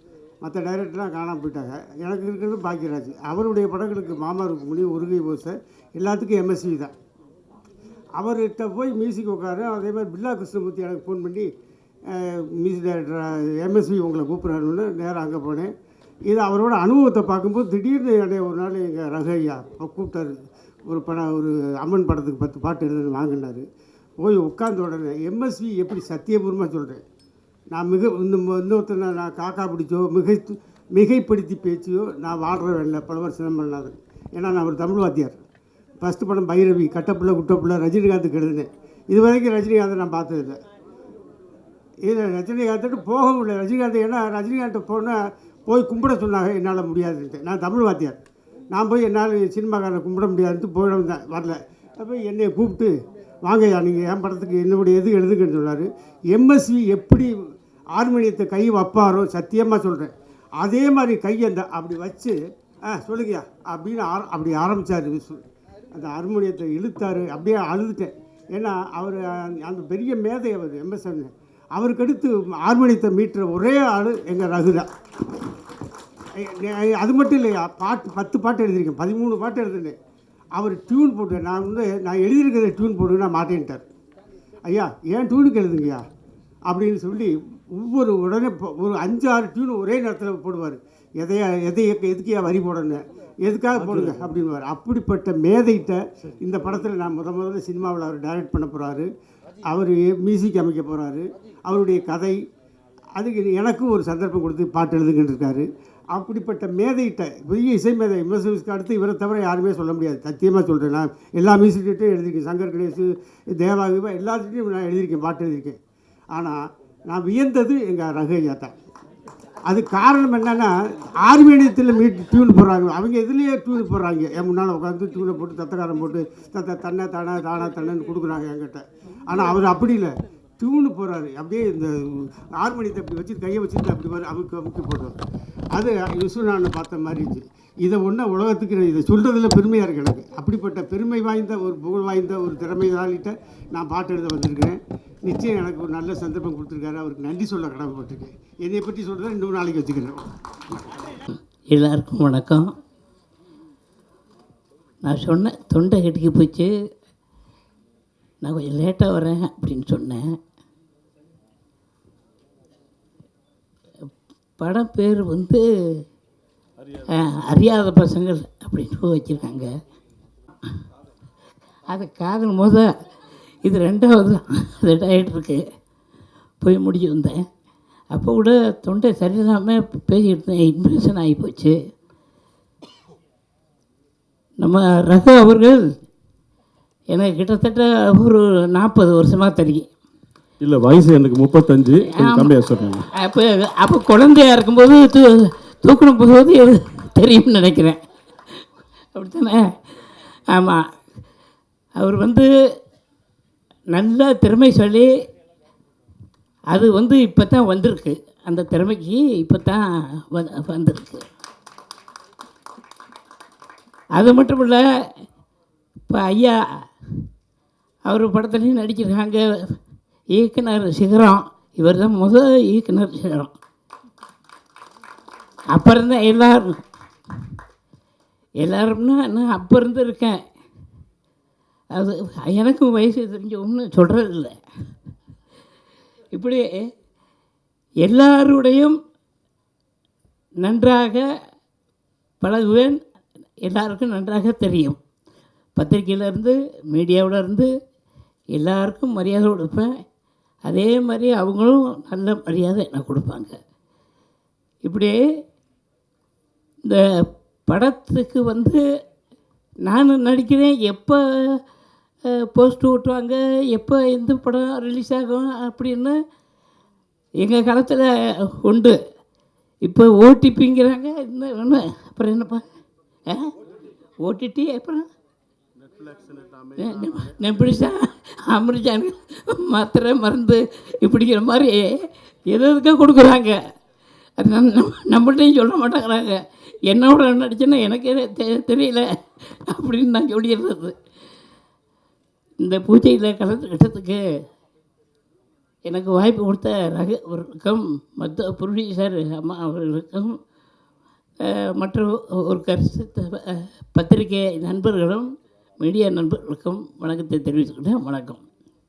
மற்ற டைரக்டர்லாம் காணாமல் போயிட்டாங்க. எனக்கு இருக்கிறது பாக்கியராஜ். அவருடைய படங்களுக்கு மாமா ருக்மணி, உருகை ஓசை எல்லாத்துக்கும் எம்எஸ்வி தான். அவர்கிட்ட போய் மியூசிக் உட்காரு. அதே மாதிரி பில்லா கிருஷ்ணமூர்த்தி எனக்கு ஃபோன் பண்ணி மியூசிக் டைரக்டர் எம்எஸ்வி உங்களை கூப்பிட்றாருன்னு நேராக அங்கே போனேன். இது அவரோட அனுபவத்தை பார்க்கும்போது திடீர்னு என்னை ஒரு நாள் எங்கள் ரகையா கூப்பிட்டாரு. ஒரு அம்மன் படத்துக்கு 10 பாட்டு எழுதுன்னு வாங்கினார். போய் உட்கார்ந்த உடனே எம்எஸ்வி எப்படி சத்தியபூர்வமாக சொல்கிறேன், நான் இன்னொருத்தர் நான் காக்கா பிடிச்சோ மிகைப்படுத்தி பேச்சியோ நான் வாழ்கிற வேலை பலவர் சிதம்பரநாதன். ஏன்னா நான் ஒரு தமிழ் வாத்தியார். ஃபஸ்ட்டு படம் பைரவி, கட்டப்புள்ள குட்டப்புள்ள ரஜினிகாந்துக்கு எழுதினேன். இது வரைக்கும் ரஜினிகாந்தை நான் பார்த்ததில்லை. இதில் ரஜினிகாந்த்ட்டு போக முடியல. ரஜினிகாந்த் ஏன்னா ரஜினிகாந்தை போனால் போய் கும்பிட சொன்னாங்க, என்னால் முடியாதுன்ட்டு. நான் தமிழ் வாத்தியார், நான் போய் என்னால் சினிமாக்காரனை கும்பிட முடியாதுன்ட்டு போயிட வரல. அப்போ என்னை கூப்பிட்டு வாங்கய்யா நீங்கள் என் படத்துக்கு என்னுடைய எது எழுதுங்கன்னு சொன்னார். எம்எஸ்வி எப்படி ஹார்மோனியத்தை கை வைப்பாரோ, சத்தியமாக சொல்கிறேன், அதே மாதிரி கையை அப்படி வச்சு சொல்லுங்கய்யா அப்படின்னு அப்படி ஆரம்பித்தார் விஸ்வ. அந்த ஹார்மோனியத்தை இழுத்தார். அப்படியே அழுதுட்டேன். ஏன்னா அவர் அந்த பெரிய மேதை அவர் எம்எஸ்என். அவருக்கு அடுத்து ஹார்மோனியத்தை மீட்டுற ஒரே ஆள் எங்கள் ரகு தான். அது மட்டும் இல்லையா, 10 பாட்டு எழுதியிருக்கேன், 13 பாட்டு எழுதுனேன். அவர் டியூன் போட்டு நான் எழுதியிருக்கிறத டியூன் போட்டு நான் மாட்டேன்ட்டார். ஐயா ஏன் டியூனுக்கு எழுதுங்கய்யா அப்படின்னு சொல்லி ஒவ்வொரு உடனே ஒரு 5-6 டியூன் ஒரே நேரத்தில் போடுவார். எதுக்கையா வரி போடணும், எதுக்காக போடுங்க அப்படின்வார். அப்படிப்பட்ட மேதைகிட்ட இந்த படத்தில் நான் முதல்ல சினிமாவில் அவர் டைரக்ட் பண்ண போகிறாரு. அவர் மியூசிக் அமைக்க போகிறாரு. அவருடைய கதை அதுக்கு எனக்கும் ஒரு சந்தர்ப்பம் கொடுத்து பாட்டு எழுதுகிட்டு இருக்காரு. அப்படிப்பட்ட மேதைகிட்ட பெரிய இசை மேதை எம்எஸ்விஸ்க்கு அடுத்து இவரை தவிர யாருமே சொல்ல முடியாது. சத்தியமாக சொல்கிறேன். நான் எல்லா மியூசிக்கிட்டையும் எழுதியிருக்கேன். சங்கர் கணேஷ், தேவாகிவா எல்லாத்துக்கிட்டையும் நான் எழுதியிருக்கேன், பாட்டு எழுதியிருக்கேன். ஆனால் நான் வியந்தது எங்கள் ரகையா தான். அது காரணம் என்னென்னா, ஹார்மோனியத்தில் டியூன் போடுறாங்க, அவங்க இதுலேயே டியூன் போடுறாங்க. என் முன்னால் உட்காந்து டியூனை போட்டு தத்தக்காரம் போட்டு தன்னை தானேன்னு கொடுக்குறாங்க என்கிட்ட. ஆனால் அவர் அப்படி இல்லை, டியூனு போடுறாரு. அப்படியே இந்த ஹார்மோனியத்தை அப்படி வச்சு கையை வச்சுட்டு அப்படி மாதிரி அமுக்கி போடுறாரு. அது விஸ்வநாதனை பார்த்த மாதிரி இருந்துச்சு. இதை உலகத்துக்கு இதை சொல்கிறதுல பெருமையாக இருக்குது எனக்கு. அப்படிப்பட்ட பெருமை வாய்ந்த ஒரு புகழ் வாய்ந்த ஒரு திறமையாளிகிட்ட நான் பாட்டு எழுத வந்திருக்கிறேன். நிச்சயம் எனக்கு ஒரு நல்ல சந்தர்ப்பம் கொடுத்துருக்காரு. அவருக்கு நன்றி சொல்ல கடமைப்பட்டிருக்கேன். என்னை பற்றி சொல்கிறத இன்னொரு நாளைக்கு வச்சுக்கிறேன். எல்லாருக்கும் வணக்கம். நான் சொன்னேன் தொண்டை கட்டிக்கு போச்சு, நான் கொஞ்சம் லேட்டாக வரேன் அப்படின்னு சொன்னேன். படம் பேர் அறியாத பசங்கள் அப்படின்னு வச்சுருக்காங்க. அது காதல் இது 2வது ஆகிட்டுருக்கு. போய் முடிச்சு வந்தேன். அப்போ கூட தொண்டை சரியில்லாமல் பேசிக்கிட்டு இருந்தேன். இன்ஃபெக்ஷன் ஆகி போச்சு. நம்ம ரகு அவர்கள் எனக்கு கிட்டத்தட்ட ஒரு 40 வருஷமாக தெரியும். இல்லை, வயசு எனக்கு 35. கம்மியாக சொல்கிறேன். அப்போ குழந்தையாக இருக்கும்போது தூக்கணும் போது தெரியும்னு நினைக்கிறேன். அப்படித்தானே? ஆமாம். அவர் நல்ல திறமை சொல்லி அது இப்போ தான் வந்திருக்கு. அந்த திறமைக்கு இப்போ தான் வந்திருக்கு. அது மட்டும் இல்லை, இப்போ ஐயா அவர் படத்துலையும் நடிச்சிருக்காங்க. இயக்குனர் சிகரம், இவர் தான் முதல் இயக்குனர் சிகரம். அப்போ இருந்த எல்லாரும்னா நான் அப்போ இருந்து இருக்கேன். அது எனக்கும் வயசு தெரிஞ்ச ஒன்றும் சொல்கிறதில்ல. இப்படி எல்லாருடையும் நன்றாக பழகுவேன். எல்லாருக்கும் நன்றாக தெரியும். பத்திரிக்கையிலேருந்து மீடியாவிலேருந்து எல்லாருக்கும் மரியாதை கொடுப்பேன். அதே மாதிரி அவங்களும் நல்ல மரியாதை எனக்கு கொடுப்பாங்க. இப்படி இந்த படத்துக்கு நான் நடிக்கிறேன், எப்போ போஸ்ட் ஓட்டுவாங்க, எப்போ எந்த படம் ரிலீஸ் ஆகும் அப்படின்னு எங்கள் காலத்தில் உண்டு. இப்போ ஓடிபிங்கிறாங்க. இன்னும் ஒன்று அப்புறம் என்னப்பா ஓடிடி அப்புறம் நெப்டிஷா அமிர்ஜான் மாத்திரை மருந்து இப்படிங்கிற மாதிரி எதுக்கோ கொடுக்குறாங்க. அது நம்மள்டையும் சொல்ல மாட்டேங்கிறாங்க. என்னோட நடிச்சேன்னா எனக்கே தெரியல அப்படின்னு நான் சொல்லிடுறது. இந்த பூஜையில் கலந்துக்கிட்டதுக்கு எனக்கு வாய்ப்பு கொடுத்த அவர்களுக்கும் மற்ற ப்ரொடியூசர் அம்மா அவர்களுக்கும் மற்ற ஒரு பத்திரிகை நண்பர்களும் மீடியா நண்பர்களுக்கும் வணக்கத்தை தெரிவித்துக்கிட்டேன். வணக்கம்.